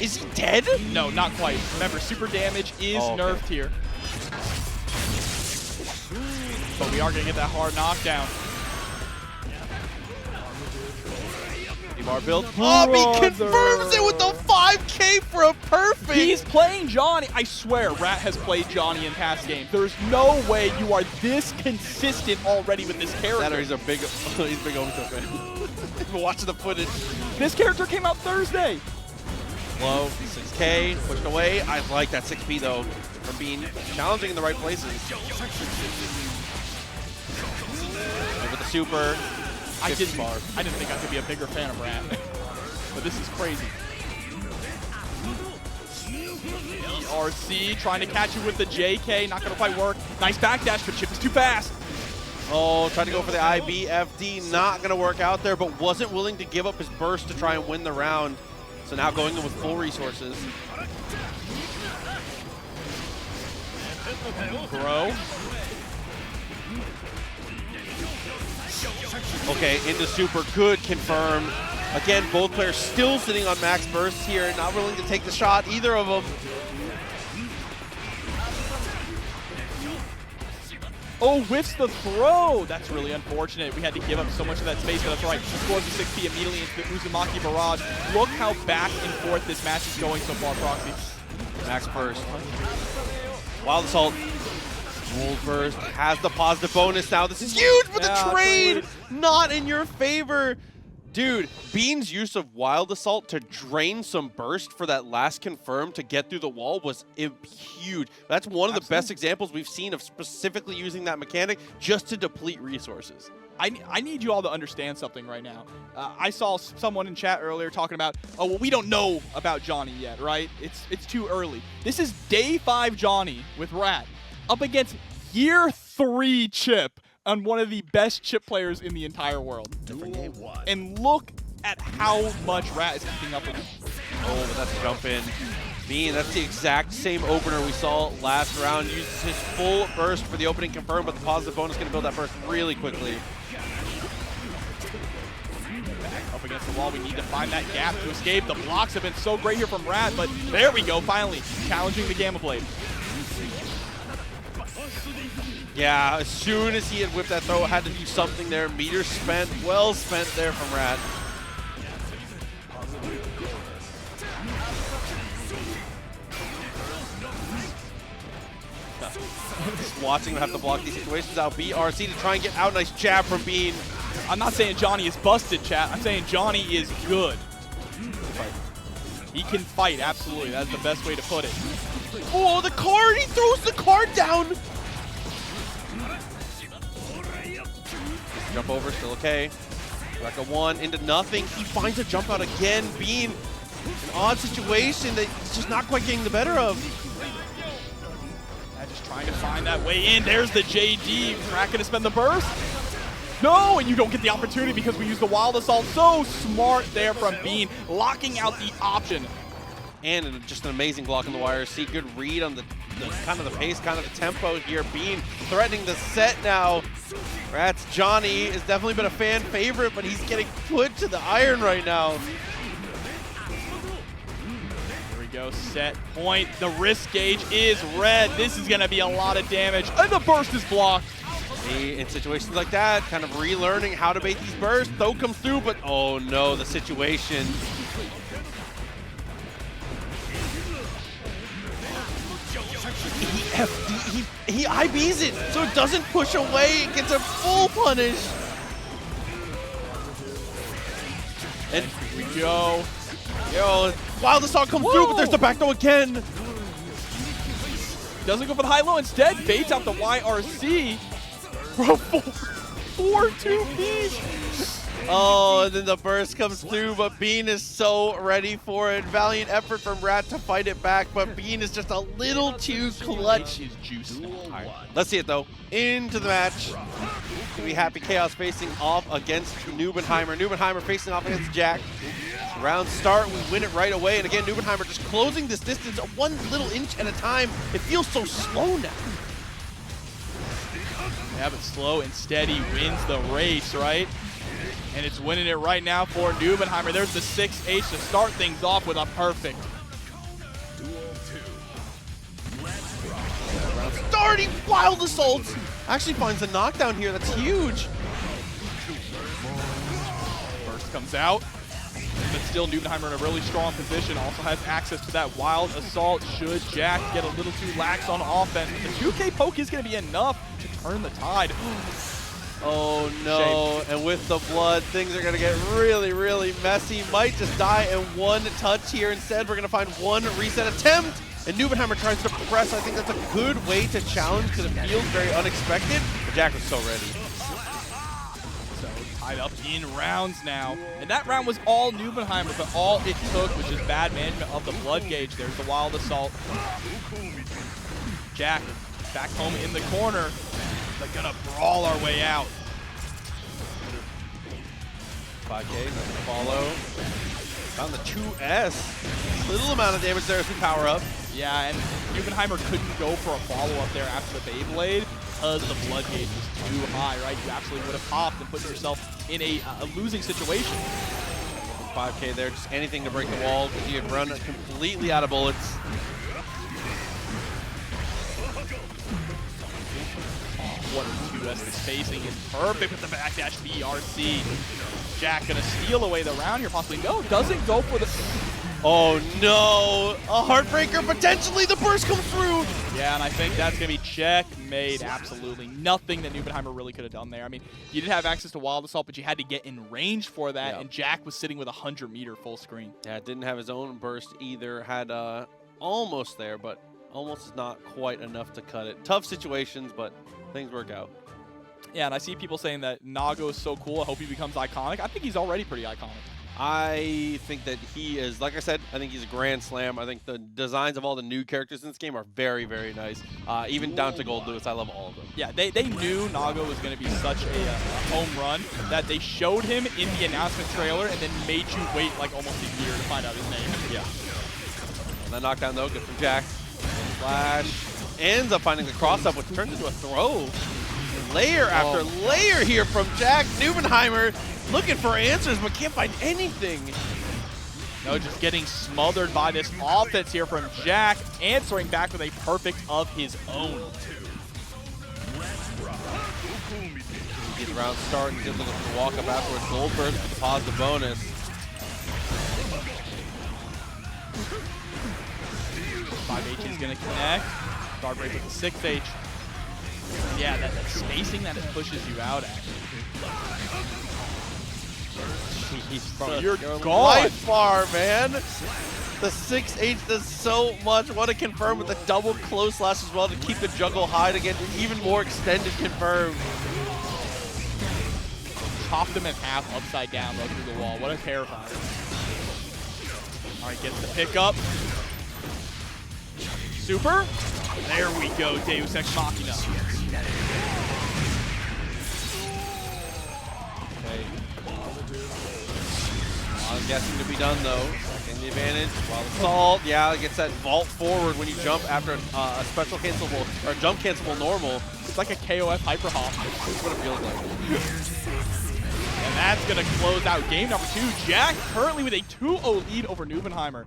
Is he dead? No, not quite. Remember, super damage is nerfed here. But we are going to get that hard knockdown. Bar build. Oh, he confirms it with the 5K for a perfect. He's playing Johnny. I swear, Rat has played Johnny in past games. There's no way you are this consistent already with this character. That or he's a big, he's big Umisho fan. Been watching the footage. This character came out Thursday. Low, 6K, pushed away. I like that 6P though, from being challenging in the right places. With the super. I didn't think I could be a bigger fan of Rat. But this is crazy. RC trying to catch you with the JK. Not going to quite work. Nice backdash, but Chipp is too fast. Oh, trying to go for the IBFD. Not going to work out there, but wasn't willing to give up his burst to try and win the round. So now going in with full resources. Grow. Okay, into super, good, confirmed. Again, both players still sitting on max bursts here, not willing to take the shot, either of them. Oh, whiffs the throw. That's really unfortunate. We had to give up so much of that space, but that's right. She scores the 6P immediately into the Uzumaki barrage. Look how back and forth this match is going so far, Proxy. Max burst. Wild Assault. Gold burst has the positive bonus now. This is huge, but the trade not in your favor. Dude, Bean's use of Wild Assault to drain some burst for that last confirm to get through the wall was huge. That's one of the best examples we've seen of specifically using that mechanic just to deplete resources. I need you all to understand something right now. I saw someone in chat earlier talking about, oh, well, we don't know about Johnny yet, right? It's too early. This is day 5 Johnny with Rat up against year 3 Chipp on one of the best Chipp players in the entire world. And look at how much Rat is keeping up with him. Oh, but that's a jump in. Bean, that's the exact same opener we saw last round. Uses his full burst for the opening confirm, but the positive bonus is going to build that burst really quickly. Back up against the wall, we need to find that gap to escape. The blocks have been so great here from Rat, but there we go, finally, challenging the Gamma Blade. Yeah, as soon as he had whipped that throw, had to do something there. Meters spent, well spent there from Rat. Just watching him have to block these situations out. BRC to try and get out. Nice jab from Bean. I'm not saying Johnny is busted, chat. I'm saying Johnny is good. He can fight, absolutely. That's the best way to put it. Oh, the card! He throws the card down! Jump over, still okay. Back a 1 into nothing. He finds a jump out again. Bean, an odd situation that he's just not quite getting the better of. Yeah, just trying to find that way in. There's the JD. Rat gonna spend the burst. No, and you don't get the opportunity because we use the Wild Assault. So smart there from Bean, locking out the option. And just an amazing block on the wire. See, good read on the kind of the pace, kind of the tempo here. Bean threatening the set now. Rat's Johnny has definitely been a fan favorite, but he's getting put to the iron right now. Here we go, set point. The risk gauge is red. This is gonna be a lot of damage, and the burst is blocked. In situations like that, kind of relearning how to bait these bursts. Though comes through, but oh no, the situation. He IBs it, so it doesn't push away. It gets a full punish. And Here we go. Yo, Wild Assault comes through, but there's the back throw again. Doesn't go for the high-low. Instead, baits out the YRC. Bro, 4-2-P. Oh, and then the burst comes through, but Bean is so ready for it. Valiant effort from Rat to fight it back, but Bean is just a little too clutch. His juice now. Let's see it though. Into the match. We Happy Chaos facing off against Nubenheimer. Nubenheimer facing off against Jack. Round start, we win it right away. And again, Nubenheimer just closing this distance 1 little inch at a time. It feels so slow now. Yeah, but slow and steady wins the race, right? And it's winning it right now for Nubenheimer. There's the 6H to start things off with a perfect. Starting Wild Assault. Actually finds a knockdown here. That's huge. First comes out. But still, Nubenheimer in a really strong position. Also has access to that Wild Assault should Jack get a little too lax on offense. The 2K poke is going to be enough to turn the tide. Oh no, shame. And with the blood, things are gonna get really, really messy. Might just die in 1 touch here. Instead, we're gonna find 1 reset attempt. And Nubenheimer tries to press. I think that's a good way to challenge because it feels very unexpected. But Jack was so ready. So tied up in rounds now. And that round was all Nubenheimer, but all it took was just bad management of the blood gauge. There's the Wild Assault. Jack back home in the corner. They're gonna brawl our way out. 5K, follow. Found the 2S. Little amount of damage there as we power up. Yeah, and Nubenheimer couldn't go for a follow-up there after the Beyblade because the blood gauge was too high, right? You absolutely would have popped and put yourself in a losing situation. 5K there. Just anything to break the wall because he had run completely out of bullets. What a 2S is facing is perfect with the backdash BRC. Jack gonna steal away the round here, possibly. No, doesn't go for the... Oh no! A heartbreaker, potentially the burst comes through! Yeah, and I think that's gonna be checkmate. Absolutely nothing that Nubenheimer really could have done there. I mean, you did have access to Wild Assault, but you had to get in range for that, and Jack was sitting with a 100-meter full screen. Yeah, didn't have his own burst either. Had almost there, but almost is not quite enough to cut it. Tough situations, but things work out. Yeah, and I see people saying that Nago is so cool. I hope he becomes iconic. I think he's already pretty iconic. I think that he is, like I said, I think he's a grand slam. I think the designs of all the new characters in this game are very, very nice. Even down to Gold Lewis, I love all of them. Yeah, they knew Nago was going to be such a home run that they showed him in the announcement trailer and then made you wait like almost a year to find out his name. Yeah. And that knockdown, though, good from Jack. Flash ends up finding the cross-up, which turns into a throw. Layer after layer here from Jack. Nubenheimer looking for answers, but can't find anything. No, just getting smothered by this offense here from Jack, answering back with a perfect of his own. He gets round start and gets looking for walk up afterwards. Goldberg with the positive bonus. 5H is going to connect. Guard break with the 6H. Yeah, that spacing that it pushes you out at. Bro, you're gone. Life bar, man. The 6H does so much. Want to confirm with the double close slash as well to keep the juggle high to get even more extended confirmed. Chopped him in half upside down, right through the wall. What a terrifying. All right, gets the pickup. Super. There we go, Deus Ex Machina. Okay. A lot of guessing to be done, though. Taking the advantage. Wild Assault. Yeah, it gets that vault forward when you jump after a special cancelable, or a jump cancelable normal. It's like a KOF hyper hop. That's what it feels like. And that's going to close out game number 2. Jack currently with a 2-0 lead over Nubenheimer.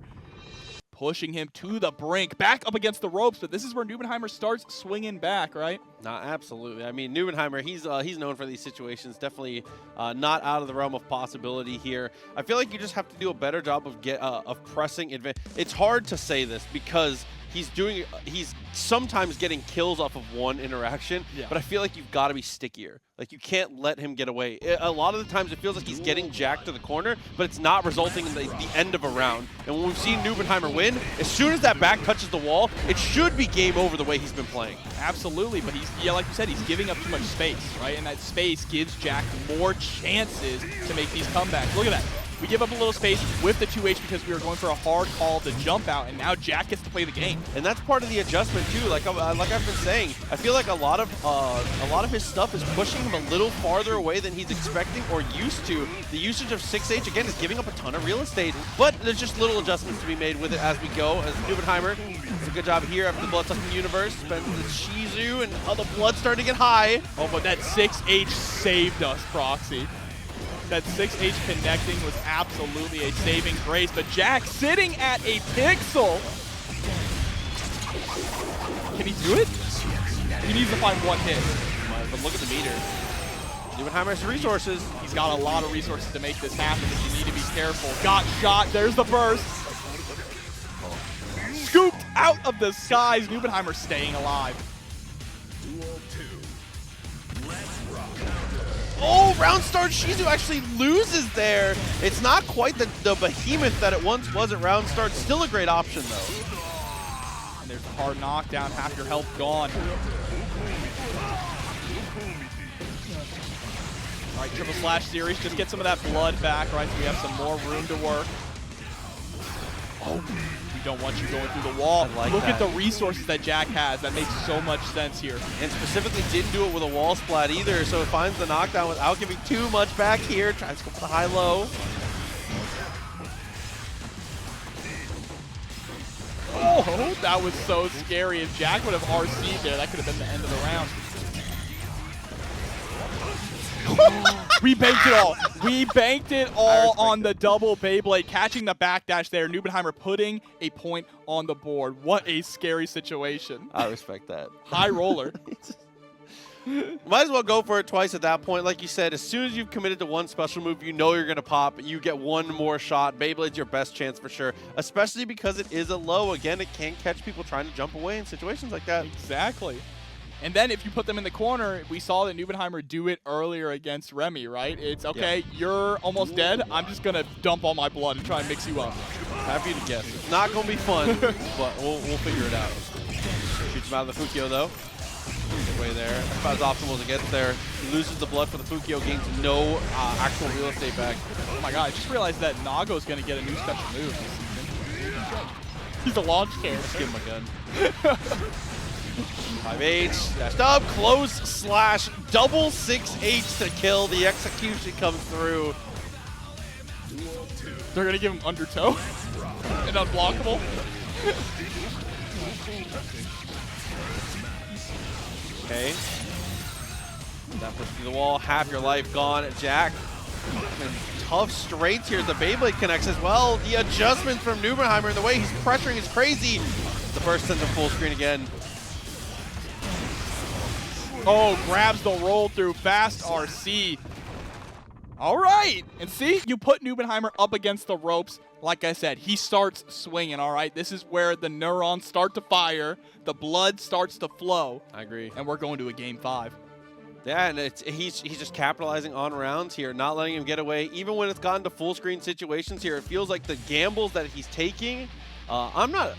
Pushing him to the brink, back up against the ropes, but this is where Nubenheimer starts swinging back, right? Nah, absolutely. I mean, Nubenheimer, he's known for these situations. Definitely not out of the realm of possibility here. I feel like you just have to do a better job of pressing advantage. It's hard to say this because he's sometimes getting kills off of one interaction, but I feel like you've got to be stickier. Like, you can't let him get away. A lot of the times it feels like he's getting Jack to the corner, but it's not resulting in the end of a round. And when we've seen Nubenheimer win, as soon as that back touches the wall, it should be game over the way he's been playing. Absolutely, but like you said, he's giving up too much space, right? And that space gives Jack more chances to make these comebacks. Look at that. We give up a little space with the 2H because we were going for a hard call to jump out, and now Jack gets to play the game. And that's part of the adjustment too. Like I've been saying, I feel like a lot of his stuff is pushing him a little farther away than he's expecting or used to. The usage of 6H again is giving up a ton of real estate, but there's just little adjustments to be made with it as we go. As Nubenheimer does a good job here after the Blood-Sucking Universe, spends the Shizu, and all the blood starting to get high. Oh, but that 6H saved us, Proxy. That 6H connecting was absolutely a saving grace, but Jack sitting at a pixel. Can he do it? He needs to find one hit. But look at the meter. Nubenheimer's resources. He's got a lot of resources to make this happen, but you need to be careful. Got shot, there's the burst. Scooped out of the skies, Nubenheimer staying alive. Oh, round start Shizu actually loses there. It's not quite the behemoth that it once was at round start. Still a great option, though. And there's a hard knockdown, half your health gone. All right, triple slash series, just get some of that blood back, right? So we have some more room to work. Oh, we don't want you going through the wall. Look at the resources that Jack has. That makes so much sense here. And specifically didn't do it with a wall splat either, so it finds the knockdown without giving too much back here. Tries to go for the high-low. Oh, that was so scary. If Jack would have RC'd there, that could have been the end of the round. We banked it all. We banked it all on the double Beyblade, catching the backdash there. NBNHMR putting a point on the board. What a scary situation. I respect that. High roller. Might as well go for it twice at that point. Like you said, as soon as you've committed to one special move, you know you're going to pop. You get one more shot. Beyblade's your best chance for sure, especially because it is a low. Again, it can catch people trying to jump away in situations like that. Exactly. And then if you put them in the corner, we saw that NBNHMR do it earlier against Remi, right? It's, okay, you're almost dead. I'm just going to dump all my blood and try and mix you up. Happy to guess. It's not going to be fun, but we'll figure it out. Shoots him out of the Fukio, though. Good way there. That's about as optimal as it gets there. He loses the blood for the Fukio, gains no actual real estate back. Oh my god, I just realized that Nago's going to get a new special move this season. He's a launch cannon. Just give him a gun. 5H, dashed up, close slash, double 6H to kill. The execution comes through. They're going to give him undertow and unblockable. Okay. That push through the wall, half your life gone. Jack. And tough straights here as the Beyblade connects as well. The adjustments from NBNHMR and the way he's pressuring is crazy. The burst sends him full screen again. Oh, grabs the roll through. Fast RC. All right. And see, you put NBNHMR up against the ropes. Like I said, he starts swinging, all right? This is where the neurons start to fire. The blood starts to flow. I agree. And we're going to a game 5. Yeah, and he's just capitalizing on rounds here, not letting him get away. Even when it's gotten to full screen situations here, it feels like the gambles that he's taking, I'm not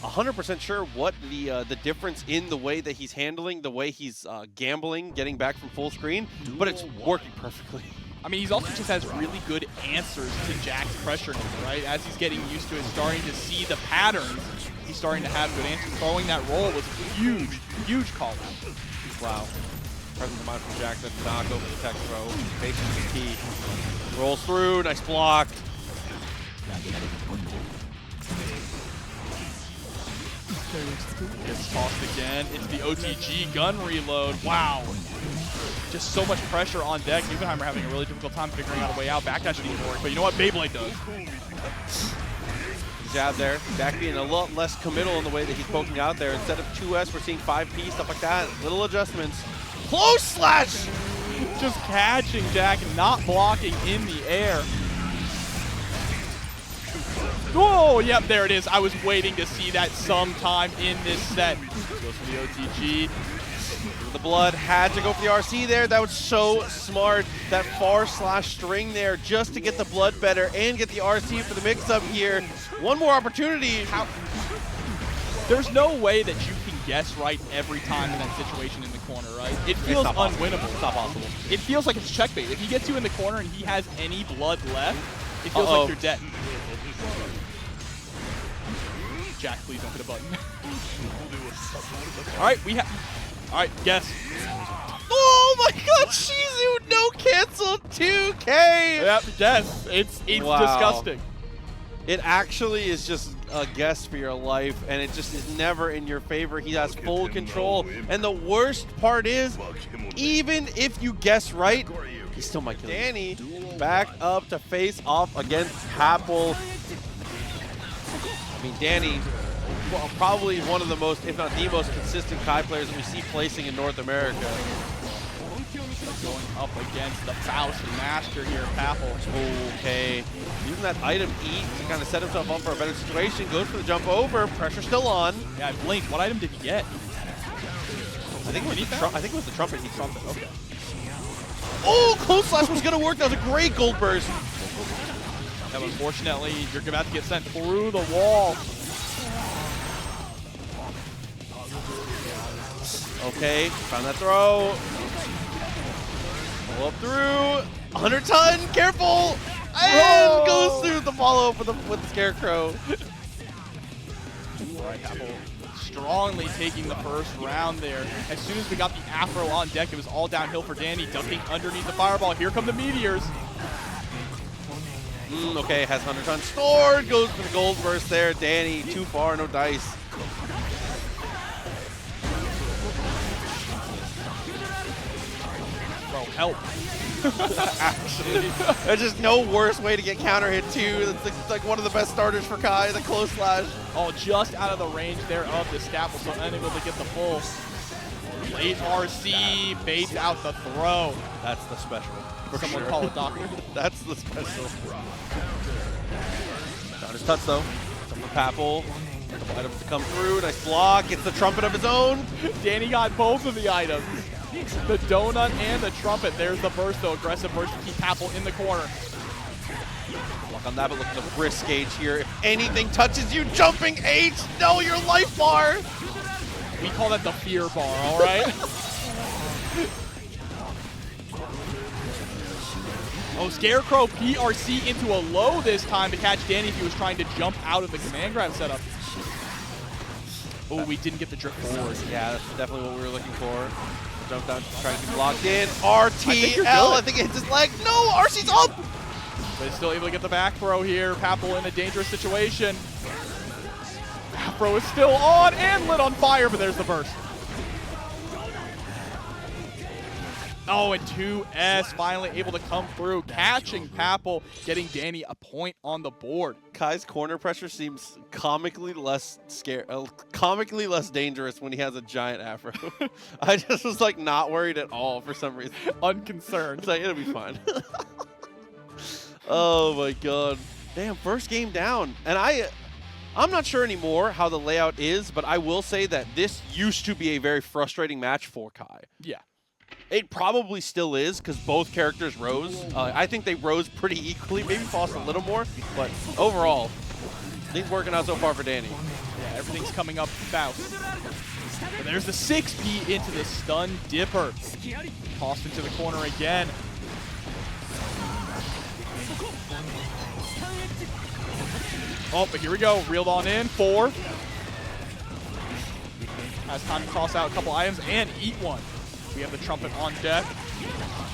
100% sure what the difference in the way that he's handling, the way he's gambling, getting back from full screen, but it's working perfectly. I mean, he's also just has really good answers to Jack's pressure, right? As he's getting used to it, starting to see the patterns, he's starting to have good answers. Throwing that roll was a huge, huge call out. Wow. Present the mind from Jack, does not go for the tech throw. Patience is key. Rolls through, nice block. Gets tossed again. It's the OTG gun reload. Wow. Just so much pressure on deck. NBNHMR having a really difficult time figuring out a way out. Backdash didn't work, but you know what? Beyblade does. Jab there. Jack being a lot less committal in the way that he's poking out there. Instead of 2S, we're seeing 5P, stuff like that. Little adjustments. Close slash! Just catching Jack, not blocking in the air. Oh, yep, there it is. I was waiting to see that sometime in this set. Goes for the OTG. The blood had to go for the RC there. That was so smart. That far slash string there just to get the blood better and get the RC for the mix-up here. One more opportunity. There's no way that you can guess right every time in that situation in the corner, right? It feels unwinnable. It's not possible. It feels like it's checkmate. If he gets you in the corner and he has any blood left, it feels like you're dead. Jack, please don't hit a button. All right, all right, guess. Oh my god, Shizu, no cancel 2K! Yep, guess. It's wow. disgusting. It actually is just a guess for your life, and it just is never in your favor. He has full control, and the worst part is, even if you guess right, he still might kill you. Dany back up to face off against Papple. I mean, Dany, well, probably one of the most, if not the most consistent Kai players that we see placing in North America. Going up against the Faust master here, Papple. Okay. Using that item E to kind of set himself up for a better situation. Goes for the jump over. Pressure still on. Yeah, I blinked. What item did he get? I think it was the trumpet. He trumped it. Okay. Oh, close slash was going to work. That was a great gold burst. Yeah, unfortunately, you're about to get sent through the wall. Okay, found that throw. Pull up through. 100 ton, careful! And goes through the follow-up with the Scarecrow. Right, Papple strongly taking the first round there. As soon as we got the Afro on deck, it was all downhill for Dany, ducking underneath the fireball. Here come the meteors. Okay, has 100 ton stored. Goes for the gold burst there. Dany, too far, no dice. Bro, help. Actually, there's just no worse way to get counter hit too. It's like one of the best starters for Kai, the close slash. Oh, just out of the range there of the scalpel, so unable to get the full. Late RC baits out the throw. That's the special. Someone call a doctor. That's the special. Got his touch though. Some for Papple. Couple items to come through. Nice block. Gets the trumpet of his own. Dany got both of the items. The donut and the trumpet. There's the burst though. Aggressive burst to keep Papple in the corner. Block on that, but look at the brisk gauge here. If anything touches you, jumping H. No, your life bar. We call that the fear bar, all right? Oh, Scarecrow PRC into a low this time to catch Dany if he was trying to jump out of the command grab setup. Oh, we didn't get the drip forward. Yeah, that's definitely what we were looking for. Jump down, trying to be blocked in. RTL, I think it hit his leg. No, RC's up! But he's still able to get the back throw here. Papple in a dangerous situation. Afro is still on and lit on fire, but there's the burst. Oh, and 2S finally able to come through, catching Papple, getting Dany a point on the board. Kai's corner pressure seems comically less dangerous when he has a giant afro. I just was like not worried at all for some reason. Unconcerned. It's like, it'll be fine. Oh my god. Damn, first game down. And I'm not sure anymore how the layout is, but I will say that this used to be a very frustrating match for Kai. Yeah. It probably still is because both characters rose. I think they rose pretty equally, maybe Faust a little more, but overall, things working out so far for Dany. Yeah, everything's coming up Faust. But there's the 6P into the stun dipper. Tossed into the corner again. Oh, but here we go. Reeled on in. 4. Has time to toss out a couple items and eat one. We have the trumpet on deck.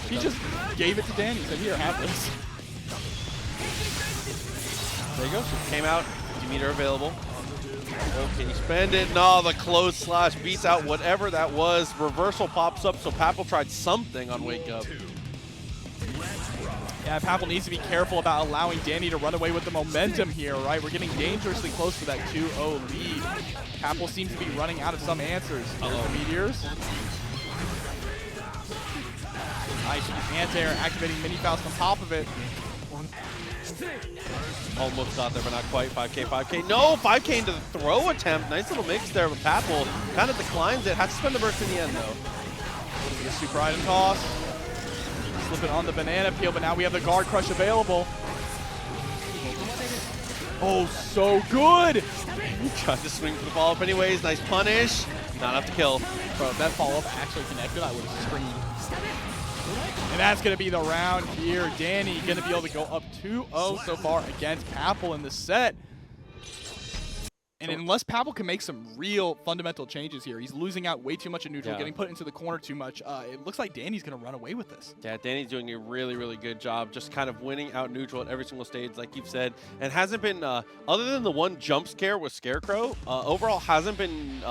He just gave it to Dany. He said, here, have this. There you go. She came out. 50 meter available. Oh, can you spend it? No, the close slash beats out whatever that was. Reversal pops up, so Papple tried something on Wake Up. Yeah, Papple needs to be careful about allowing Dany to run away with the momentum here, right? We're getting dangerously close to that 2-0 lead. Papple seems to be running out of some answers. There's the meteors. Nice anti-air, activating Mini Faust on top of it. Almost got there, but not quite. 5K, 5K. No, 5K into the throw attempt. Nice little mix there with Papple. Kind of declines it. Has to spend the burst in the end, though. A super item toss. Slip it on the banana peel, but now we have the guard crush available. Oh, so good! He tried to swing for the follow-up anyways. Nice punish. Not enough to kill. Bro, if that follow-up actually connected, I would have screamed. And that's going to be the round here. Dany going to be able to go up 2-0 so far against Papple in the set. And unless Papple can make some real fundamental changes here, he's losing out way too much in neutral, getting put into the corner too much. It looks like Dany's going to run away with this. Yeah, Dany's doing a really, really good job just kind of winning out neutral at every single stage, like you've said. And hasn't been, other than the one jump scare with Scarecrow, overall hasn't been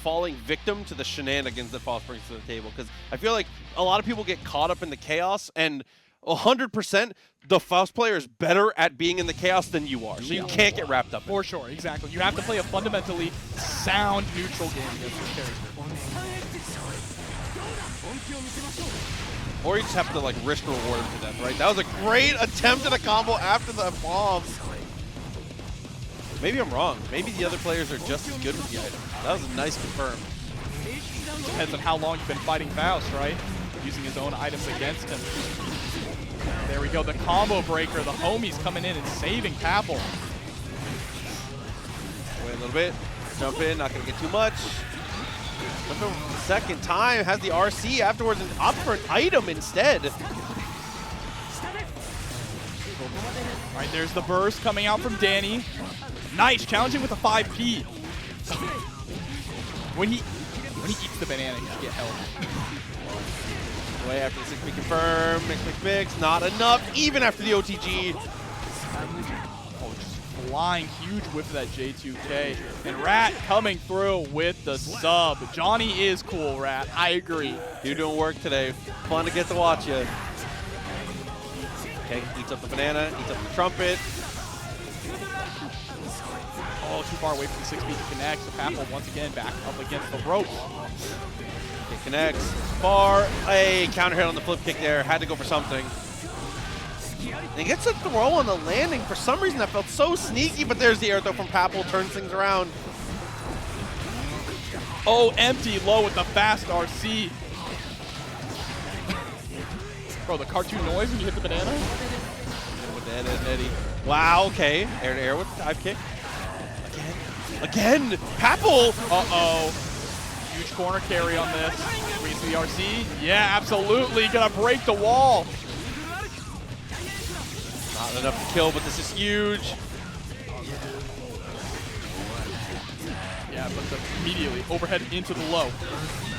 falling victim to the shenanigans that Faust brings to the table. Because I feel like a lot of people get caught up in the chaos, and 100%, the Faust player is better at being in the chaos than you are, so you can't get wrapped up in it. For sure, exactly. You have to play a fundamentally sound neutral game against this character. Or you just have to like risk reward him to death, right? That was a great attempt at a combo after the bombs. Maybe I'm wrong. Maybe the other players are just as good with the item. That was a nice confirm. Depends on how long you've been fighting Faust, right? Using his own items against him. There we go, the combo breaker. The homies coming in and saving Papple. Wait a little bit. Jump in, not going to get too much. Jump in for the second time. Has the RC afterwards and opt for an item instead. All right, there's the burst coming out from Dany. Nice, challenging with a 5P. When he eats the banana, he should get help. Way after the 6P confirm, mix, not enough, even after the OTG. Oh, just flying, huge whiff of that J2K. And Rat coming through with the sub. Johnny is cool, Rat. I agree. You're doing work today. Fun to get to watch you. Okay, eats up the banana, eats up the trumpet. Oh, too far away from the 6-speed to connect. So Papple once again back up against the rope. Okay, connects. Far. Hey, counter hit on the flip kick there. Had to go for something. And he gets a throw on the landing. For some reason, that felt so sneaky, but there's the air throw from Papple. Turns things around. Oh, empty low with the fast RC. Bro, the cartoon noise when you hit the banana? With the Ed, Ed, Eddie. Wow, okay. Air to air with the dive kick. Again! Papple! Uh-oh. Huge corner carry on this. Squeeze the RC. Yeah, absolutely. Gonna break the wall. Not enough to kill, but this is huge. Yeah, but immediately overhead into the low.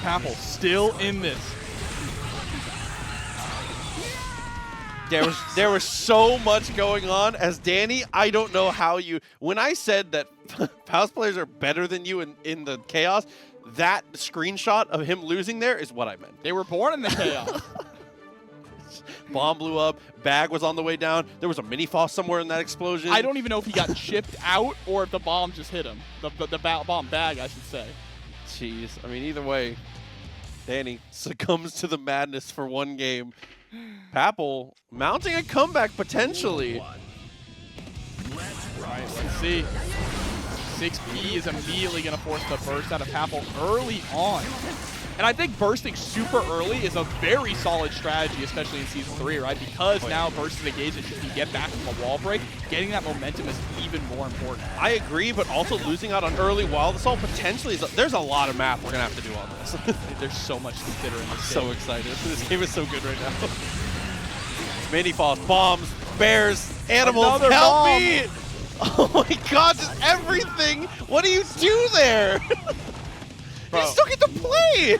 Papple still in this. There was so much going on. As Dany, I don't know how you... When I said that Faust players are better than you in the chaos, that screenshot of him losing there is what I meant. They were born in the chaos. Bomb blew up. Bag was on the way down. There was a mini Faust somewhere in that explosion. I don't even know if he got chipped out or if the bomb just hit him. The bomb bag, I should say. Jeez. I mean, either way, Dany succumbs to the madness for one game. Papple mounting a comeback potentially. Right, let's see. 6P is immediately going to force the burst out of Papple early on. And I think bursting super early is a very solid strategy, especially in Season 3, right? Because now burst is engaged, if you can get back from a wall break, getting that momentum is even more important. I agree, but also losing out on early wall assault potentially is there's a lot of math we're going to have to do on this. There's so much to consider in this game. So excited. This game is so good right now. Mini Faust, bombs, bears, animals, Another help bomb. me! Oh my god, just everything! What do you do there? Bro. You still get to play!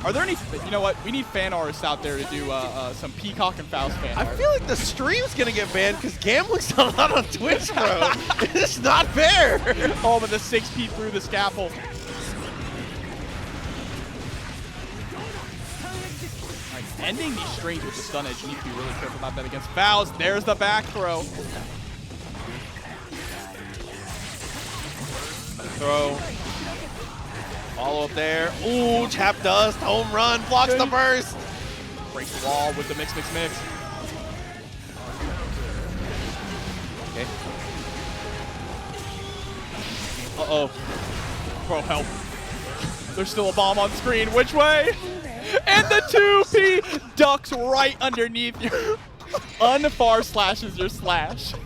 Are there any, you know what, we need fan artists out there to do some Peacock and Faust fan I art. feel like the stream's gonna get banned because gambling's not allowed on Twitch, bro. It's not fair! Oh, but the 6P through the scaffold. Ending these strings with the stun edge, you need to be really careful about that against Faust. There's the back throw. Throw. Follow up there. Ooh, tap dust, home run, blocks the burst. Breaks the wall with the mix. Okay. Uh-oh. Bro, help. There's still a bomb on screen. Which way? And the 2P ducks right underneath you. Unfar slashes your slash. Dude,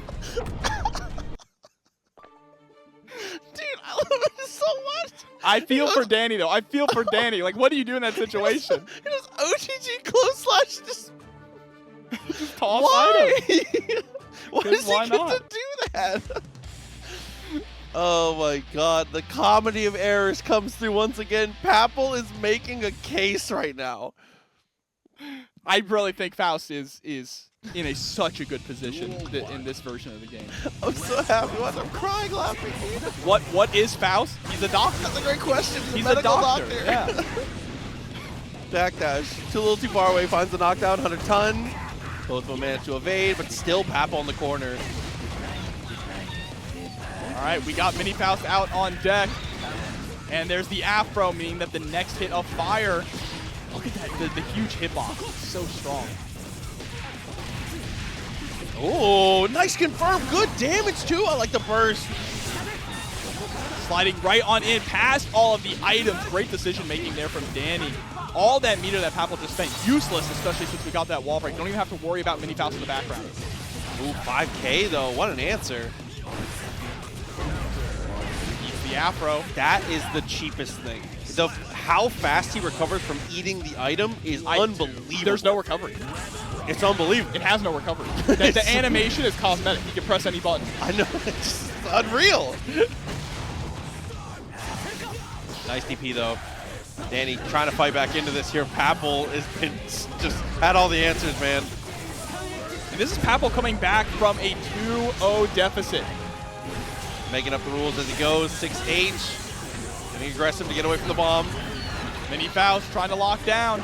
I love it so much. I feel for Dany, though. I feel for Dany. Like, what do you do in that situation? It was OTG close slash. Just toss Why? item. Why does he why get not? to do that? Oh my god, the comedy of errors comes through once again. Papple is making a case right now. I really think Faust is in such a good position in this version of the game. I'm so happy. I'm crying laughing. What is Faust? He's a doctor. That's a great question. He's a medical doctor. Yeah. Backdash. Too little too far away. Finds the knockdown. 100 ton. Both of them manage to evade, but still Papple in the corner. All right, we got Mini Faust out on deck. And there's the Afro, meaning that the next hit of fire. Look at that, the huge hitbox. So strong. Oh, nice confirm. Good damage, too. I like the burst. Sliding right on in, past all of the items. Great decision making there from Dany. All that meter that Papple just spent, useless, especially since we got that wall break. Don't even have to worry about Mini Faust in the background. Ooh, 5K, though. What an answer. Eats the Afro. That is the cheapest thing. How fast he recovers from eating the item is unbelievable. There's no recovery. It's unbelievable. It has no recovery. The animation is cosmetic. You can press any button. I know. It's just unreal. Nice DP, though. Dany trying to fight back into this here. Papple has been just had all the answers, man. And this is Papple coming back from a 2-0 deficit. Making up the rules as he goes. 6H. Getting aggressive to get away from the bomb. Mini Faust trying to lock down.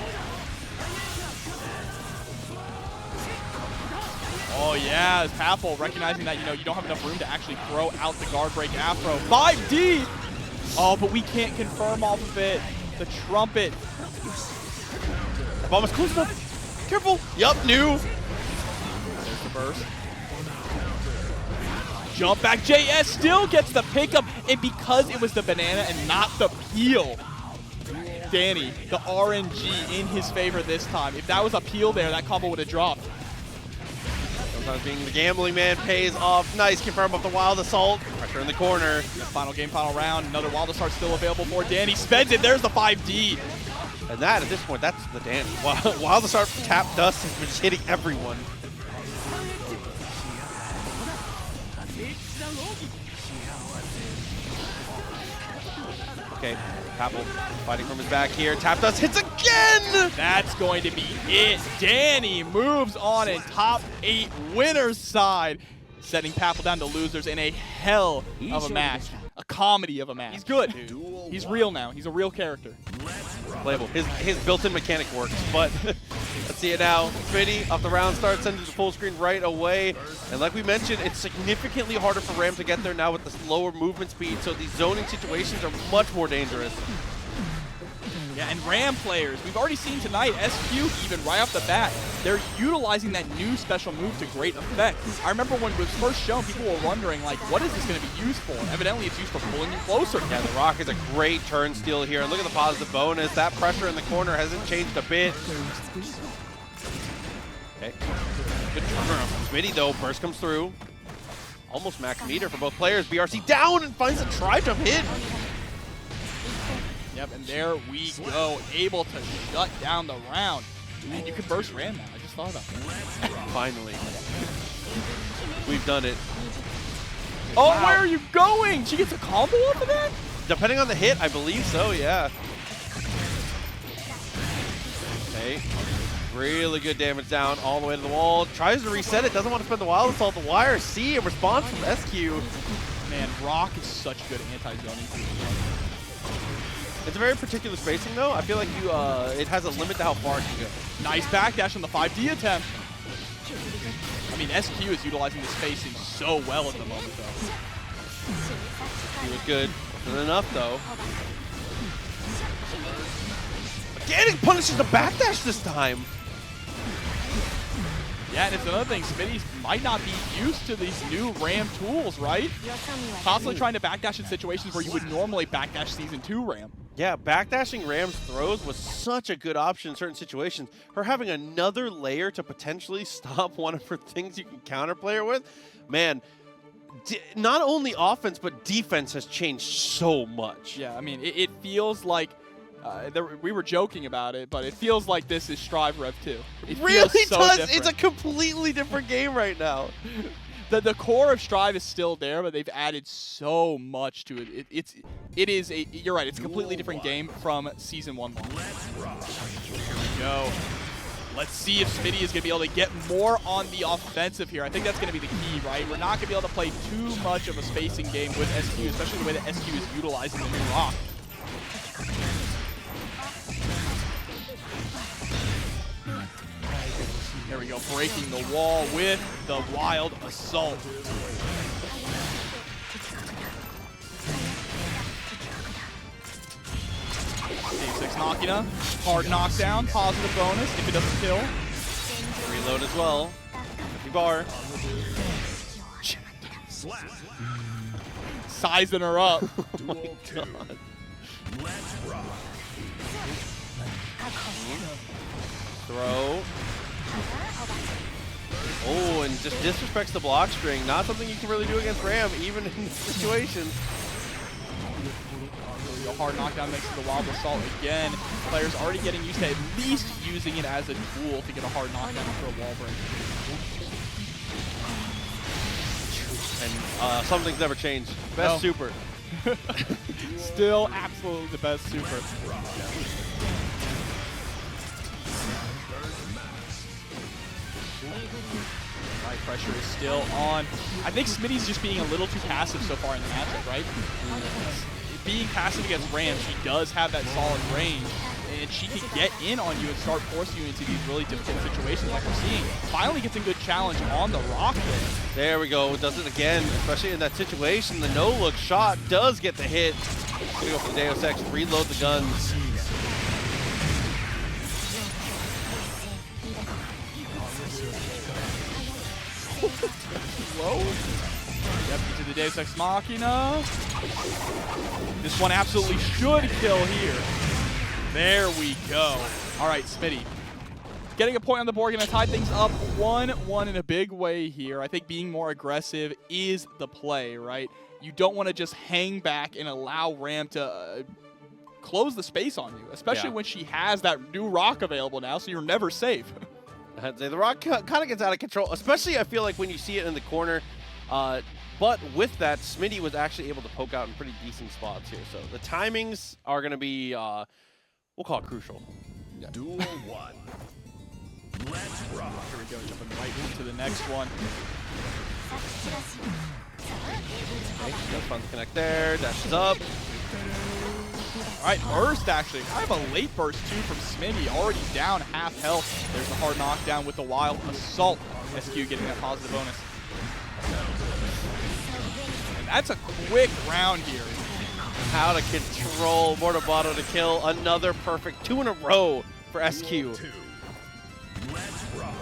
Oh yeah, as Papple recognizing that, you know, you don't have enough room to actually throw out the guard break afro. 5D! Oh, but we can't confirm off of it. The trumpet. The bomb is close enough. Careful. Yup, new. There's the burst. Jump back. JS still gets the pickup, and because it was the banana and not the peel, Dany, the RNG in his favor this time. If that was a peel there, that combo would have dropped. Sometimes being the gambling man pays off. Nice confirm off the Wild Assault. Pressure in the corner. Final game, final round. Another Wild Assault still available for Dany. Spends it. There's the 5D. And that, at this point, that's the Dany. Wild Assault tap dust has been just hitting everyone. Okay, Papple fighting from his back here. Tap dust hits again! That's going to be it. Dany moves on in top 8 winners side, setting Papple down to losers in a hell of a match. A comedy of a match. He's good, dude. He's real now. He's a real character. Playable. His built-in mechanic works, but let's see it now. Smitty off the round start, sends it to full screen right away. And like we mentioned, it's significantly harder for Ram to get there now with the slower movement speed, so these zoning situations are much more dangerous. Yeah, and Ram players, we've already seen tonight, SQ even right off the bat, they're utilizing that new special move to great effect. I remember when it was first shown, people were wondering, like, what is this going to be used for? Evidently, it's used for pulling you closer. Yeah, the Rock is a great turn steal here. And look at the positive bonus. That pressure in the corner hasn't changed a bit. Okay. Good turnaround from Smitty, though. Burst comes through. Almost max meter for both players. BRC down and finds a tri-jump hit. Yep, and there we go, able to shut down the round. Man, you could burst Ram now. I just thought about that. Finally. We've done it. Oh, wow. Where are you going? She gets a combo off of that? Depending on the hit, I believe so, yeah. Okay. Really good damage down all the way to the wall. Tries to reset it, doesn't want to spend the Wild Assault. The wire. See a response from SQ. Man, Rock is such good anti-zoning. It's a very particular spacing, though. I feel like you, it has a limit to how far it can go. Nice backdash on the 5D attempt. I mean, SQ is utilizing the spacing so well at the moment, though. He was good. Wasn't enough, though. Again, he punishes the backdash this time. Yeah, and it's another thing. Smitty might not be used to these new Ram tools, right? Constantly trying to backdash in situations where you would normally backdash Season 2 Ram. Yeah, backdashing Ram's throws was such a good option in certain situations. Her having another layer to potentially stop one of her things you can counterplay her with, man, not only offense, but defense has changed so much. Yeah, I mean, it feels like, we were joking about it, but it feels like this is Strive Rev 2. It really so does. different. It's a completely different game right now. The core of Strive is still there, but they've added so much to it. It is a, you're right, it's a completely different game from Season 1. Here we go. Let's see if Smitty is going to be able to get more on the offensive here. I think that's going to be the key, right? We're not going to be able to play too much of a spacing game with SQ, especially the way that SQ is utilizing the new Rock. There we go, breaking the wall with the Wild Assault. Game 6 Nakina, hard knockdown, positive bonus if it doesn't kill. Reload as well. 50 bar. Sizing her up. Oh my god. Throw. Oh, and just disrespects the block string. Not something you can really do against Ram, even in this situation. A hard knockdown makes it the Wild Assault again. Players already getting used to at least using it as a tool to get a hard knockdown after a wall break. And something's never changed. Best super. Still absolutely the best super. Right, pressure is still on. I think Smitty's just being a little too passive so far in the matchup, right? Being passive against Ram, she does have that solid range, and she can get in on you and start forcing you into these really difficult situations like we're seeing. Finally gets a good challenge on the rock there. There we go, does it again, especially in that situation. The no-look shot does get the hit. Gonna go for the Deus Ex, reload the guns. Low. Yep, into the Deus Ex Machina. This one absolutely should kill here. There we go. All right, Smitty. Getting a point on the board, going to tie things up 1-1 in a big way here. I think being more aggressive is the play, right? You don't want to just hang back and allow Ram to close the space on you, especially when she has that new rock available now, so you're never safe. I'd say the rock kind of gets out of control, especially I feel like when you see it in the corner. But with that, Smitty was actually able to poke out in pretty decent spots here. So the timings are going to be, we'll call it crucial. Yeah. Duel 1. Let's rock. Here we go, jumping right into the next one. Okay, no fun to connect there, dashes up. All right, burst actually. Kind of a late burst too from Smitty, already down half health. There's the hard knockdown with the wild assault. SQ getting that positive bonus. And that's a quick round here. Out of control, Mortabato to kill. Another perfect 2 in a row for SQ. Let's rock.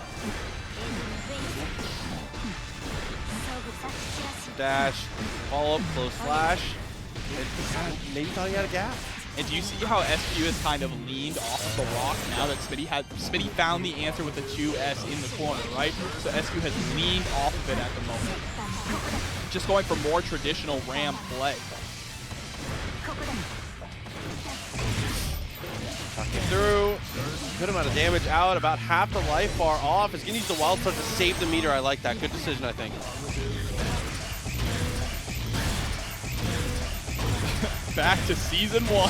Dash, follow up, close slash. Maybe thought he had a gap. And do you see how SQ has kind of leaned off of the rock now that Smitty found the answer with the 2S in the corner, right? So SQ has leaned off of it at the moment. Just going for more traditional Ram play. Talking through. Good amount of damage out, about half the life bar off. It's going to use the wild start to save the meter. I like that. Good decision, I think. Back to season 1.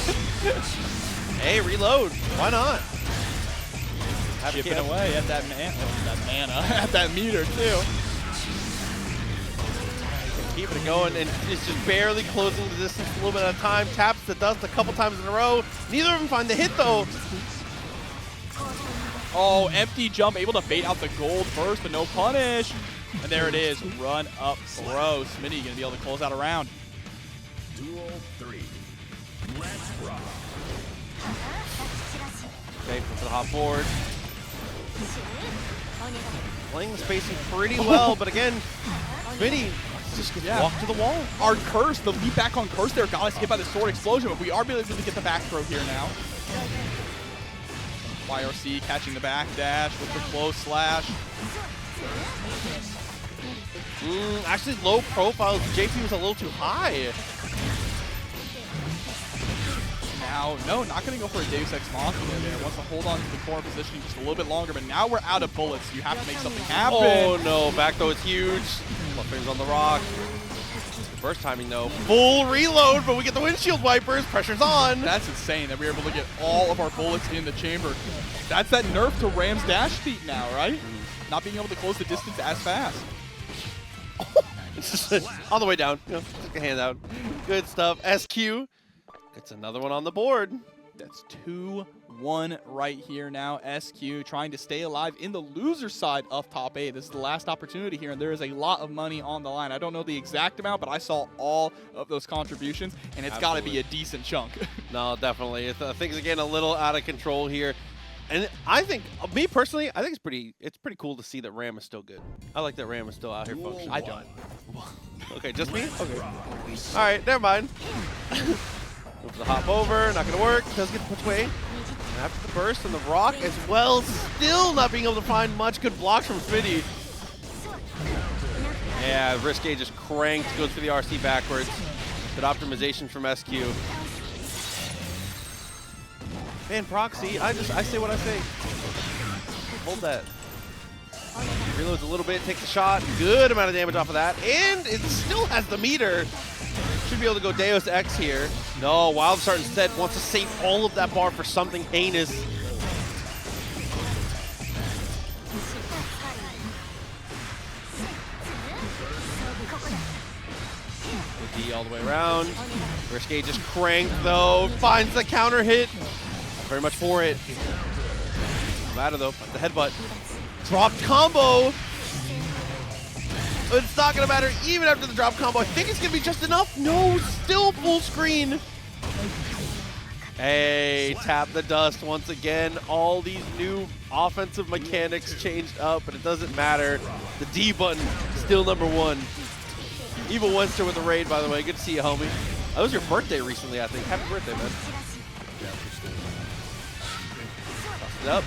Hey, reload. Why not? Chipping away at that mana, at that meter too. Keeping it going, and it's just barely closing the distance a little bit at a time. Taps the dust a couple times in a row. Neither of them find the hit though. Oh, empty jump, able to bait out the gold first, but no punish. And there it is, run up throw. Smitty gonna be able to close out a round. Duel 3. Let's rock. Okay, to the hot board. Playing the spacing pretty well, but again, Smitty just gets walked to the wall. Our curse, the leap back on curse there got us hit by the sword explosion, but we are able to get the back throw here now. YRC catching the back dash with the flow slash. Actually, low profile. JP was a little too high. Now, no, not going to go for a Deus Ex Machina there. Wants to hold on to the core position just a little bit longer, but now we're out of bullets. You have to make something happen. Oh no, back throw is huge. Left fingers on the rock. First timing though. Full reload, but we get the windshield wipers. Pressure's on. That's insane that we were able to get all of our bullets in the chamber. That's that nerf to Ram's dash speed now, right? Not being able to close the distance as fast. It's just all the way down. You know, stick a hand out. Good stuff. SQ. It's another one on the board. That's 2-1 right here now. SQ trying to stay alive in the loser side of top 8. This is the last opportunity here, and there is a lot of money on the line. I don't know the exact amount, but I saw all of those contributions, and it's got to be a decent chunk. No, definitely. Things are getting a little out of control here. And I think, me personally, I think it's pretty cool to see that Ram is still good. I like that Ram is still out here functioning. I don't. Okay, just me? Okay. All right, never mind. Move to the hop over, not gonna work. Does get the push away. And after the burst and the rock as well, still not being able to find much good blocks from Smitty. Yeah, Risque just cranked, goes for the RC backwards. Good optimization from SQ. Man, Proxy, I say what I say. Hold that. Reloads a little bit, takes a shot. Good amount of damage off of that. And it still has the meter. Should be able to go Deus Ex here. No, Wildstar instead wants to save all of that bar for something heinous. The D all the way around. Risque just cranked though. Finds the counter hit. Not very much for it. No matter though. But the headbutt. Dropped combo. It's not gonna matter even after the drop combo. I think it's gonna be just enough. No, still full screen. Hey, tap the dust once again. All these new offensive mechanics changed up, but it doesn't matter. The D button, still #1. Evil Wenster with the raid, by the way. Good to see you, homie. That was your birthday recently, I think. Happy birthday, man. Toss it up.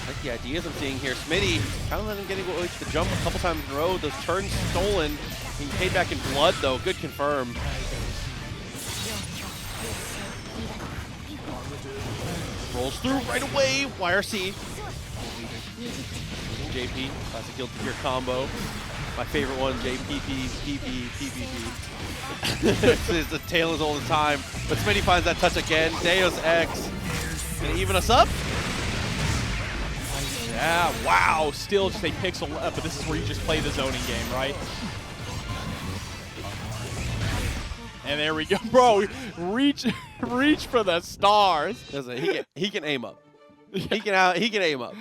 I like the ideas I'm seeing here. Smitty, kind of letting him get the jump a couple times in a row. Those turns stolen. Being paid back in blood, though. Good confirm. Rolls through right away. YRC. JP. Classic Guilty Gear combo. My favorite one, JPP, PP, PPP. It's the tale as old as time. But Smitty finds that touch again. Deus Ex. Gonna even us up? Yeah, wow. Still just a pixel left, but this is where you just play the zoning game, right? And there we go, bro. Reach for the stars. Listen, he can aim up. He can aim up.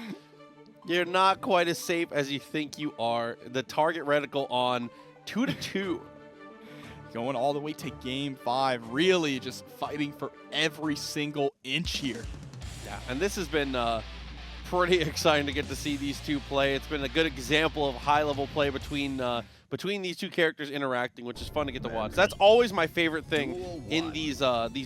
You're not quite as safe as you think you are. The target reticle on 2-2. Going all the way to game 5. Really just fighting for every single inch here. Yeah, and this has been pretty exciting to get to see these two play. It's been a good example of high-level play between these two characters interacting, which is fun to get to watch. That's always my favorite thing in these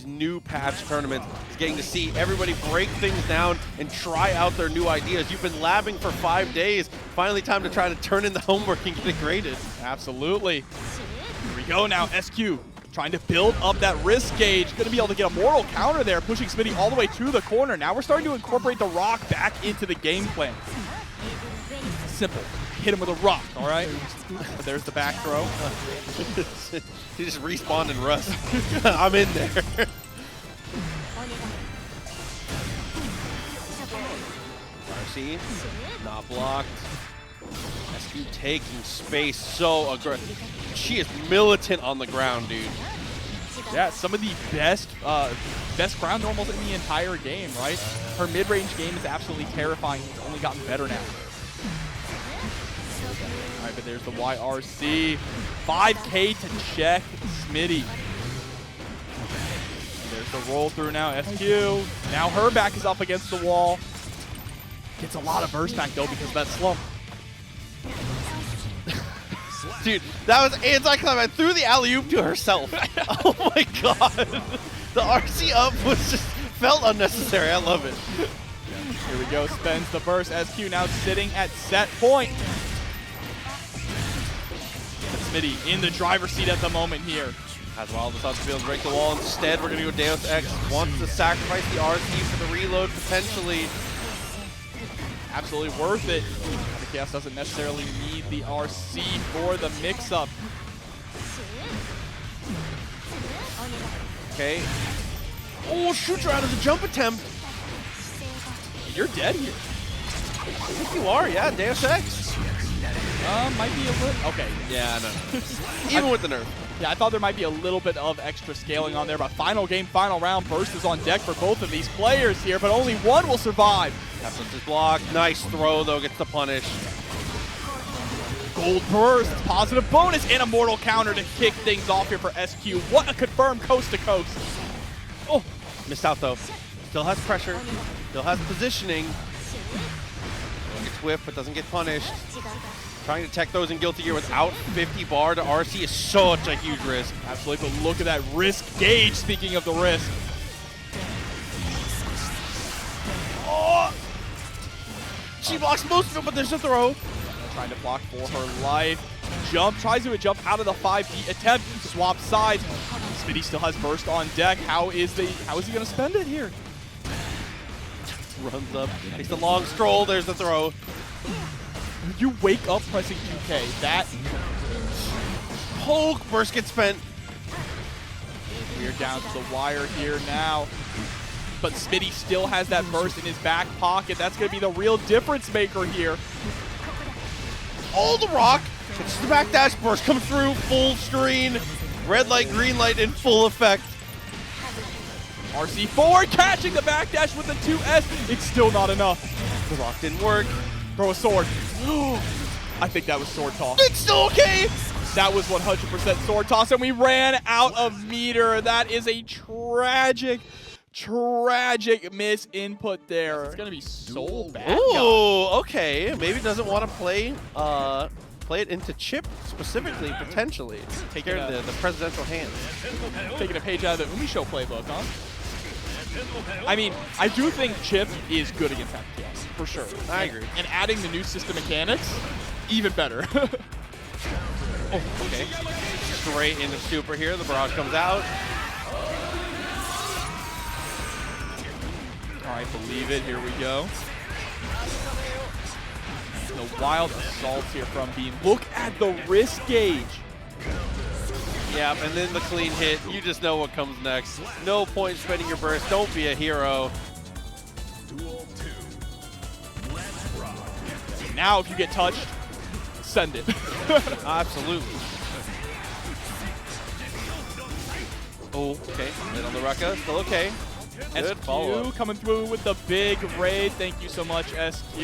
new patch tournaments, is getting to see everybody break things down and try out their new ideas. You've been labbing for 5 days. Finally time to try to turn in the homework and get it graded. Absolutely. Here we go now, SQ. Trying to build up that risk gauge. Going to be able to get a mortal counter there, pushing Smitty all the way to the corner. Now we're starting to incorporate the rock back into the game plan. Simple. Hit him with a rock, all right? But there's the back throw. He just respawned and rust. I'm in there. RC, not blocked. SQ taking space so aggressive. She is militant on the ground, dude. Yeah, some of the best ground normals in the entire game, right? Her mid-range game is absolutely terrifying. It's only gotten better now. All right, but there's the YRC. 5K to check Smitty. There's the roll through now, SQ. Now her back is up against the wall. Gets a lot of burst back, though, because of that slump. Dude, that was anti-climax. Threw the alley-oop to herself. Oh my god. The RC up was just felt unnecessary. I love it. Here we go. Spends the burst. SQ now sitting at set point. Smitty in the driver's seat at the moment here. Has all the thoughts to be able to break the wall. Instead, we're going to go Deus Ex. Wants to sacrifice the RC for the reload, potentially. Absolutely worth it. The Chaos doesn't necessarily need the RC for the mix-up. Okay. Oh, shoots her out of the jump attempt. You're dead here. I think you are, yeah, Deus Ex. Might be a little. Okay. Yeah, no. Even with the nerf. Yeah, I thought there might be a little bit of extra scaling on there, but final game, final round. Burst is on deck for both of these players here, but only one will survive. That puts his block. Nice throw, though. Gets the punish. Gold burst, positive bonus, and a mortal counter to kick things off here for SQ. What a confirmed coast to coast. Oh, missed out, though. Still has pressure. Still has positioning. Gets whiffed, but doesn't get punished. Trying to tech those in Guilty Gear without 50 bar to RC is such a huge risk. Absolutely, but look at that risk gauge, speaking of the risk. Oh! She blocks most of it, but there's a throw. Trying to block for her life. Jump, tries to jump out of the 5D attempt. Swap sides. Smitty still has burst on deck. How is he gonna spend it here? Runs up, takes the long stroll, there's the throw. You wake up pressing 2K. That poke burst gets spent. We're down to the wire here now. But Smitty still has that burst in his back pocket. That's going to be the real difference maker here. Oh, the rock! It's the back dash burst, come through, full screen. Red light, green light in full effect. RC forward, catching the backdash with the 2S. It's still not enough. The rock didn't work. Throw a sword. I think that was sword toss. It's still okay! That was 100% sword toss, and we ran out of meter. That is a tragic miss input there. It's gonna be so bad. Ooh, okay. Maybe doesn't want to play it into Chipp specifically, potentially. Take care of the presidential hands. Taking a page out of the Umisho playbook, huh? I mean, I do think Chipp is good against FPS, for sure. I agree. And adding the new system mechanics, even better. Oh, okay. Straight into super here. The barrage comes out. All right, believe it. Here we go. The wild assaults here from Bean. Look at the wrist gauge. Yeah, and then the clean hit. You just know what comes next. No point spending your burst. Don't be a hero. Duel 2. Let's rock. Now, if you get touched, send it. Absolutely. Oh, okay. Hit on the Rucka. Still okay. Good follow-up. SQ coming through with the big raid. Thank you so much, SQ.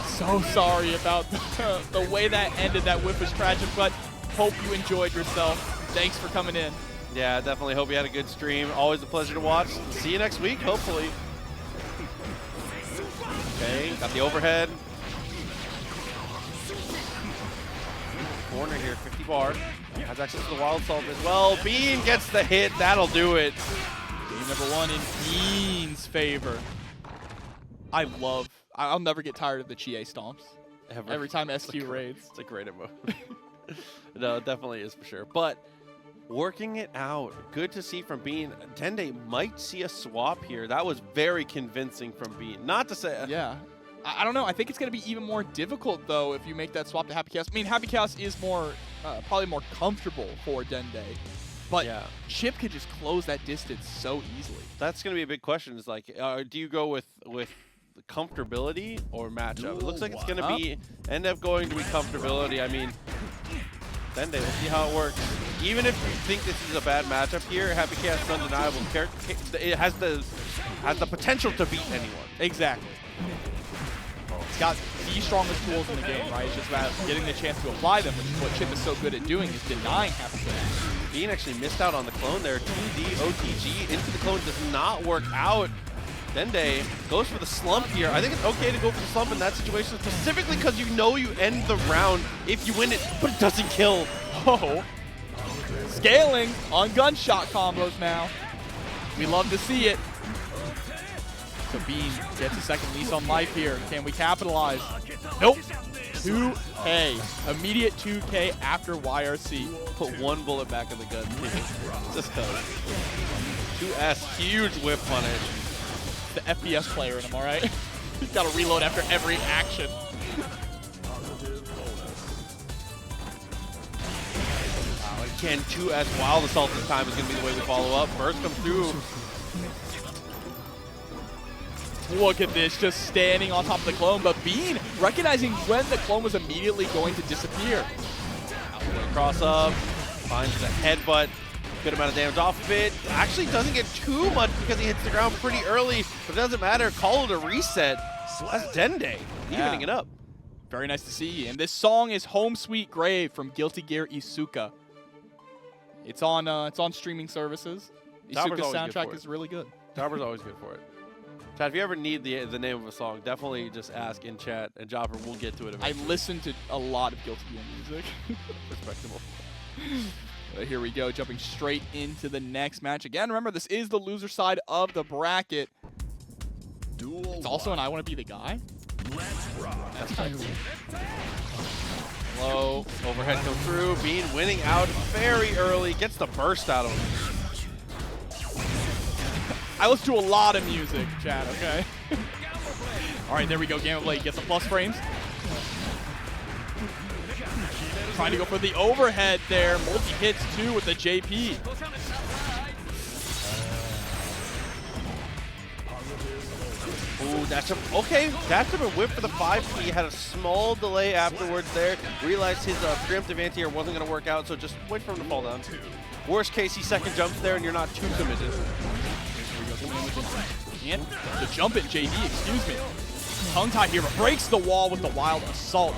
So sorry about the way that ended. That whip was tragic, but hope you enjoyed yourself. Thanks for coming in. Yeah, definitely hope you had a good stream. Always a pleasure to watch. See you next week, hopefully. Okay, got the overhead. Corner here, 50 bar. Has access to the wild salt as well. Bean gets the hit. That'll do it. Game number 1 in Bean's favor. I'll never get tired of the Chie stomps. Every time SQ raids. It's a great emote. No, it definitely is for sure. But working it out. Good to see from Bean. Dende might see a swap here. That was very convincing from Bean. Not to say... Yeah. I don't know. I think it's going to be even more difficult, though, if you make that swap to Happy Chaos. I mean, Happy Chaos is probably more comfortable for Dende. But yeah. Chipp could just close that distance so easily. That's going to be a big question. Is like, do you go with comfortability or matchup? It looks like it's going to end up going to be comfortability. I mean, Dende, we'll see how it works. Even if you think this is a bad matchup here, Happy Chaos is undeniable. It has the potential to beat anyone. Exactly. It's got the strongest tools in the game, right? It's just about getting the chance to apply them, which is what Chipp is so good at doing, is denying Happy Chaos. Bean actually missed out on the clone there. 2D OTG into the clone does not work out. Dende goes for the slump here. I think it's okay to go for the slump in that situation, specifically because you know you end the round if you win it, but it doesn't kill. Oh. Scaling on gunshot combos now. We love to see it. So Bean gets a second lease on life here. Can we capitalize? Nope. 2K. Immediate 2K after YRC. Put one bullet back in the gun, too. Just cause. 2S, huge whip punish. The FPS player in him, all right? He's got to reload after every action. Again, 2S wild assault this time is going to be the way we follow up. Burst comes through. Look at this, just standing on top of the clone, but Bean recognizing when the clone was immediately going to disappear. Cross up, finds the headbutt. Good amount of damage off of it. Actually doesn't get too much because he hits the ground pretty early, but it doesn't matter. Call it a reset. That's Dende, evening it up. Very nice to see. And this song is Home Sweet Grave from Guilty Gear Isuka. It's on streaming services. Isuka's soundtrack is really good. Jobber's always good for it. Chad, if you ever need the name of a song, definitely just ask in chat, and Jobber will get to it eventually. I listen to a lot of Guilty Gear music. Respectable. Here we go, jumping straight into the next match. Again, remember, this is the loser side of the bracket. It's also an I Want to Be the Guy. Let's rock. That's kind of cool. Low overhead come through. Bean winning out very early. Gets the burst out of him. I listen to a lot of music, Chad, okay? All right, there we go. Game of Late gets the plus frames. Trying to go for the overhead there. Multi-hits, too, with the JP. Ooh, that's a, okay. That's a whip for the 5. He had a small delay afterwards there. Realized his preemptive anti-air wasn't going to work out, so just wait for him to fall down. Worst case, he second jumps there and you're not too committed. And the jump at JD, excuse me. Tongue tie here breaks the wall with the Wild Assault.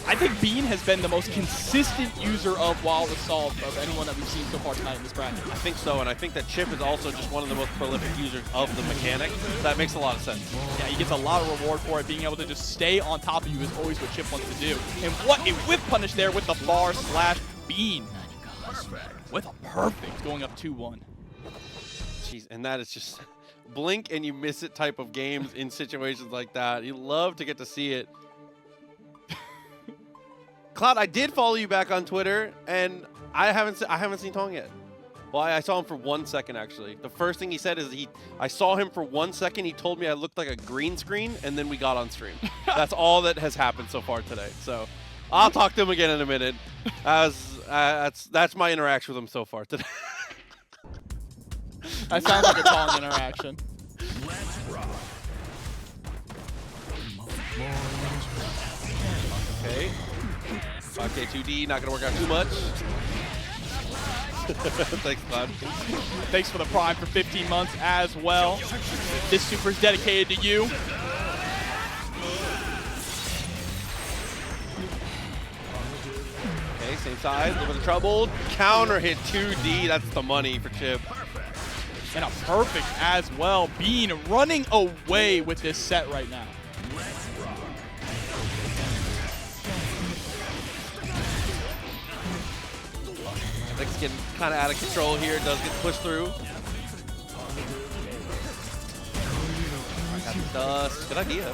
I think Bean has been the most consistent user of Wild Assault of anyone that we've seen so far tonight in this bracket. I think so, and I think that Chipp is also just one of the most prolific users of the mechanic. That makes a lot of sense. Yeah, he gets a lot of reward for it. Being able to just stay on top of you is always what Chipp wants to do. And what a whip punish there with the bar slash Bean. With a perfect going up 2-1. Jeez, and that is just blink and you miss it type of games in situations like that. You love to get to see it. Cloud, I did follow you back on Twitter, and I haven't seen Tong yet. Well, I saw him for 1 second actually. The first thing he said is I saw him for 1 second. He told me I looked like a green screen, and then we got on stream. That's all that has happened so far today. So I'll talk to him again in a minute. That's my interaction with him so far today. That sounds like a Tong interaction. Let's rock. Okay. 5K 2D, not gonna work out too much. Thanks, Cloud. Thanks for the Prime for 15 months as well. This super's dedicated to you. Okay, same side, a little bit of trouble. Counter hit 2D, that's the money for Chipp. And a perfect as well. Bean running away with this set right now. I think it's getting kind of out of control here. It does get pushed through. Got the dust. Good idea.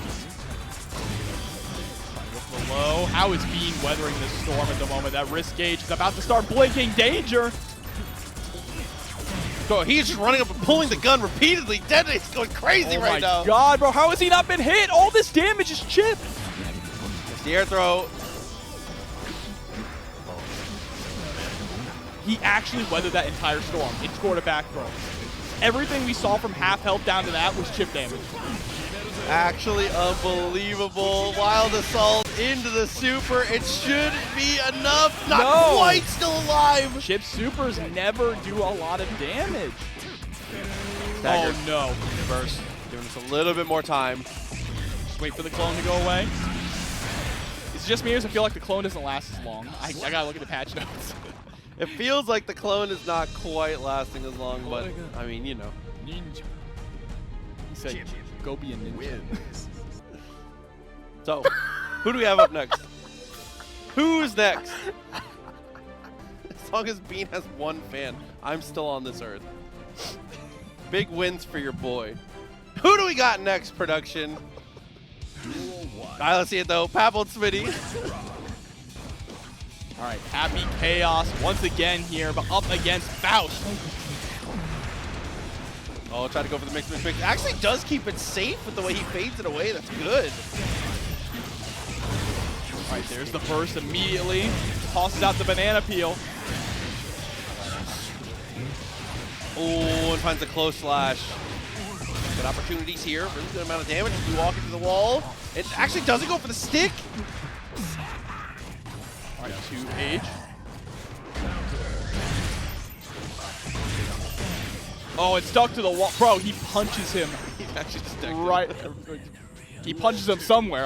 Below. How is Bean weathering this storm at the moment? That wrist gauge is about to start blinking. Danger. Bro, he's just running up and pulling the gun repeatedly. Dende's going crazy right now. Oh my god, bro. How has he not been hit? All this damage is Chipp. It's the air throw. He actually weathered that entire storm. It scored a back throw. Everything we saw from half health down to that was Chipp damage. Actually unbelievable. Wild Assault into the super. It should be enough. Not quite still alive. Chipp supers never do a lot of damage. Stagger. Oh no. Reverse. Giving us a little bit more time. Just wait for the clone to go away. Is it just me or does it feel like the clone doesn't last as long? I gotta look at the patch notes. It feels like the clone is not quite lasting as long, but I mean, you know. Ninja. He said, go be a ninja. So, who do we have up next? Who's next? As long as Bean has one fan, I'm still on this earth. Big wins for your boy. Who do we got next, production? All right, let's see it though. Papple and Smitty. All right, Happy Chaos once again here, but up against Faust. Oh, try to go for the mix. Actually does keep it safe with the way he fades it away. That's good. All right, there's the burst immediately. Tosses out the banana peel. Oh, and finds a close slash. Good opportunities here. Really good amount of damage as we walk into the wall. It actually doesn't go for the stick. All right, 2H. Oh, it's stuck to the wall. Bro, he punches him. He's actually stuck. Right. He punches him somewhere.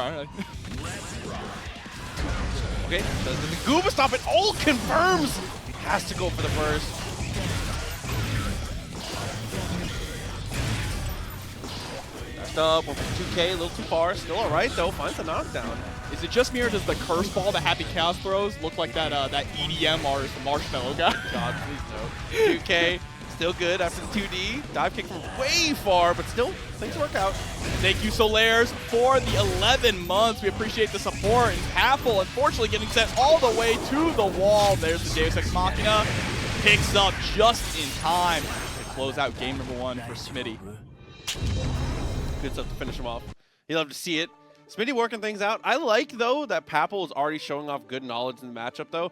Okay, does the Gooba stop it? All confirms. He has to go for the burst. Dashed up, went for 2K, a little too far. Still all right though. Finds a knockdown. Is it just me or does the curse ball that Happy Chaos throws look like that that EDM artist, the Marshmallow guy? God, please no. 2K, still good after the 2D. Dive kick from way far, but still, things work out. Thank you, Solaires, for the 11 months. We appreciate the support. And Papple, unfortunately, getting sent all the way to the wall. There's the Deus Ex Machina. Picks up just in time to close out game number 1 for Smitty. Good stuff to finish him off. He'd love to see it. Smitty working things out. I like, though, that Papple is already showing off good knowledge in the matchup, though.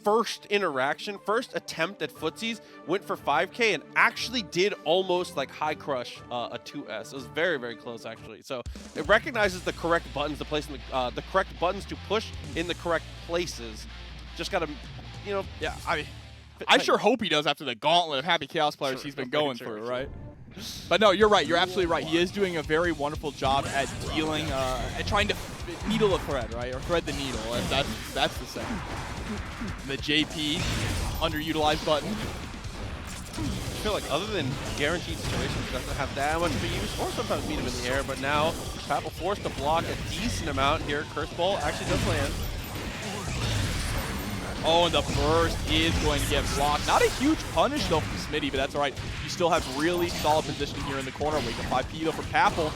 first interaction, first attempt at footsies, went for 5K and actually did almost like high crush a 2S. It was very, very close actually. So it recognizes the correct buttons to place in the correct buttons to push in the correct places. Just gotta, you know. Yeah, I sure hope he does after the gauntlet of Happy Chaos players he's been going through, right? But no, you're right. You're absolutely right. He is doing a very wonderful job at dealing, at trying to needle a thread, right? Or thread the needle. That's the saying. The JP, underutilized button. I feel like other than guaranteed situations, it doesn't have that much of a use, or sometimes meet him in the air, but now Papple forced to block a decent amount here. Curse Ball actually does land. Oh, and the burst is going to get blocked. Not a huge punish, though, from Smitty, but that's all right. You still have really solid positioning here in the corner. Wake up 5P, though, for Papple.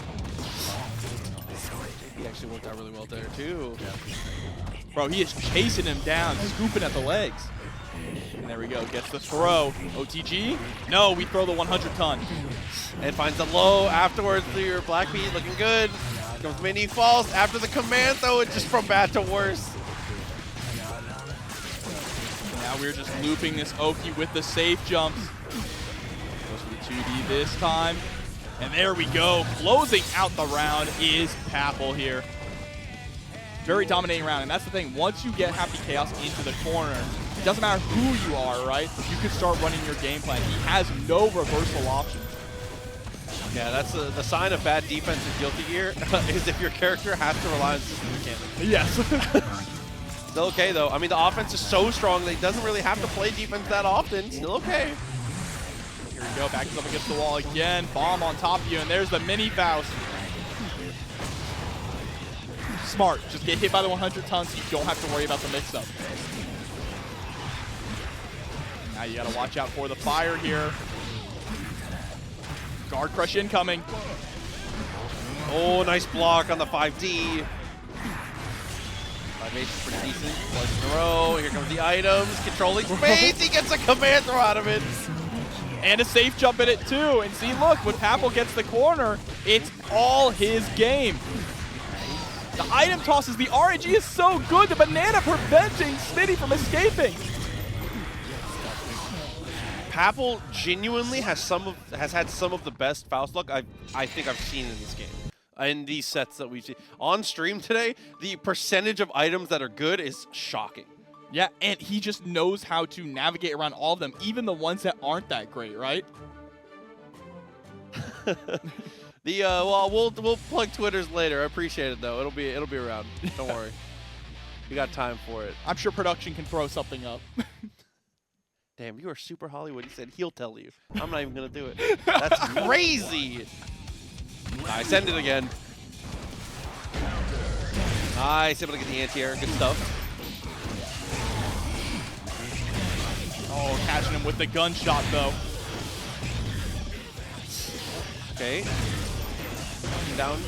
He actually worked out really well there, too. Yeah. Bro, he is chasing him down, scooping at the legs. And there we go, gets the throw. OTG? No, we throw the 100-ton. And finds the low afterwards through your Blackbeat, looking good. Comes Mini Faust after the command, though, it's just from bad to worse. Now we're just looping this Oki with the safe jumps. Goes for the 2D this time. And there we go. Closing out the round is Papple here. Very dominating round. And that's the thing. Once you get Happy Chaos into the corner, it doesn't matter who you are, right? You can start running your game plan. He has no reversal options. Yeah, that's the sign of bad defense in Guilty Gear, is if your character has to rely on system mechanics. Yes. Still okay, though. I mean, the offense is so strong that he doesn't really have to play defense that often. Still okay. Here we go. Backs up against the wall again. Bomb on top of you, and there's the mini Faust. Smart. Just get hit by the 100 tons so you don't have to worry about the mix-up. Now you got to watch out for the fire here. Guard crush incoming. Oh, nice block on the 5D. 5H is pretty decent. Flush in a row. Here comes the items. Controlling space. He gets a command throw out of it. And a safe jump in it too. And see, look, when Papple gets the corner, it's all his game. The item tosses, the RNG is so good. The banana preventing Smitty from escaping. Papple genuinely has had some of the best Faust luck I think I've seen in this game. In these sets that we've seen. On stream today, the percentage of items that are good is shocking. Yeah, and he just knows how to navigate around all of them, even the ones that aren't that great, right? Well, we'll plug Twitters later. I appreciate it though. It'll be around. Don't worry. We got time for it. I'm sure production can throw something up. Damn, you are super Hollywood. He said he'll tell you. I'm not even gonna do it. That's crazy. Nice, send it again. Nice, able to get the anti-air. Good stuff. Oh, catching him with the gunshot, though. Okay. Down.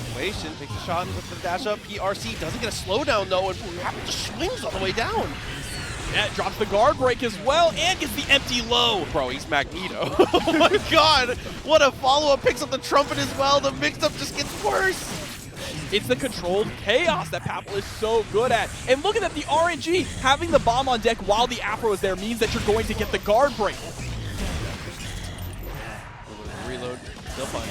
Situation, takes a shot with the dash up. PRC doesn't get a slowdown, though, and Papple just swings all the way down. Yeah, drops the guard break as well, and gets the empty low. Bro, he's Magneto. Oh my god! What a follow-up, picks up the trumpet as well. The mix-up just gets worse. It's the controlled chaos that Papple is so good at. And looking at the RNG, having the bomb on deck while the Afro is there means that you're going to get the guard break. Reload, still fine.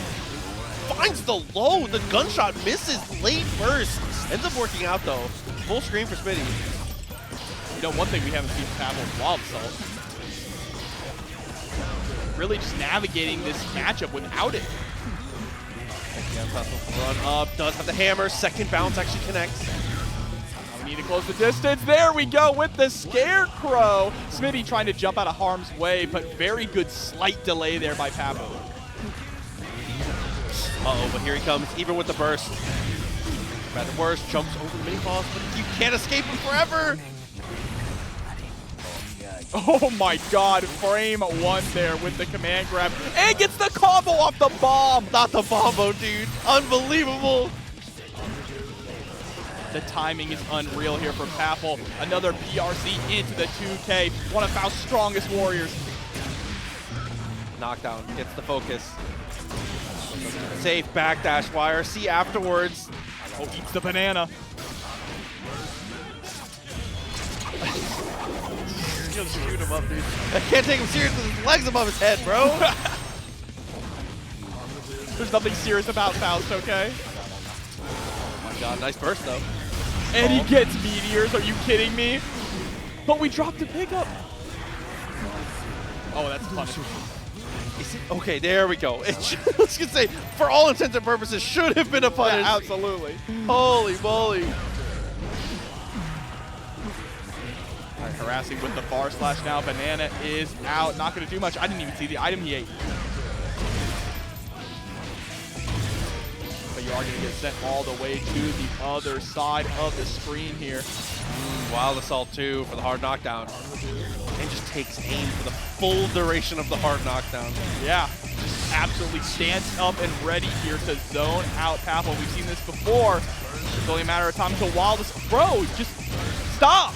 Finds the low, the gunshot misses late burst. Ends up working out though. Full screen for Smitty. You know, one thing we haven't seen from Papple is Wild Assault. Really just navigating this matchup without it. Run up, does have the hammer. Second bounce actually connects. We need to close the distance. There we go with the Scarecrow. Smitty trying to jump out of harm's way, but very good slight delay there by Papple. Uh-oh, but here he comes, even with the burst. Bad to worse, jumps over the mini-boss, but you can't escape him forever. Oh my god, frame one there with the command grab. And gets the combo off the bomb. Not the bombo, dude. Unbelievable. The timing is unreal here for Papple. Another PRC into the 2K. One of Faust's strongest warriors. Knockdown, gets the focus. Safe backdash wire. See afterwards. Oh, eats the banana. Just shoot him up, dude. I can't take him serious with his legs above his head, bro. There's nothing serious about Faust, okay? Oh my god, nice burst though. And he gets meteors, are you kidding me? But we dropped a pickup. Oh, that's funny. Okay, there we go. It should, I was gonna say, for all intents and purposes, should have been a punish. Yeah, absolutely. Holy moly. All right, harassing with the bar slash now. Banana is out. Not going to do much. I didn't even see the item he ate. But you are going to get sent all the way to the other side of the screen here. Wild Assault 2 for the hard knockdown. And just takes aim for the full duration of the hard knockdown. Yeah, just absolutely stands up and ready here to zone out Papple. We've seen this before. It's only a matter of time until Wild Assault. Bro, just stop.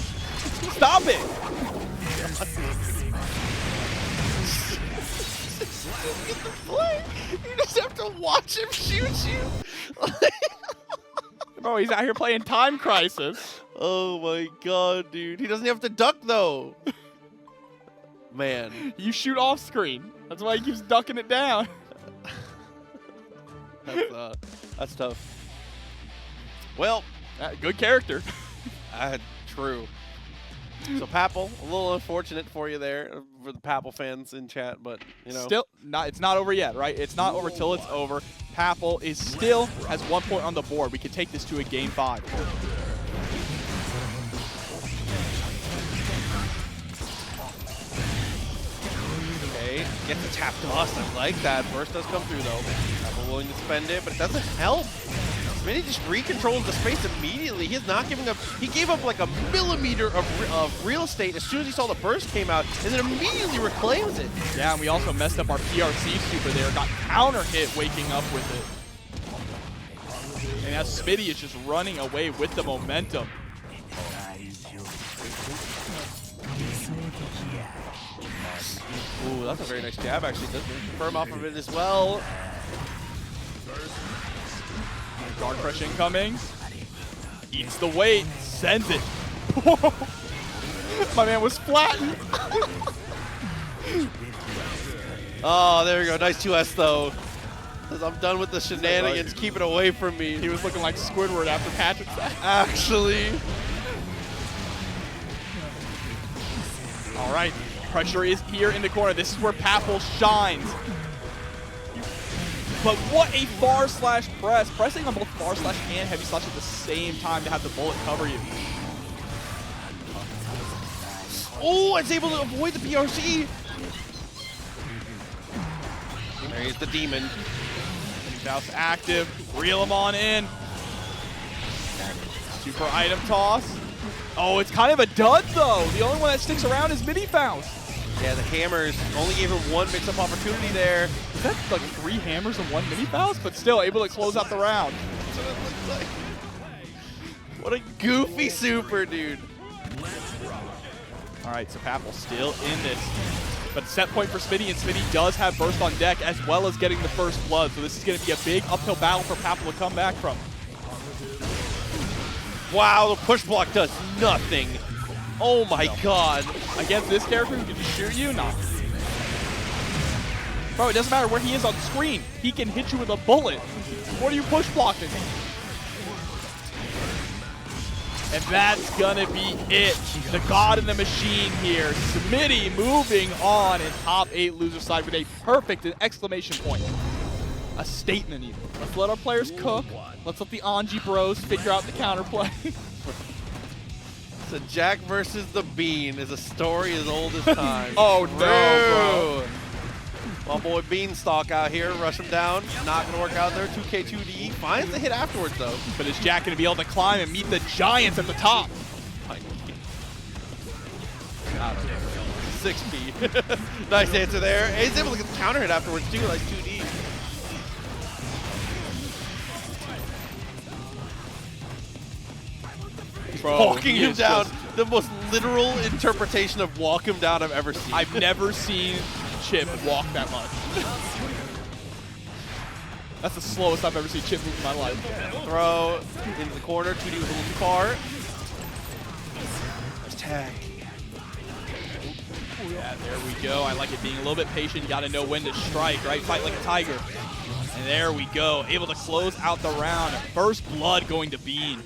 Stop it. You just have to watch him shoot you. Bro, he's out here playing Time Crisis. Oh my god, dude. He doesn't have to duck, though. Man. You shoot off screen. That's why he keeps ducking it down. That's tough. Well, Good character. true. So Papple, a little unfortunate for you there, for the Papple fans in chat, but you know. Still, it's not over yet, right? It's not over till it's over. Papple is still has 1 point on the board. We could take this to a game 5. Okay, gets the tap toss. I like that. Burst does come through though. Papple willing to spend it, but it doesn't help. Smitty just recontrols the space immediately. He's not giving up. He gave up like a millimeter of real estate as soon as he saw the burst came out, and then immediately reclaims it. Yeah, and we also messed up our PRC super there. Got counter hit waking up with it. And now Smitty is just running away with the momentum. Ooh, that's a very nice jab actually. Does confirm off of it as well. Guard crush incoming. Eats the weight. Sends it. My man was flattened. Oh, there we go. Nice 2S though. I'm done with the shenanigans. Keep it away from me. He was looking like Squidward after Patrick's Actually. All right. Pressure is here in the corner. This is where Papple shines. But what a bar slash press. Pressing on both bar slash and heavy slash at the same time to have the bullet cover you. Oh, it's able to avoid the PRC. There's the demon. Faust active. Reel him on in. Super item toss. Oh, it's kind of a dud though. The only one that sticks around is Mini Faust. Yeah, the hammers only gave him one mix-up opportunity there. Is that like 3 hammers and 1 Mini Faust? But still able to close out the round. That's what it looks like. What a goofy super, dude. All right, so Papple still in this. But set point for Smitty, and Smitty does have burst on deck as well as getting the first blood. So this is going to be a big uphill battle for Papple to come back from. Wow, the push block does nothing. Oh my god. Against this character who can just shoot you? No. Bro, it doesn't matter where he is on screen. He can hit you with a bullet. What are you push blocking? And that's gonna be it. The god in the machine here. Smitty moving on in top 8 loser side with a perfect exclamation point. A statement even. Let's let our players cook. Let's let the Anji bros figure out the counterplay. So Jack versus the Bean is a story as old as time. Oh no, bro. My boy Beanstalk out here, rush him down. Not gonna work out there. 2K2D finds the hit afterwards though. But is Jack gonna be able to climb and meet the giants at the top? 6P. Nice answer there. And he's able to get the counter hit afterwards too, like 2D. Bro, Walking him down. The most literal interpretation of walk him down I've ever seen. I've never seen Chipp walk that much. That's the slowest I've ever seen Chipp move in my life. Throw into the corner. 2D was a little too far. Nice tag. Yeah, there we go. I like it being a little bit patient. You got to know when to strike, right? Fight like a tiger. And there we go. Able to close out the round. First blood going to Bean.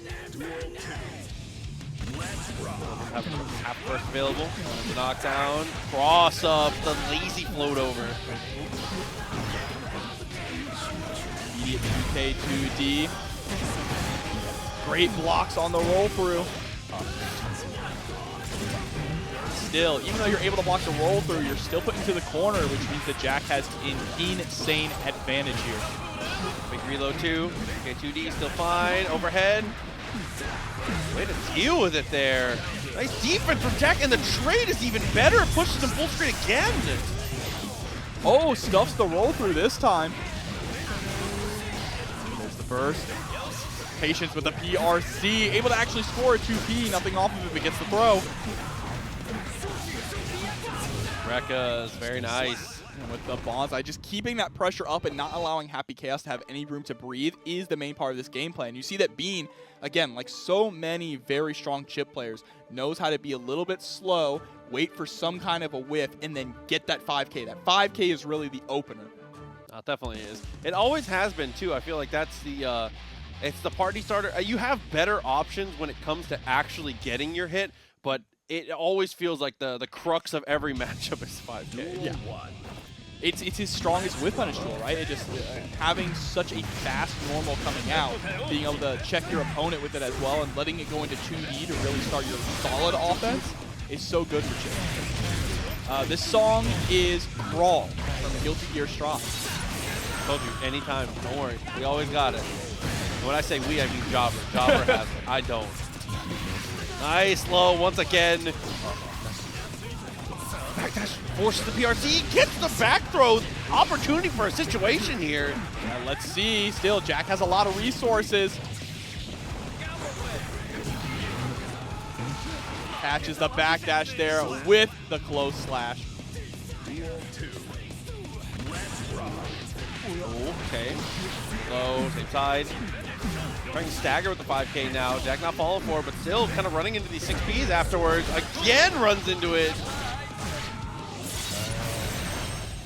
Half burst available. The knockdown. Cross up. The lazy float over. Immediate 2K 2D. Great blocks on the roll through. Still, even though you're able to block the roll through, you're still put into the corner, which means that Jack has an insane advantage here. Big reload 2. Okay, 2D still fine. Overhead. Way to deal with it there. Nice defense from Jack, and the trade is even better. It pushes him full screen again. Oh, stuffs the roll through this time. There's the burst. Patience with the PRC. Able to actually score a 2P. Nothing off of it, but gets the throw. Rekka is very nice. And with the bonsai, just keeping that pressure up and not allowing Happy Chaos to have any room to breathe is the main part of this game plan. You see that Bean, again, like so many very strong Chipp players, knows how to be a little bit slow, wait for some kind of a whiff, and then get that 5K. That 5K is really the opener. It definitely is. It always has been, too. I feel like that's the, it's the party starter. You have better options when it comes to actually getting your hit, but it always feels like the crux of every matchup is 5K. Yeah. It's his strongest whip punish tool, right? It just having such a fast normal coming out, being able to check your opponent with it as well, and letting it go into 2D to really start your solid offense is so good for Chipp. This song is Crawl from Guilty Gear Strive. Told you, anytime. Don't worry. We always got it. And when I say we, I mean Jobber. Jobber has it. I don't. Nice low once again. Backdash forces the PRC, gets the back throw. Opportunity for a situation here. Now let's see. Still, Jack has a lot of resources. Catches the backdash there with the close slash. Okay. Low, same side. Trying to stagger with the 5K now. Jack not falling for it, but still kind of running into these 6Ps afterwards. Again runs into it.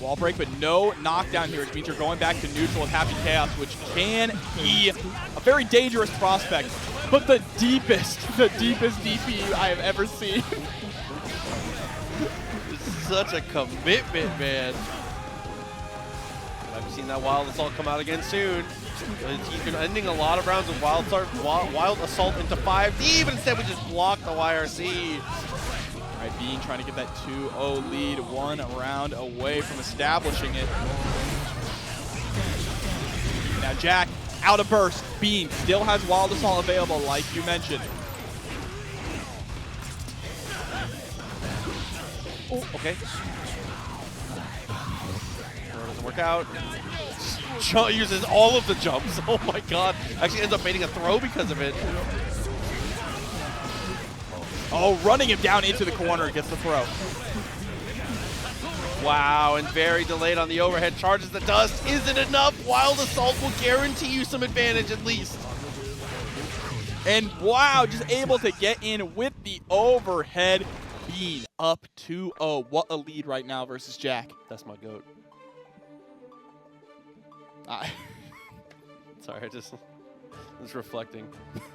Wall break, but no knockdown here, which means you're going back to neutral with Happy Chaos, which can be a very dangerous prospect, but the deepest DP I have ever seen. It's such a commitment, man. I've seen that Wild Assault come out again soon. He's been ending a lot of rounds with Wild Assault into 5D, but instead we just block the YRC. All right, Bean trying to get that 2-0 lead, 1 round away from establishing it. Now Jack, out of burst. Bean still has Wild Assault available, like you mentioned. Oh, okay. Doesn't work out. Uses all of the jumps. Oh my god. Actually ends up baiting a throw because of it. Oh, running him down into the corner, gets the throw. Wow, and very delayed on the overhead. Charges the dust. Isn't enough. Wild Assault will guarantee you some advantage at least. And wow, just able to get in with the overhead. Bean up 2-0. What a lead right now versus Jack. That's my goat. Sorry, I just was reflecting.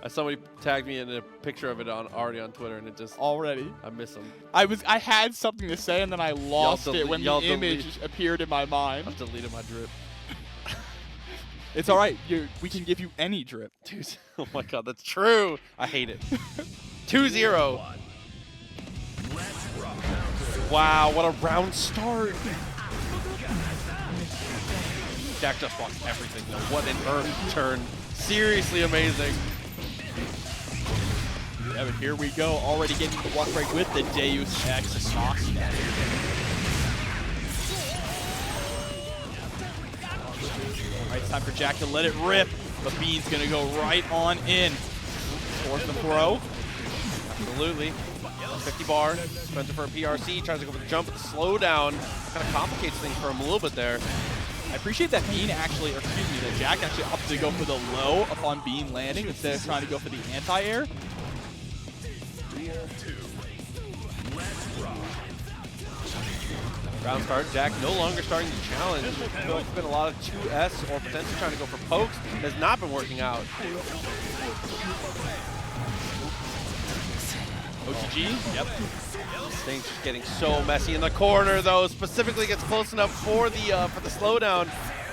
Somebody tagged me in a picture of it already on Twitter, and it just already. I miss him. I had something to say, and then I lost it when the image appeared in my mind. I've deleted my drip. It's all right. We can give you any drip. Dude, oh my god, that's true. I hate it. 2-0. Wow, what a round start. Jack just walks everything though. What an earth turn. Seriously amazing. Yeah, but here we go. Already getting the walk break with the Deus Ex Machina. All right, it's time for Jack to let it rip. But Bean's going to go right on in. Force the throw. Absolutely. 50 bar. Spencer for a PRC. Tries to go for the jump, but the slow down kind of complicates things for him a little bit there. I appreciate that Bean actually, or excuse me, that Jack actually opted to go for the low upon Bean landing instead of trying to go for the anti-air. Round start, Jack no longer starting the challenge. I feel like it's been a lot of 2S or potentially trying to go for pokes. Has not been working out. OTG, yep. Things just getting so messy in the corner though. Specifically gets close enough for the slowdown.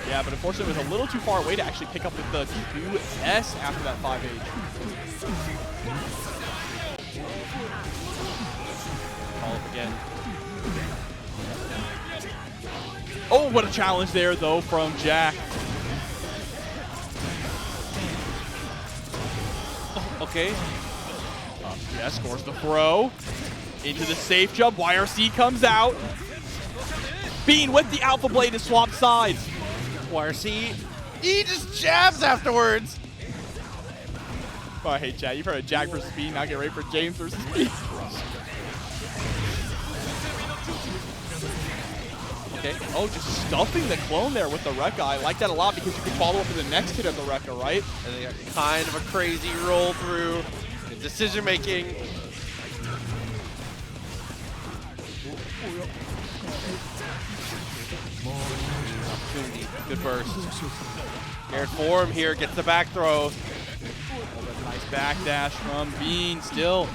Yeah, but unfortunately it was a little too far away to actually pick up with the 2S after that 5H. Call up again. Oh, what a challenge there, though, from Jack. Oh, okay. Yeah, scores the throw. Into the safe jump. YRC comes out. Bean with the Alpha Blade to swap sides. YRC, he just jabs afterwards. Oh, I hate Jack. You've heard of Jack versus Bean. Now get ready for James versus Bean. Okay. Oh, just stuffing the clone there with the Rekka. I like that a lot because you can follow up in the next hit of the Rekka, right? And they got kind of a crazy roll through. Good decision making. Opportunity. Good burst. Scared for him here. Gets the back throw. Nice backdash from Bean. Still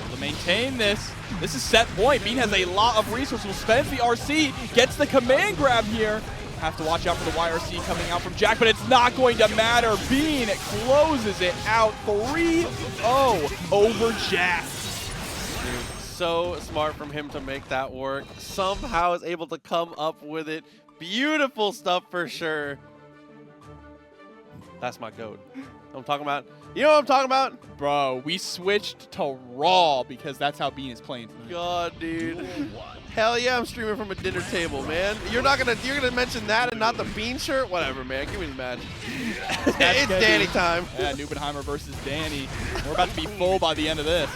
able to maintain this. This is set point. Bean has a lot of resources. Spends the RC. Gets the command grab here. Have to watch out for the YRC coming out from Jack, but it's not going to matter. Bean closes it out 3-0 over Jack. Dude, so smart from him to make that work. Somehow is able to come up with it. Beautiful stuff for sure. That's my goat. I'm talking about. You know what I'm talking about? Bro, we switched to Raw because that's how Bean is playing tonight. God, dude. Hell yeah, I'm streaming from a dinner table, man. You're gonna mention that and not the Bean shirt? Whatever, man. Give me the match. It's Dany time. Yeah, Nubenheimer versus Dany. We're about to be full by the end of this.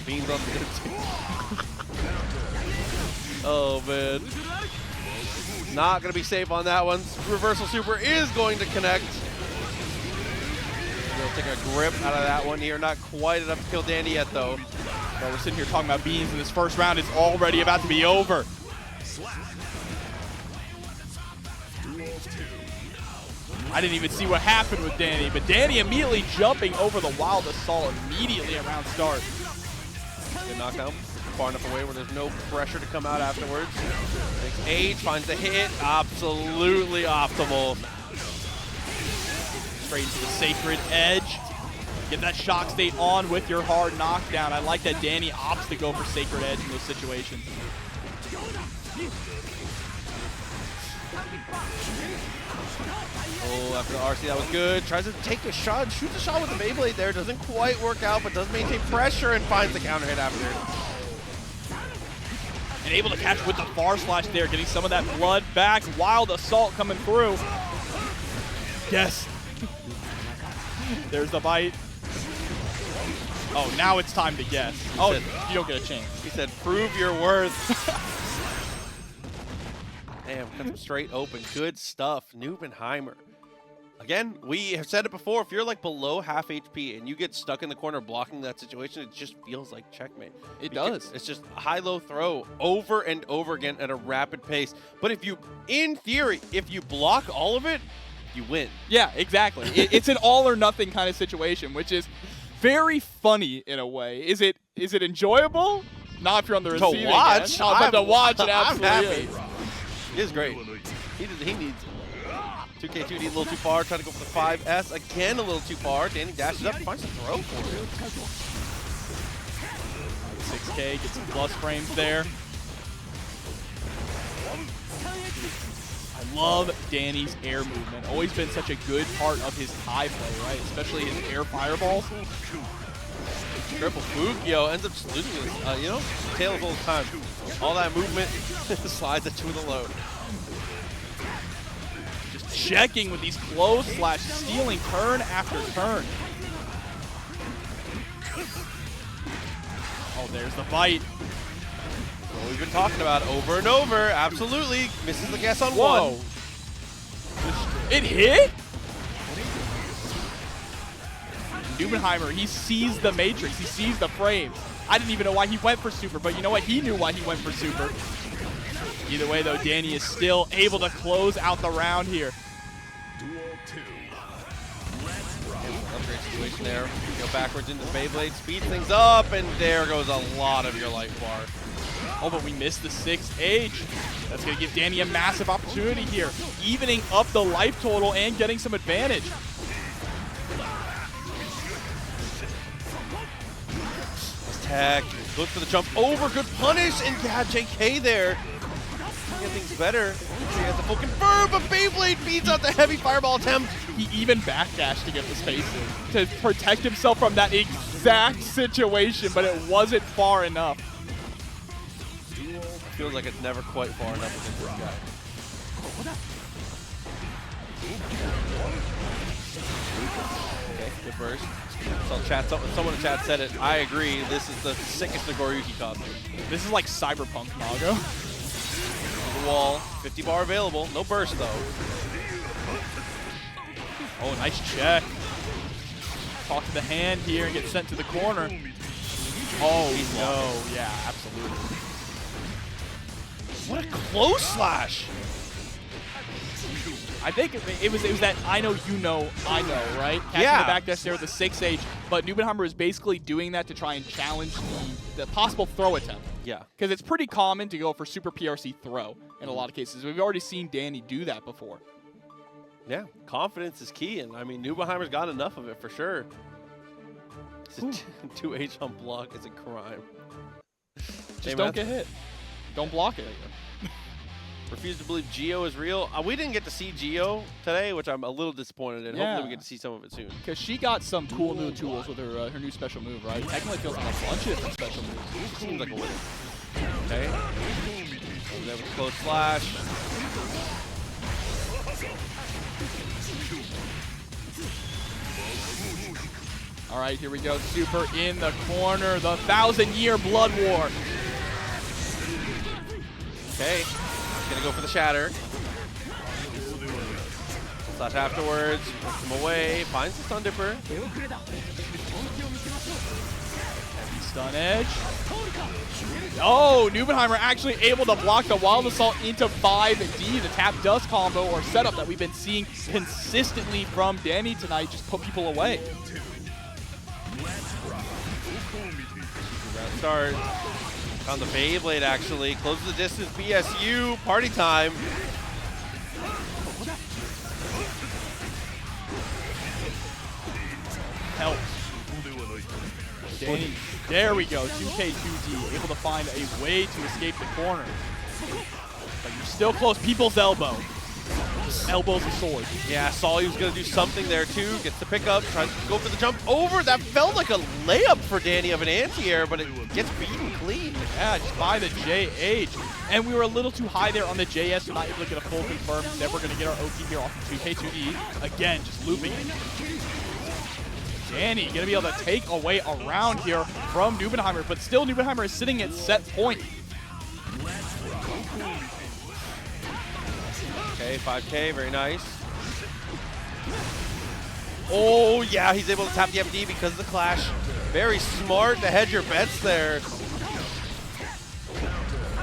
Bean's on the good team. Oh, man. Not going to be safe on that one. Reversal Super is going to connect. We'll take a grip out of that one here. Not quite enough to kill Dende yet, though. Well, we're sitting here talking about Beans, and this first round is already about to be over. I didn't even see what happened with Dany, but Dany immediately jumping over the Wild Assault immediately around start. Good knockdown. Far enough away where there's no pressure to come out afterwards. Takes Age, finds the hit. Absolutely optimal. Straight into the Sacred Edge. Get that shock state on with your hard knockdown. I like that Dany opts to go for Sacred Edge in those situations. Oh, after the RC, that was good. Tries to take a shot, shoots a shot with the Beyblade there. Doesn't quite work out, but does maintain pressure and finds the counter hit after. And able to catch with the far slash there, getting some of that blood back. Wild Assault coming through. Yes. There's the bite. Oh, now it's time to guess. Oh, you don't get a chance. He said, prove your worth. Damn, cuts him straight open. Good stuff. Nubenheimer. Again, we have said it before. If you're like below half HP and you get stuck in the corner blocking that situation, it just feels like checkmate. It does. It's just high-low throw over and over again at a rapid pace. But if you, in theory, if you block all of it, you win. Yeah, exactly. It's an all or nothing kind of situation, which is very funny in a way. Is it enjoyable? Not if you're on the receiving end. Watch. No, but to watch it I'm absolutely happy. is. It is great. He needs 2K2D a little too far, trying to go for the 5S again a little too far. Dany dashes up, finds a throw for it. 6K, get some plus frames there. I love Dany's air movement. Always been such a good part of his high play, right? Especially his air fireballs. Triple Fugio ends up just losing his, you know, tails all the time. All that movement slides it to the load. Just checking with these close slash stealing turn after turn. Oh, there's the bite. What we've been talking about over and over. Absolutely. Misses the guess on Whoa. one. It hit? Nubenheimer, he sees the matrix. He sees the frames. I didn't even know why he went for super, but you know what? He knew why he went for super. Either way, though, Dany is still able to close out the round here. Duel 2. Great situation there. Go backwards into Beyblade, speed things up, and there goes a lot of your life bar. Oh, but we missed the 6H. That's going to give Dany a massive opportunity here, evening up the life total and getting some advantage. Tech, look for the jump over, good punish, and yeah, JK there. Get things better. He has the full confirm, but Beyblade beats out the heavy fireball attempt. He even backdashed to get the space in, to protect himself from that exact situation, but it wasn't far enough. Feels like it's never quite far enough against this guy. Okay, good burst. So chat, someone in chat said it. I agree. This is the sickest Nagoriyuki costume. This is like cyberpunk Nago. The wall, 50 bar available. No burst though. Oh, nice check. Talk to the hand here and get sent to the corner. Oh no, yeah, absolutely. What a close slash! I think it was that I know, you know, I know, right? Catching Yeah. the back dash there with the 6H, but Nubenheimer is basically doing that to try and challenge the possible throw attempt. Yeah. Because it's pretty common to go for super PRC throw in a lot of cases. We've already seen Dany do that before. Yeah, confidence is key, and I mean, Nubenheimer's got enough of it for sure. 2H on block is a crime. Just don't get hit. Don't block it. Refuse to believe Geo is real. We didn't get to see Geo today, which I'm a little disappointed in. Yeah. Hopefully we get to see some of it soon. Because she got some cool new tools with her her new special move, right? Technically feels like a bunch of different special moves. Seems like a win. Okay. Over there with a close slash. All right, here we go. Super in the corner. The 1,000-year blood war. Okay. Gonna go for the shatter. Slash afterwards. Puts him away. Finds the stun dipper. Heavy stun edge. Oh, Nubenheimer actually able to block the Wild Assault into 5D. The tap dust combo or setup that we've been seeing consistently from Dany tonight. Just put people away. Round start. On the Beyblade, actually. Closes the distance. BSU. Party time. Help. Dany. There we go. 2K2D. Able to find a way to escape the corner. But you're still close. People's elbow. Elbow's a sword. Yeah, saw he was going to do something there, too. Gets the pickup. Tries to go for the jump over. That felt like a layup for Dany of an anti-air, but it gets beaten clean. Yeah, just by the JH. And we were a little too high there on the JS, so not able to get a full confirm. Never going to get our OT here off of 2K2D. Again, just looping it. Dany going to be able to take away a round here from Nubenheimer, but still Nubenheimer is sitting at set point. Okay, 5K, very nice. Oh, yeah, he's able to tap the MD because of the clash. Very smart to hedge your bets there.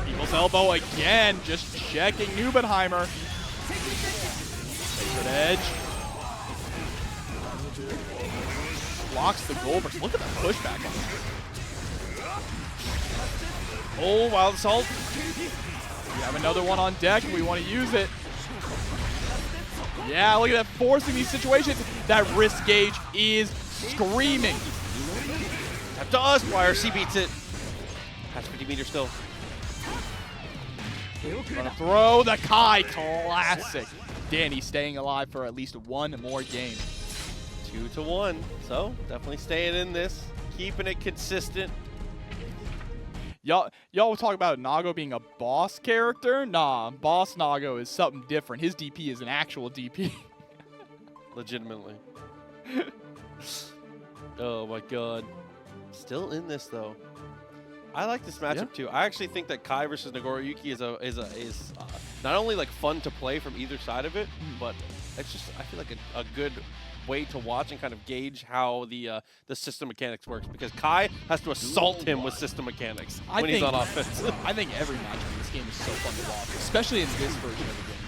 People's elbow again, just checking Nubenheimer. Favorite edge. Blocks the goal burst. Look at the pushback on that. Oh, Wild Assault. We have another one on deck. We want to use it. Yeah, look at that, forcing these situations. That wrist gauge is screaming. Tap to us. YRC beats it. Has 50 meters still. Gonna throw the Kai. Classic. Dany staying alive for at least one more game. 2-1. So definitely staying in this, keeping it consistent. Y'all will talk about Nago being a boss character. Nah, boss Nago is something different. His DP is an actual DP. Legitimately. Oh my god. Still in this though. I like this matchup too. I actually think that Kai versus Nagoriyuki is not only like fun to play from either side of it, but it's just, I feel like a good way to watch and kind of gauge how the system mechanics works, because Kai has to assault him with system mechanics when he's on offense. I think every match in this game is so fun to watch, especially in this version of the game.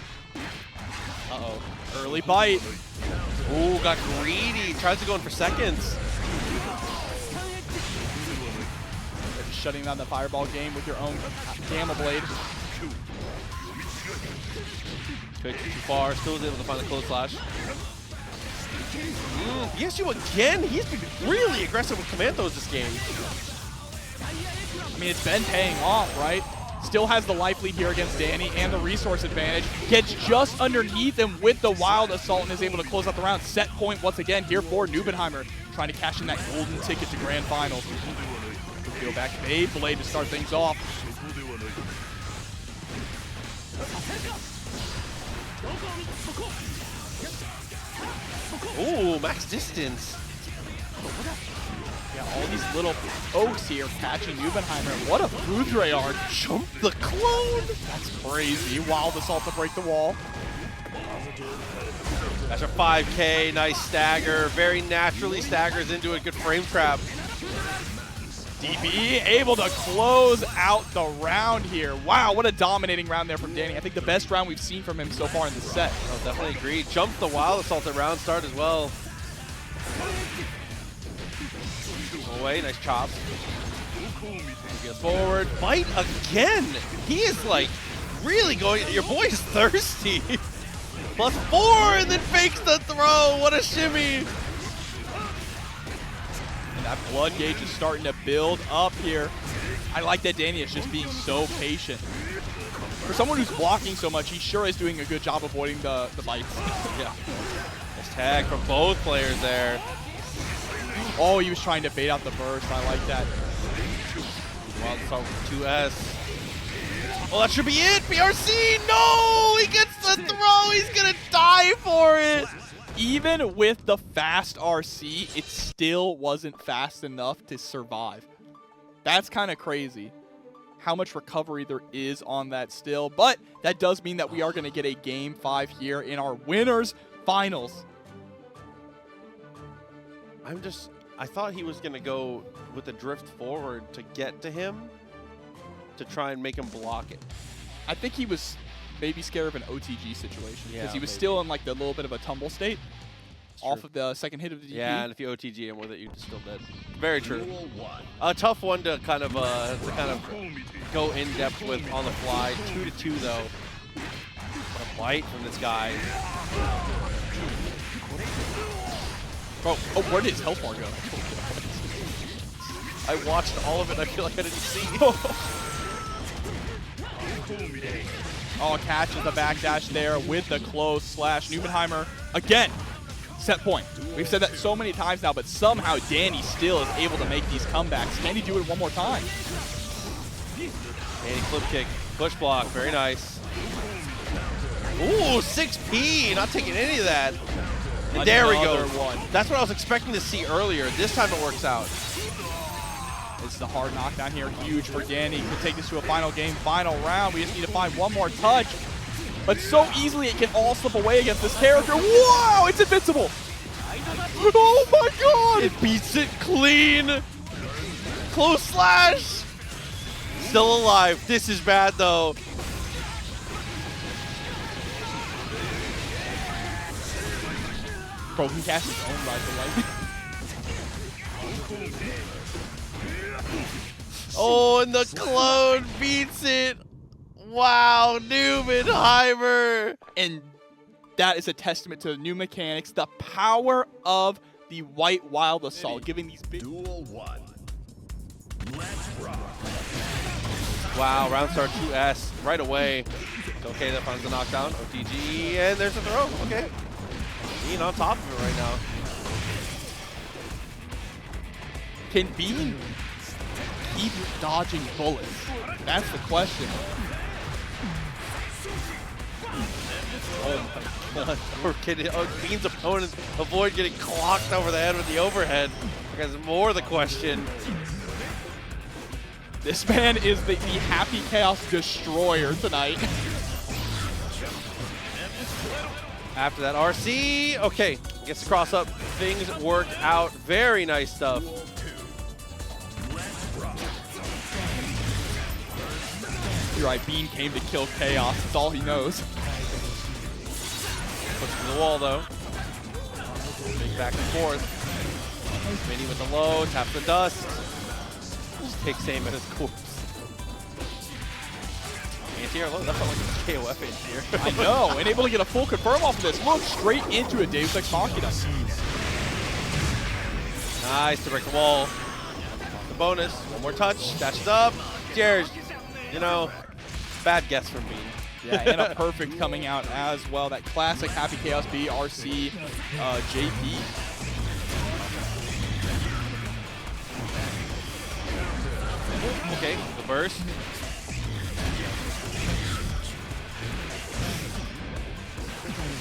Uh-oh. Early bite. Ooh, got greedy. Tries to go in for seconds. They're just shutting down the fireball game with your own Gamma Blade. Quick, too far. Still was able to find the close slash. Yes, you again. He's been really aggressive with Commandos this game. I mean, it's been paying off, right? Still has the life lead here against Dany and the resource advantage. Gets just underneath him with the wild assault and is able to close out the round. Set point once again here for NBNHMR, trying to cash in that golden ticket to Grand Finals. Go back to Beyblade to start things off. Ooh, max distance. Yeah, all these little oaks here catching NBNHMR. What a Foudre art. Jump the clone. That's crazy. Wild assault to break the wall. That's a 5K. Nice stagger. Very naturally staggers into a good frame trap. DP able to close out the round here. Wow, what a dominating round there from Dany. I think the best round we've seen from him so far in the set. Oh, definitely agree. Jumped the wild assault at round start as well. Away, nice chops. He gets forward. Bite again. He is like really going. Your boy's thirsty. +4 and then fakes the throw. What a shimmy. That blood gauge is starting to build up here. I like that Dany is just being so patient. For someone who's blocking so much, he sure is doing a good job avoiding the bites. Yeah. Nice tag from both players there. Oh, he was trying to bait out the burst. I like that. Wild start with 2S. Oh, that should be it. BRC, no! He gets the throw. He's going to die for it. Even with the fast RC, it still wasn't fast enough to survive. That's kind of crazy how much recovery there is on that still. But that does mean that we are going to get a Game 5 here in our winners finals. I thought he was going to go with a drift forward to get to him to try and make him block it. I think he was maybe scared of an OTG situation because Yeah, he was maybe. still in like the little bit of a tumble state off of the second hit of the DP. Yeah, and if you OTG him with it, you're still dead. Very true. Duel 1. A tough one to kind of go in depth with on the fly. 2-2 though. What a bite from this guy. Oh, where did his health bar go? I watched all of it. I feel like I didn't see. Oh, catches the backdash there with the close slash. NBNHMR again. Set point. We've said that so many times now, but somehow Dany still is able to make these comebacks. Can he do it one more time? Dany flip kick, push block, very nice. Ooh, 6P, not taking any of that. And there we go. Another one. That's what I was expecting to see earlier. This time it works out. It's the hard knockdown here. Huge for Dany. Could take this to a final game, final round. We just need to find one more touch. But so easily it can all slip away against this character. Wow, it's invincible. Oh my god. It beats it clean. Close slash. Still alive. This is bad though. Bro, he cast his own Rise of Light. Oh, and the clone beats it. Wow, NBNHMR. And that is a testament to the new mechanics, the power of the White Wild Assault, giving these big... Duel 1. Let's rock. Wow, round start 2S right away. Okay, that finds the knockdown. OTG, and there's a throw. Okay. Heen on top of it right now. Can Bean keep dodging bullets? That's the question. Oh my god. Or can Bean's opponents avoid getting clocked over the head with the overhead? Because more the question. This man is the Happy Chaos Destroyer tonight. After that RC, okay, gets the cross up. Things work out. Very nice stuff. You're right, Bean came to kill Chaos. That's all he knows. Puts him to the wall, though. Big back and forth. Smitty with the low, taps the dust. Just takes aim at his corpse. Anti-air low, that felt like a KOF anti-air. I know, and able to get a full confirm off of this. Look, straight into a Deus Ex Machina. Nice to break the wall. Off the bonus, one more touch, dashes up. Cheers. You know, bad guess from me. Yeah, and a perfect coming out as well. That classic Happy Chaos B, RC, JP. Okay, the burst.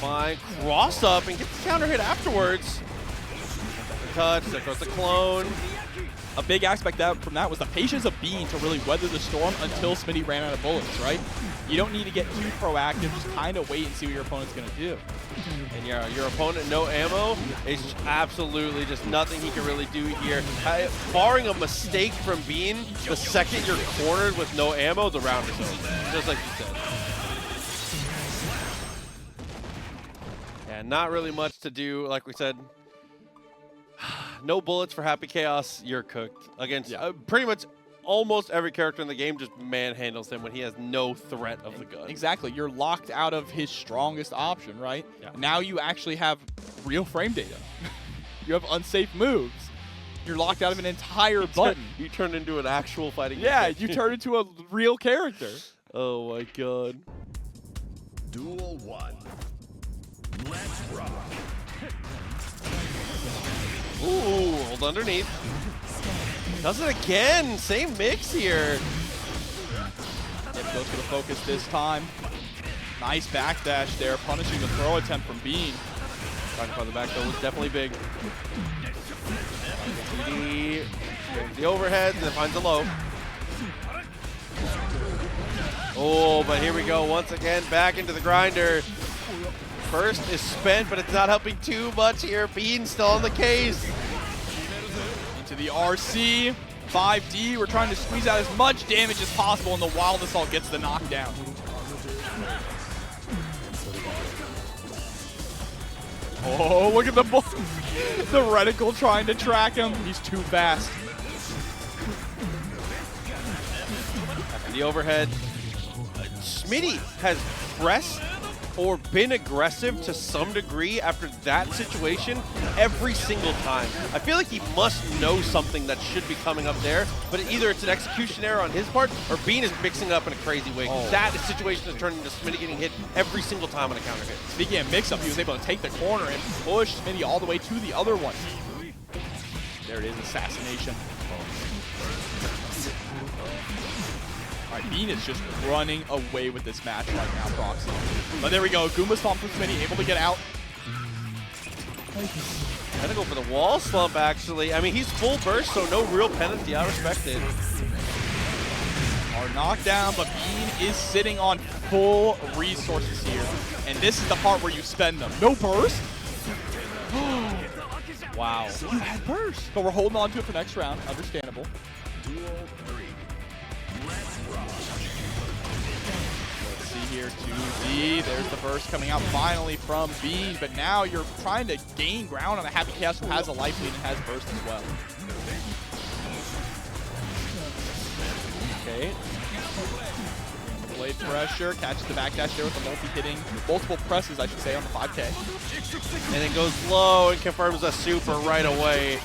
Fine, cross up and get the counter hit afterwards. The touch, there goes the clone. A big aspect from that was the patience of Bean to really weather the storm until Smitty ran out of bullets, right? You don't need to get too proactive, just kind of wait and see what your opponent's going to do. And your opponent, no ammo, is absolutely just nothing he can really do here. Barring a mistake from Bean, the second you're cornered with no ammo, the round is over, just like you said. Yeah, not really much to do, like we said. No bullets for Happy Chaos, you're cooked. Against pretty much almost every character in the game just manhandles him when he has no threat of the gun. Exactly. You're locked out of his strongest option, right? Yeah. Now you actually have real frame data. You have unsafe moves. You're locked out of an entire button. You turn into an actual fighting Yeah, game. you turn into a real character. Oh my god. Duel 1. Let's rock. Ooh, hold underneath. Does it again. Same mix here. Yep, goes for the focus this time. Nice backdash there, punishing the throw attempt from Bean. Trying to find the back though was definitely big. The overhead, and then finds the low. Oh, but here we go once again, back into the grinder. First is spent, but it's not helping too much here. Bean still on the case. Into the RC, 5D. We're trying to squeeze out as much damage as possible, and the Wild Assault gets the knockdown. Oh, look at the reticle trying to track him. He's too fast. After the overhead, Smitty has pressed or been aggressive to some degree after that situation every single time. I feel like he must know something that should be coming up there, but either it's an execution error on his part or Bean is mixing up in a crazy way. Oh. That situation is turning into Smitty getting hit every single time on a counter hit. Speaking of mix-up, he was able to take the corner and push Smitty all the way to the other one. There it is, assassination. All right, Bean is just running away with this match right now, Proxy. But there we go, Goomba Stomp from Smitty, able to get out. Gonna go for the wall slump, actually. I mean, he's full burst, so no real penalty. I respect it. Are knocked down, but Bean is sitting on full resources here. And this is the part where you spend them. No burst? Wow. You had burst. But we're holding on to it for next round. Understandable. Duel 3. Let's rock. Let's see here, 2D. There's the burst coming out finally from Bean. But now you're trying to gain ground on a Happy Chaos who has a life lead and has burst as well. Okay. Blade pressure, catches the backdash there with the multi-hitting, multiple presses, I should say, on the 5K. And it goes low and confirms a super right away.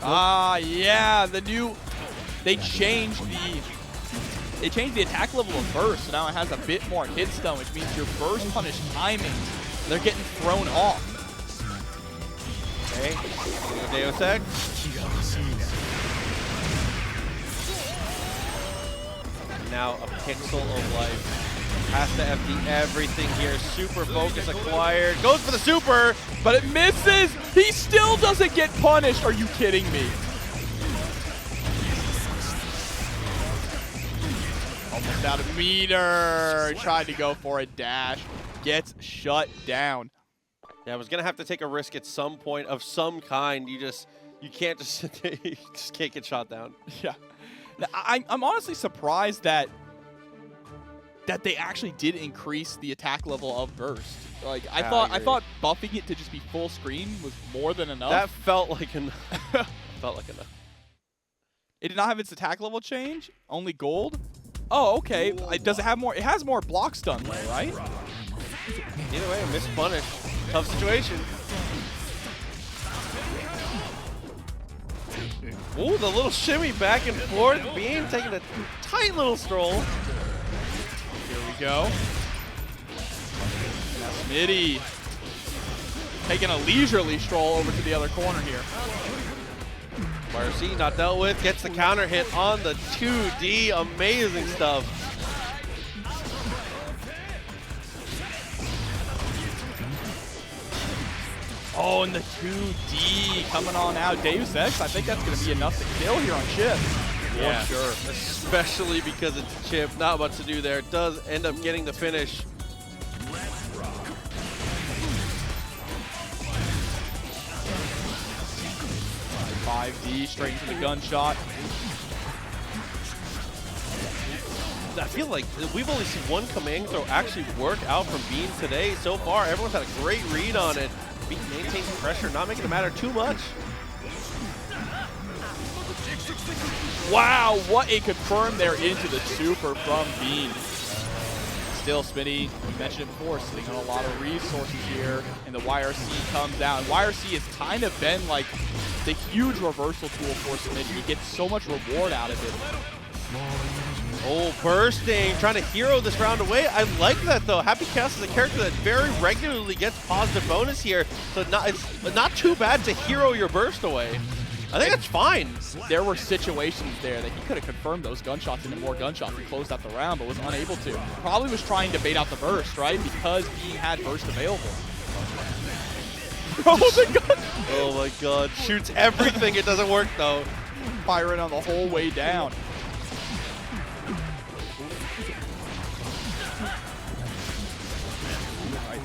Ah, yeah, they changed the attack level of burst, so now it has a bit more hit stun, which means your burst punish timings, they're getting thrown off. Okay, Deus Ex. Now a pixel of life. Has to FD everything here. Super focus acquired. Goes for the super, but it misses! He still doesn't get punished! Are you kidding me? Almost out of meter. Tried to go for a dash. Gets shut down. Yeah, I was gonna have to take a risk at some point of some kind. You can't just sit there, you just can't get shot down. Yeah. Now, I'm honestly surprised that they actually did increase the attack level of burst. Like I thought buffing it to just be full screen was more than enough. That felt like enough. Felt like enough. It did not have its attack level change. Only gold. Oh, okay. Does it have more? It has more block stun though, right? Either way, a missed punish. Tough situation. Ooh, the little shimmy back and forth. Bean taking a tight little stroll. Here we go. Now Smitty taking a leisurely stroll over to the other corner here. YRC not dealt with, gets the counter hit on the 2D. Amazing stuff. Oh, and the 2D coming on out. Deus Ex, I think that's going to be enough to kill here on Chipp. Yeah, for sure. Especially because it's Chipp. Not much to do there. Does end up getting the finish. 5D straight into the gunshot. I feel like we've only seen one command throw actually work out from Bean today so far. Everyone's had a great read on it. Bean maintains pressure, not making it matter too much. Wow, what a confirm there into the super from Bean. Still, Smitty, you mentioned it before, sitting on a lot of resources here, and the YRC comes out. And YRC has kind of been like the huge reversal tool for Smitty. He gets so much reward out of it. Oh, bursting, trying to hero this round away. I like that though. Happy Chaos is a character that very regularly gets positive bonus here, so it's not too bad to hero your burst away. I think that's fine. There were situations there that he could have confirmed those gunshots into more gunshots and closed out the round, but was unable to. Probably was trying to bait out the burst, right? Because he had burst available. Oh the gun! Oh my god. Shoots everything. It doesn't work though. Firing on the whole way down.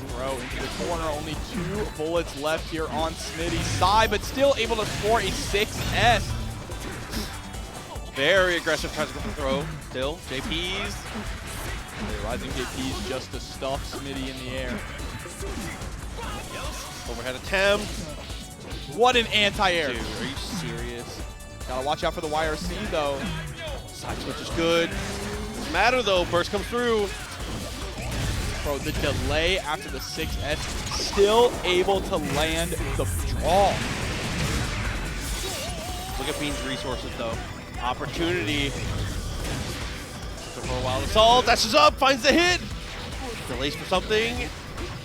Throw into the corner, only 2 bullets left here on Smitty's side, but still able to score a 6S. Very aggressive, tries to go for the throw. Still, JP's. The rising JP's just to stuff Smitty in the air. Overhead attempt. What an anti-air. Dude, are you serious? Gotta watch out for the YRC though. Side switch is good. Doesn't matter though, burst comes through. Bro, the delay after the 6S, still able to land the draw. Look at Bean's resources though. Opportunity. Go for a wild assault, dashes up, finds the hit. Delays for something.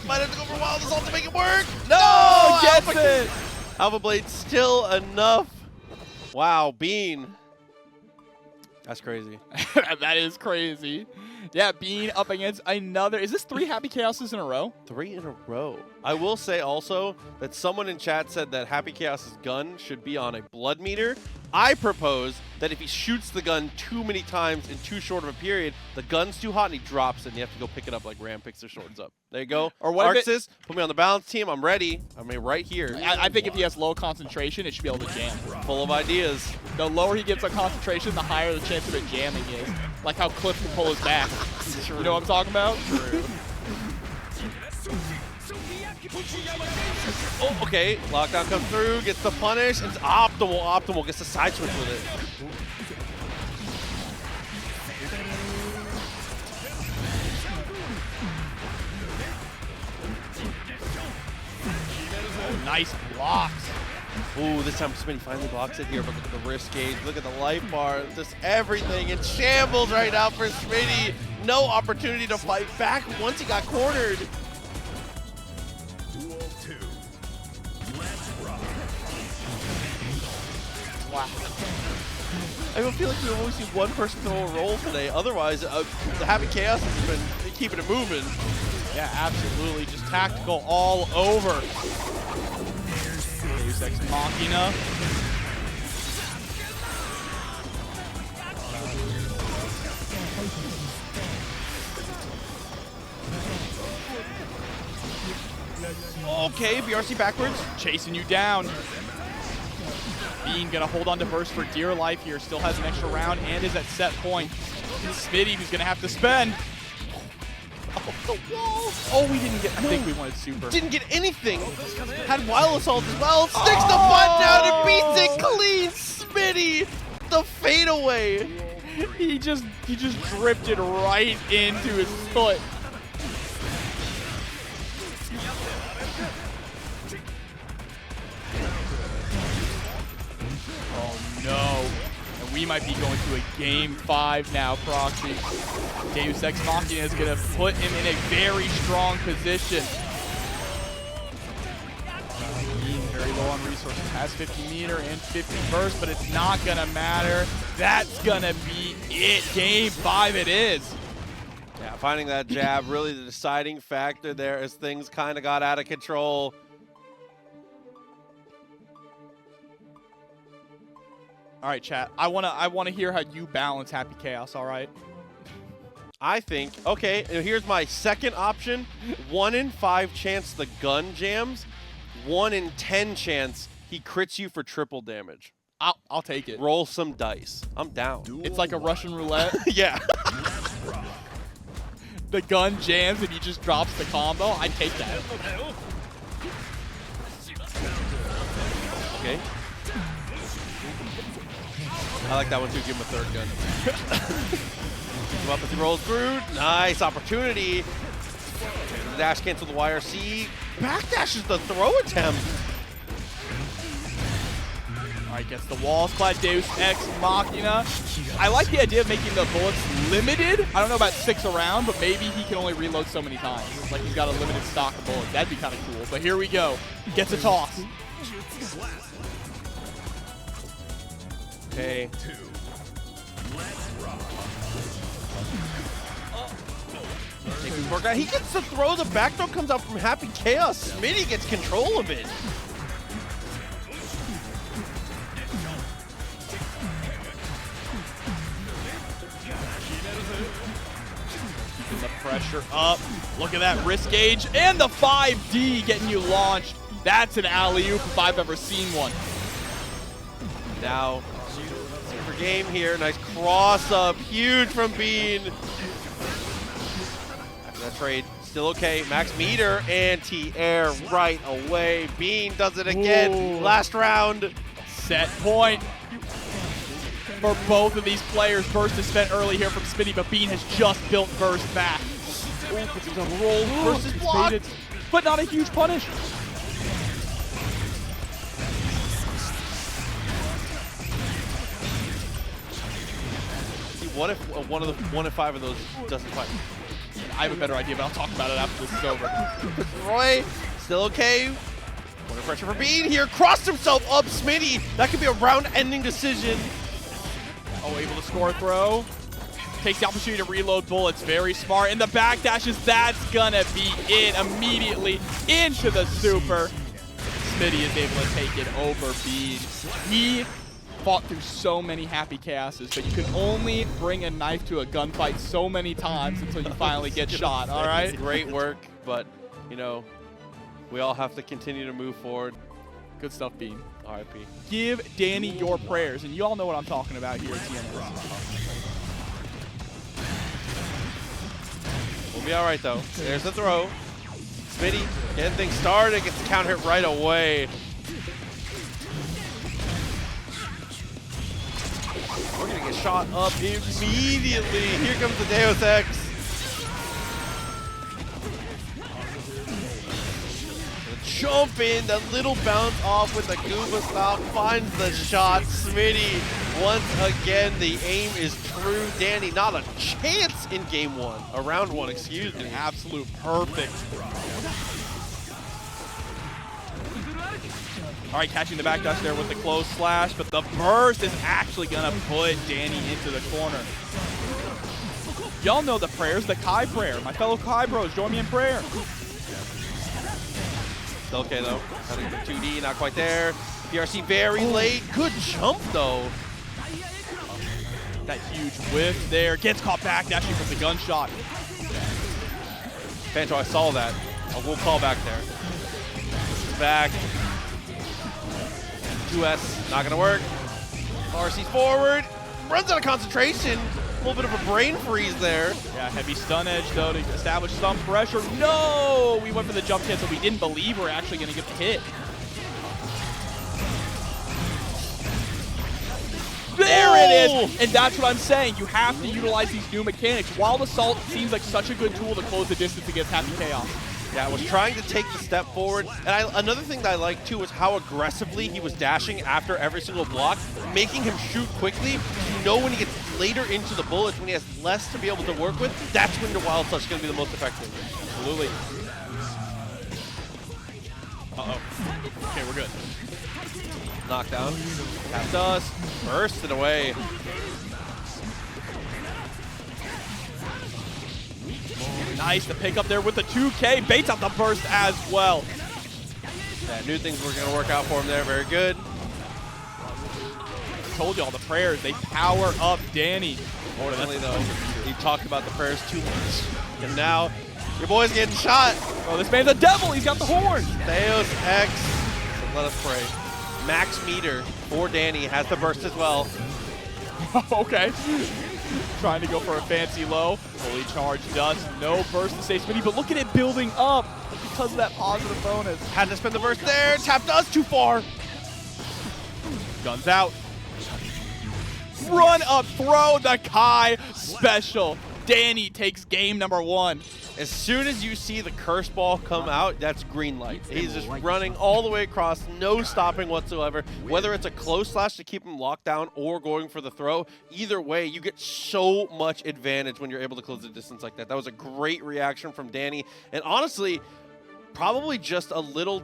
Might have to go for a wild assault to make it work. No, gets it. Alpha Blade still enough. Wow, Bean. That's crazy. That is crazy. Yeah, Bean up against another. Is this 3 Happy Chaoses in a row? 3 in a row. I will say also that someone in chat said that Happy Chaos's gun should be on a blood meter. I propose that if he shoots the gun too many times in too short of a period, the gun's too hot and he drops it and you have to go pick it up like Ram picks their swords up. There you go. Or what if Arxis, put me on the balance team. I'm ready. I'm right here. I think if he has low concentration, it should be able to jam. Full of ideas. The lower he gets on concentration, the higher the chance of it jamming is. Like how Cliff can pull his back. You know what I'm talking about? True. Oh, okay. Lockdown comes through, gets the punish. It's optimal. Optimal gets the side switch with it. Oh, nice blocks. Ooh, this time Smitty finally blocks it here, but look at the wrist gauge, look at the life bar, just everything in shambles right now for Smitty. No opportunity to fight back once he got cornered. Duel 2. Let's rock. Wow. I feel like we've only seen one person throw a roll today. Otherwise, the Happy Chaos has been keeping it moving. Yeah, absolutely. Just tactical all over. Deus Ex Machina. Okay, BRC backwards. Chasing you down. Heen gonna hold on to burst for dear life here. Still has an extra round and is at set point. Smitty, who's gonna have to spend. Oh, the wall. Oh, we didn't get. I think we wanted super. Didn't get anything. Had wild assault as well. Sticks the butt down and beats it clean. Smitty, the fadeaway. He just drifted right into his foot. Oh no. And we might be going to a game 5 now, Proxy. Deus Ex Machina is going to put him in a very strong position. Very low on resources, has 50 meter and 50 burst, but it's not going to matter. That's going to be it. Game 5 it is. Yeah, finding that jab, really the deciding factor there as things kind of got out of control. All right, chat. I wanna hear how you balance Happy Chaos. All right. I think, okay, here's my second option. 1 in 5 chance the gun jams. 1 in 10 chance he crits you for triple damage. I'll take it. Roll some dice. I'm down. It's like a Russian roulette. Yeah. The gun jams and he just drops the combo. I take that. Okay. I like that one too. Give him a third gun. Come up as he rolls through. Nice opportunity. The dash cancel the YRC. Backdashes the throw attempt. All right, gets the wall splat, Deus Ex Machina. I like the idea of making the bullets limited. I don't know about 6 around, but maybe he can only reload so many times. Like he's got a limited stock of bullets. That'd be kind of cool. But here we go. Gets a toss. Okay. He gets to throw. The back throw comes out from Happy Chaos. Smitty gets control of it. Keeping the pressure up. Look at that wrist gauge and the 5D getting you launched. That's an alley-oop if I've ever seen one. Now, super game here. Nice cross up. Huge from Bean. After that trade, still okay. Max meter, anti-air right away. Bean does it again. Ooh. Last round. Set point for both of these players. Burst is spent early here from Smitty, but Bean has just built Burst back. Ooh, puts him on roll. Burst is blocked, but not a huge punish. What if one in 5 of those doesn't fight? I have a better idea, but I'll talk about it after this is over. Roy, still okay. More pressure for Bean here. Crossed himself up, Smitty. That could be a round-ending decision. Oh, able to score a throw. Takes the opportunity to reload bullets. Very smart. And the backdashes, that's gonna be it. Immediately into the super. Smitty is able to take it over Bean. He fought through so many Happy Chaoses, but you can only bring a knife to a gunfight so many times until you finally get shot, all right? Great work, but, you know, we all have to continue to move forward. Good stuff, Bean. RIP. Give Dany your prayers, and you all know what I'm talking about here at TNS. We'll be all right, though. There's the throw. Smitty getting things started, gets the counter hit right away. We're going to get shot up immediately. Here comes the Deus Ex. The jump in, that little bounce off with the Goomba stop, finds the shot. Smitty, once again, the aim is true. Dany, not a chance in game 1, round 1, excuse me. Absolute perfect. All right, catching the backdash there with the close slash, but the burst is actually gonna put Dany into the corner. Y'all know the prayers, the Kai prayer. My fellow Kai bros, join me in prayer. Still okay though. Cutting the 2D, not quite there. PRC very late. Good jump though. That huge whiff there. Gets caught backdashing from the gunshot. Pancho, I saw that. I will call back there. back. 2S, not gonna work. RC's forward, runs out of concentration. A little bit of a brain freeze there. Yeah, heavy stun edge though to establish some pressure. No! We went for the jump cancel. We didn't believe we were actually gonna get the hit. There it is! And that's what I'm saying. You have to utilize these new mechanics. Wild Assault seems like such a good tool to close the distance against Happy Chaos. Yeah, was trying to take the step forward. And another thing that I liked too was how aggressively he was dashing after every single block, making him shoot quickly. You know when he gets later into the bullets, when he has less to be able to work with, that's when your Wild Touch is going to be the most effective. Absolutely. Uh-oh. Okay, we're good. Knockdown. Tap dust. Burst it away. Nice to pick up there with the 2K. Baits out the burst as well. Yeah, knew things were going to work out for him there. Very good. Told you all the prayers. They power up Dany. Unfortunately, though, you talked about the prayers too much. And now, your boy's getting shot. Oh, this man's a devil. He's got the horn. Deus Ex. So let us pray. Max meter for Dany has the burst as well. Okay. Trying to go for a fancy low. Fully charged dust. No burst to save Smitty, but look at it building up because of that positive bonus. Had to spend the burst there. Tap dust too far. Guns out. Run up, throw the Kai special. Dany takes game number 1. As soon as you see the curse ball come out, that's green light. He's just running all the way across, no stopping whatsoever. Whether it's a close slash to keep him locked down or going for the throw, either way, you get so much advantage when you're able to close the distance like that. That was a great reaction from Dany. And honestly, probably just a little,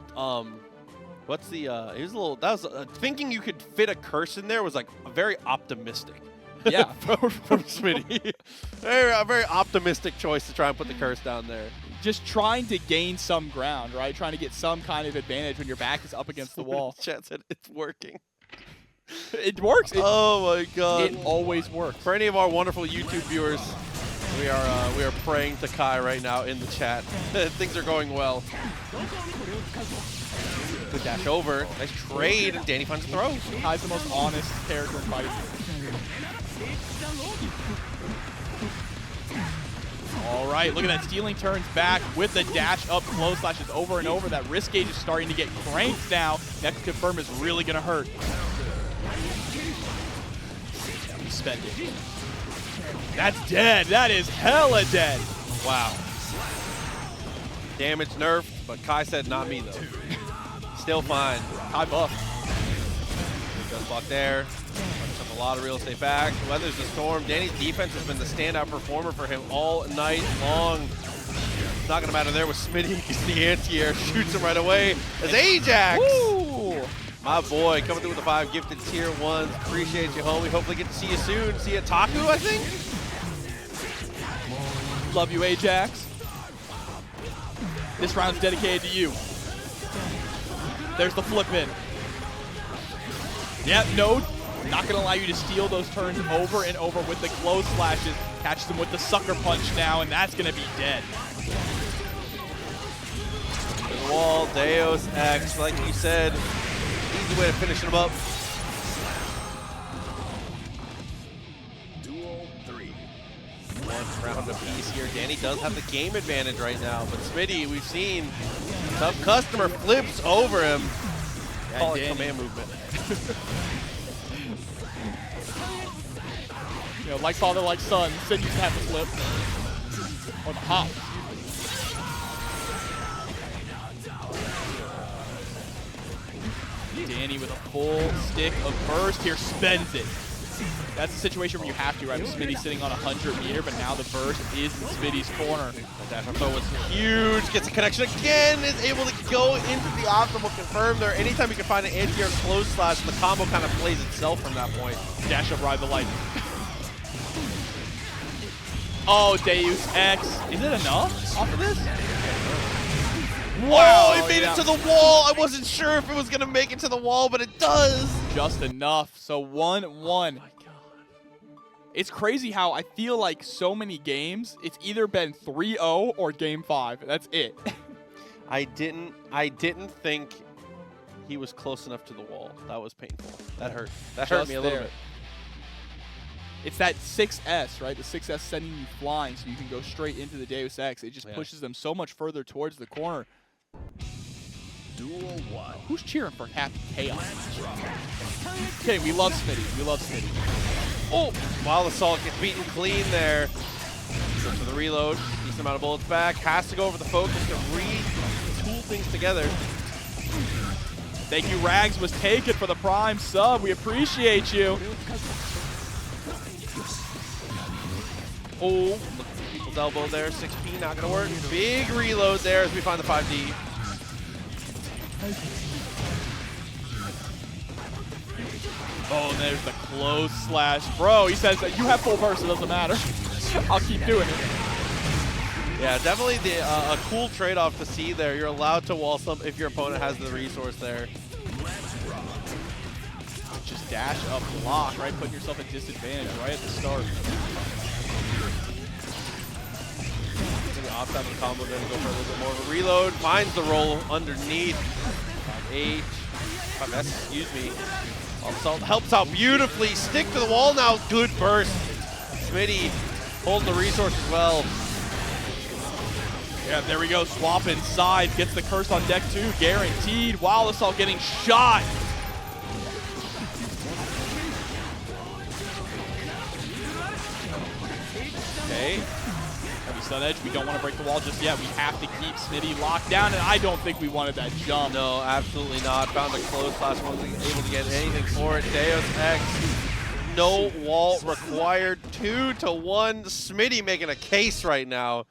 what's the, it was a little, that was, thinking you could fit a curse in there was like very optimistic. Yeah. from Smitty. A very optimistic choice to try and put the curse down there. Just trying to gain some ground, right? Trying to get some kind of advantage when your back is up against the wall. Chat said it's working. It works. Oh my god. It always works. For any of our wonderful YouTube viewers, we are praying to Kai right now in the chat. Things are going well. Good dash over. Nice trade, and Dany finds a throw. Kai's the most honest character in fighting. All right, look at that. Stealing turns back with the dash up close slashes over and over. That risk gauge is starting to get cranked now. Next confirm is really going to hurt. Spend it. That's dead. That is hella dead. Wow. Damage nerfed, but Kai said not me though. Still fine. Kai buff. Just block there. Took a lot of real estate back. Weathers the storm. Dany's defense has been the standout performer for him all night long. It's not gonna matter there with Smitty. Gets the anti-air, shoots him right away. As Ajax! Woo! My boy coming through with the 5 gifted tier 1s. Appreciate you, homie. Hopefully get to see you soon. See you at Taku, I think? Love you, Ajax. This round's dedicated to you. There's the flip in. Yep, no. Not going to allow you to steal those turns over and over with the close slashes. Catches them with the sucker punch now, and that's going to be dead. The wall, Deus Ex, like you said. Easy way to finish him up. Duel 3. One round apiece here. Dany does have the game advantage right now, but Smitty, we've seen tough customer flips over him. Yeah, Call it Dany. command movement. You know, like father, like son. Sid used to have the flip. Or the hop. Dany with a full stick of burst here, spends it. That's a situation where you have to, right? With Smitty sitting on 100 meter, but now the burst is in Smitty's corner. That dash throw was huge. Gets a connection again. Is able to go into the optimal confirm there. Anytime you can find an anti-air close slash, the combo kind of plays itself from that point. Dash up, ride the lightning. Oh, Deus Ex. Is it enough off of this? Wow, it made it to the wall. I wasn't sure if it was going to make it to the wall, but it does. Just enough. So 1-1. It's crazy how I feel like so many games, it's either been 3-0 or game 5. That's it. I didn't think he was close enough to the wall. That was painful. That hurt. That hurt me a little bit. It's that 6S, right? The 6S sending you flying so you can go straight into the Deus Ex. It just pushes them so much further towards the corner. Duel 1. Who's cheering for Happy Chaos? Okay, we love Smitty. We love Smitty. Oh! While Assault gets beaten clean there. Goes for the reload. Decent amount of bullets back. Has to go over the focus to retool things together. Thank you, Rags was taken for the Prime sub. We appreciate you. Oh, look at people's elbow there. 6P not going to work. Big reload there as we find the 5D. Oh, and there's the close slash. Bro, he says that you have full burst, it doesn't matter. I'll keep doing it. Yeah, definitely a cool trade-off to see there. You're allowed to wall stomp if your opponent has the resource there. Just dash up block, right? Putting yourself at disadvantage right at the start. Opt out of the combo, then go for a little bit more of a reload. Finds the roll underneath. 5S, excuse me. Assault helps out beautifully. Stick to the wall now. Good burst. Smitty holding the resource as well. Yeah, there we go. Swap inside. Gets the curse on deck too. Guaranteed. While Assault getting shot. Okay. Stun edge. We don't want to break the wall just yet. We have to keep Smitty locked down, and I don't think we wanted that jump. No, absolutely not. Found a close slash, wasn't able to get anything for it. Deus Ex, no wall required. 2-1. Smitty making a case right now.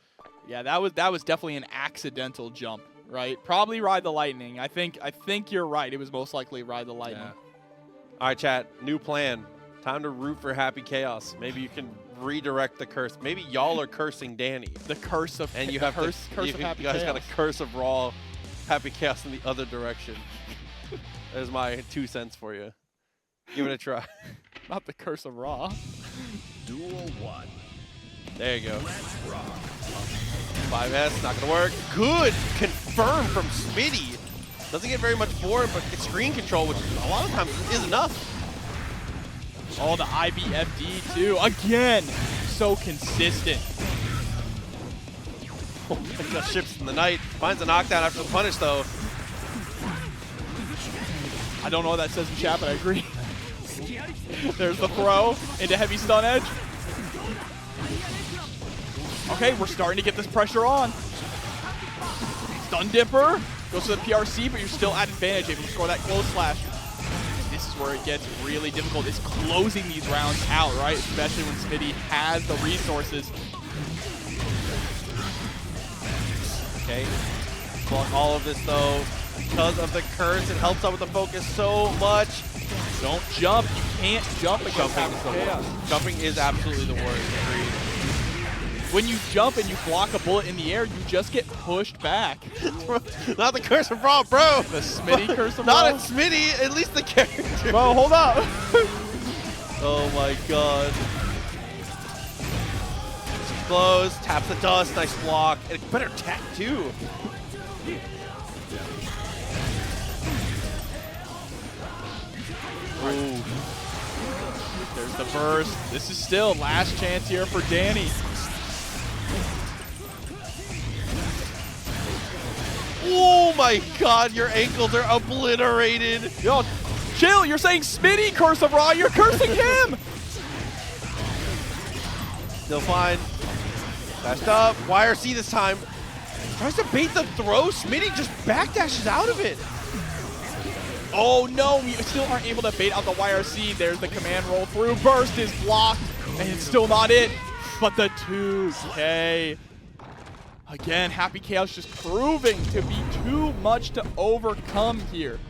Yeah, that was definitely an accidental jump, right? Probably Ride the Lightning. I think you're right. It was most likely Ride the Lightning. Yeah. All right, chat. New plan. Time to root for Happy Chaos. Maybe you can redirect the curse. Maybe y'all are cursing Dany. The curse of and you have curse of Happy Chaos. You guys got a curse of raw Happy Chaos in the other direction. There's my 2 cents for you. Give it a try. Not the curse of raw. Duel 1. There you go. 5S, not gonna work. Good confirm from Smitty. Doesn't get very much for it, but it's screen control, which a lot of times is enough. Oh, the IBFD too. Again, so consistent. Oh, got ships in the night. Finds a knockdown after the punish though. I don't know what that says in chat, but I agree. There's the throw into heavy stun edge. Okay, we're starting to get this pressure on. Stun dipper. Goes to the PRC, but you're still at advantage able to score that close slash. This is where it gets really difficult. It's closing these rounds out, right? Especially when Smitty has the resources. Okay. Block all of this though. Because of the curse, it helps out with the focus so much. Don't jump. You can't jump against Chaos. Jumping is absolutely the worst. Agreed. When you jump and you block a bullet in the air, you just get pushed back. Not the curse of Raw, bro. The Smitty curse of Raw. Not at Smitty, at least the character. Bro, hold up. Oh my god. Close, taps the dust, nice block. And a better tech too. Ooh. There's the burst. This is still last chance here for Dany. Oh my god, your ankles are obliterated. Yo, chill, you're saying Smitty curse of Raw, you're cursing him. Still fine. Dashed up, YRC this time. Tries to bait the throw, Smitty just backdashes out of it. Oh no, we still aren't able to bait out the YRC. There's the command roll through. Burst is blocked, and it's still not it. But the 2K. Again, Happy Chaos just proving to be too much to overcome here.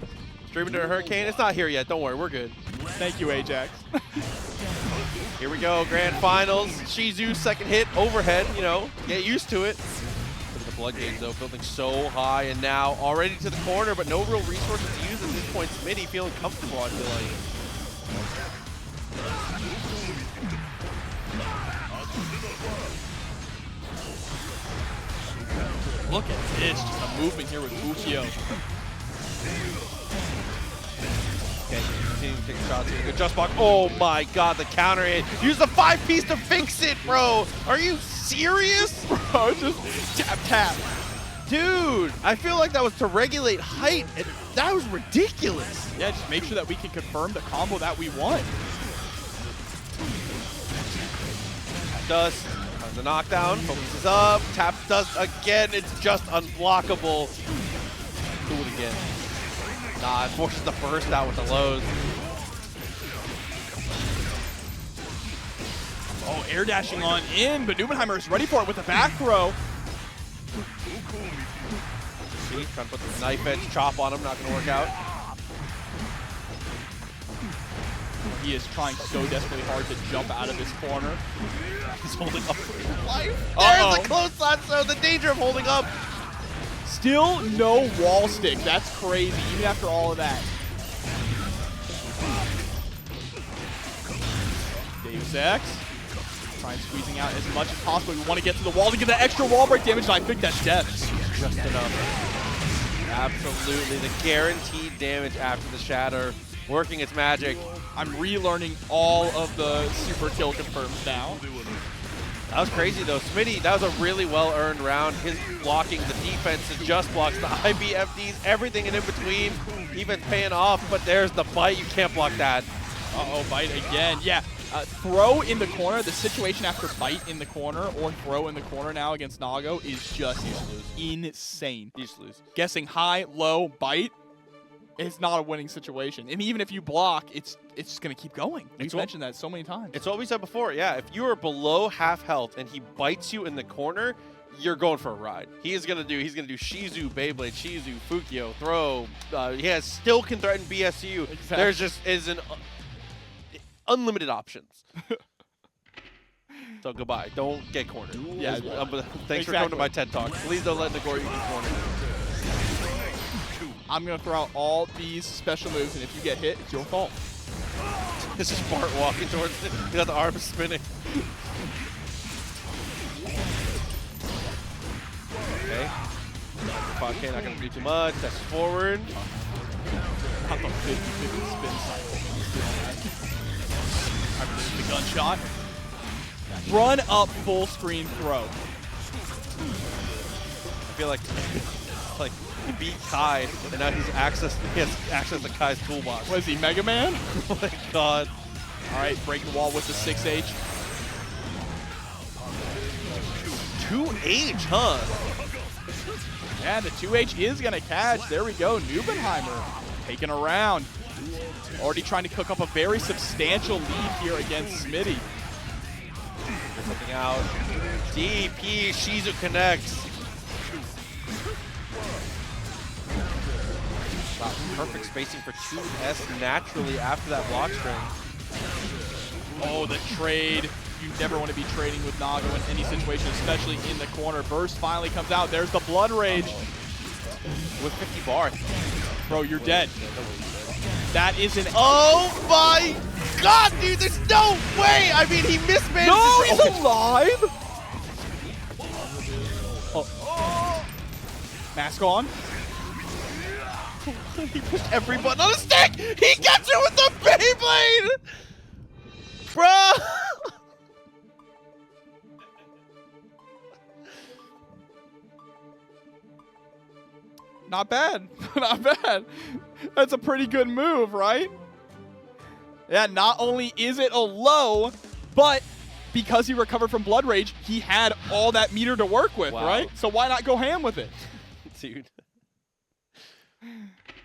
Streaming to a Hurricane. It's not here yet. Don't worry, we're good. Thank you, Ajax. Here we go, Grand Finals. Shizu, second hit, overhead, you know, get used to it. Look at the blood gauge, though, building so high, and now already to the corner, but no real resources to use at this point. Smitty feeling comfortable, I feel like. Look at this, just a movement here with Ukyo. Okay, continuing to take shots here. Good just block. Oh my god, the counter hit. Use the 5-piece to fix it, bro. Are you serious? Bro, just tap, tap. Dude, I feel like that was to regulate height, and that was ridiculous. Yeah, just make sure that we can confirm the combo that we want. Dust, on the knockdown, focuses up, tap dust again, it's just unblockable. Do it again. Nah, it forces the burst out with the lows. Oh, air dashing on in, but Nubenheimer is ready for it with a back throw. See, trying to put the knife edge chop on him, not gonna work out. He is trying so desperately hard to jump out of this corner. He's holding up for his life. There's the close line, so the danger of holding up. Still no wall stick. That's crazy, even after all of that. Deus Ex. Trying squeezing out as much as possible. We want to get to the wall to get that extra wall break damage, and I think that's death. Just enough. Absolutely, the guaranteed damage after the shatter, working its magic. I'm relearning all of the super kill confirms now. That was crazy though. Smitty, that was a really well-earned round. His blocking, the defense, the just blocks, the IBFDs, everything in between. Defense paying off, but there's the bite. You can't block that. Uh-oh, bite again. Yeah, throw in the corner. The situation after bite in the corner or throw in the corner now against Nago is just insane. You just lose. Guessing high, low, bite. It's not a winning situation. And even if you block, it's just going to keep going. We've mentioned that so many times. It's what we said before. Yeah, if you are below half health and he bites you in the corner, you're going for a ride. He's gonna do Shizu, Beyblade, Shizu, Fukyo, throw. Still can threaten BSU. Exactly. There's just unlimited options. So goodbye. Don't get cornered. Yeah. Thanks for coming to my TED Talk. Please don't let Nagoriyuki corner. I'm going to throw out all these special moves, and if you get hit, it's your fault. This is Bart walking towards it. He got the arms spinning. Okay. 5K, not going to do too much. That's forward. Not the 50-50 spin cycle. I believe the gunshot. Run up full screen throw. I feel like he beat Kai, and now he has access to Kai's toolbox. What is he, Mega Man? Oh my god. All right, break the wall with the 6H. 2H, huh? Yeah, the 2H is going to catch. There we go. Nubenheimer taking a round. Already trying to cook up a very substantial lead here against Smitty. Something out. DP, Shizu connects. Wow, perfect spacing for 2S naturally after that block string. Oh, the trade. You never want to be trading with Nago in any situation, especially in the corner. Burst finally comes out. There's the Blood Rage. With 50 bar. Bro, you're dead. That is an... Oh my god, dude, there's no way! I mean, he mismanaged. No, he's alive! Oh. Mask on. He pushed every button on the stick! He gets it with the Beyblade! Bro! Not bad. Not bad. That's a pretty good move, right? Yeah, not only is it a low, but because he recovered from Blood Rage, he had all that meter to work with, right? So why not go ham with it? Dude.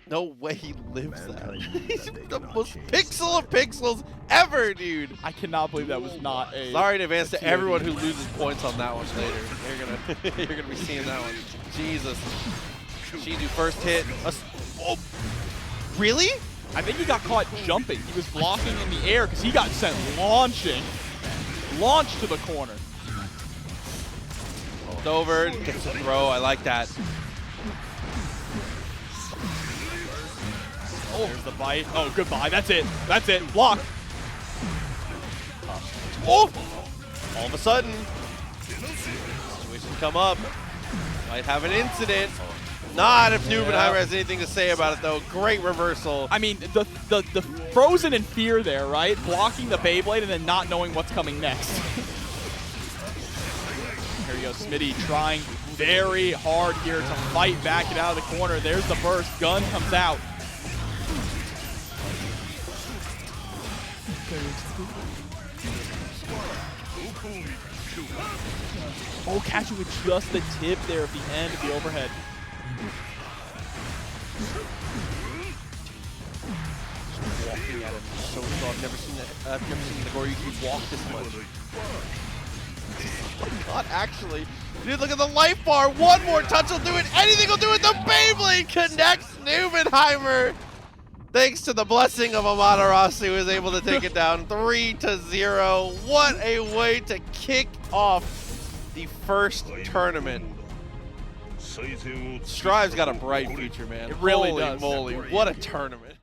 No way he lives that. He's the most pixel of pixels ever, dude. I cannot believe that was not a... Sorry in advance to everyone who loses points on that one later. You're gonna be seeing that one. Jesus. Shizu first hit. Oh, really? I think he got caught jumping. He was blocking in the air because he got sent launching. Launched to the corner. Hold over, gets the throw. I like that. Oh, there's the bite. Oh, goodbye. That's it. That's it. Block. Oh! All of a sudden, situation come up. Might have an incident. Not if Nubenheimer has anything to say about it, though. Great reversal. I mean, the frozen in fear there, right? Blocking the Beyblade and then not knowing what's coming next. Here we go, Smitty trying very hard here to fight back it out of the corner. There's the burst. Gun comes out. Oh, catching with just the tip there at the end of the overhead. Just walking at him so slow. I've never seen Nagoriyuki walk this much. Not actually. Dude, look at the life bar. One more touch will do it. Anything will do it. The Beyblade connects Nubenheimer. Thanks to the blessing of Amaterasu, who was able to take it down 3-0. What a way to kick off the first tournament. Strive's got a bright future, man. It really Holy does. moly, what a tournament.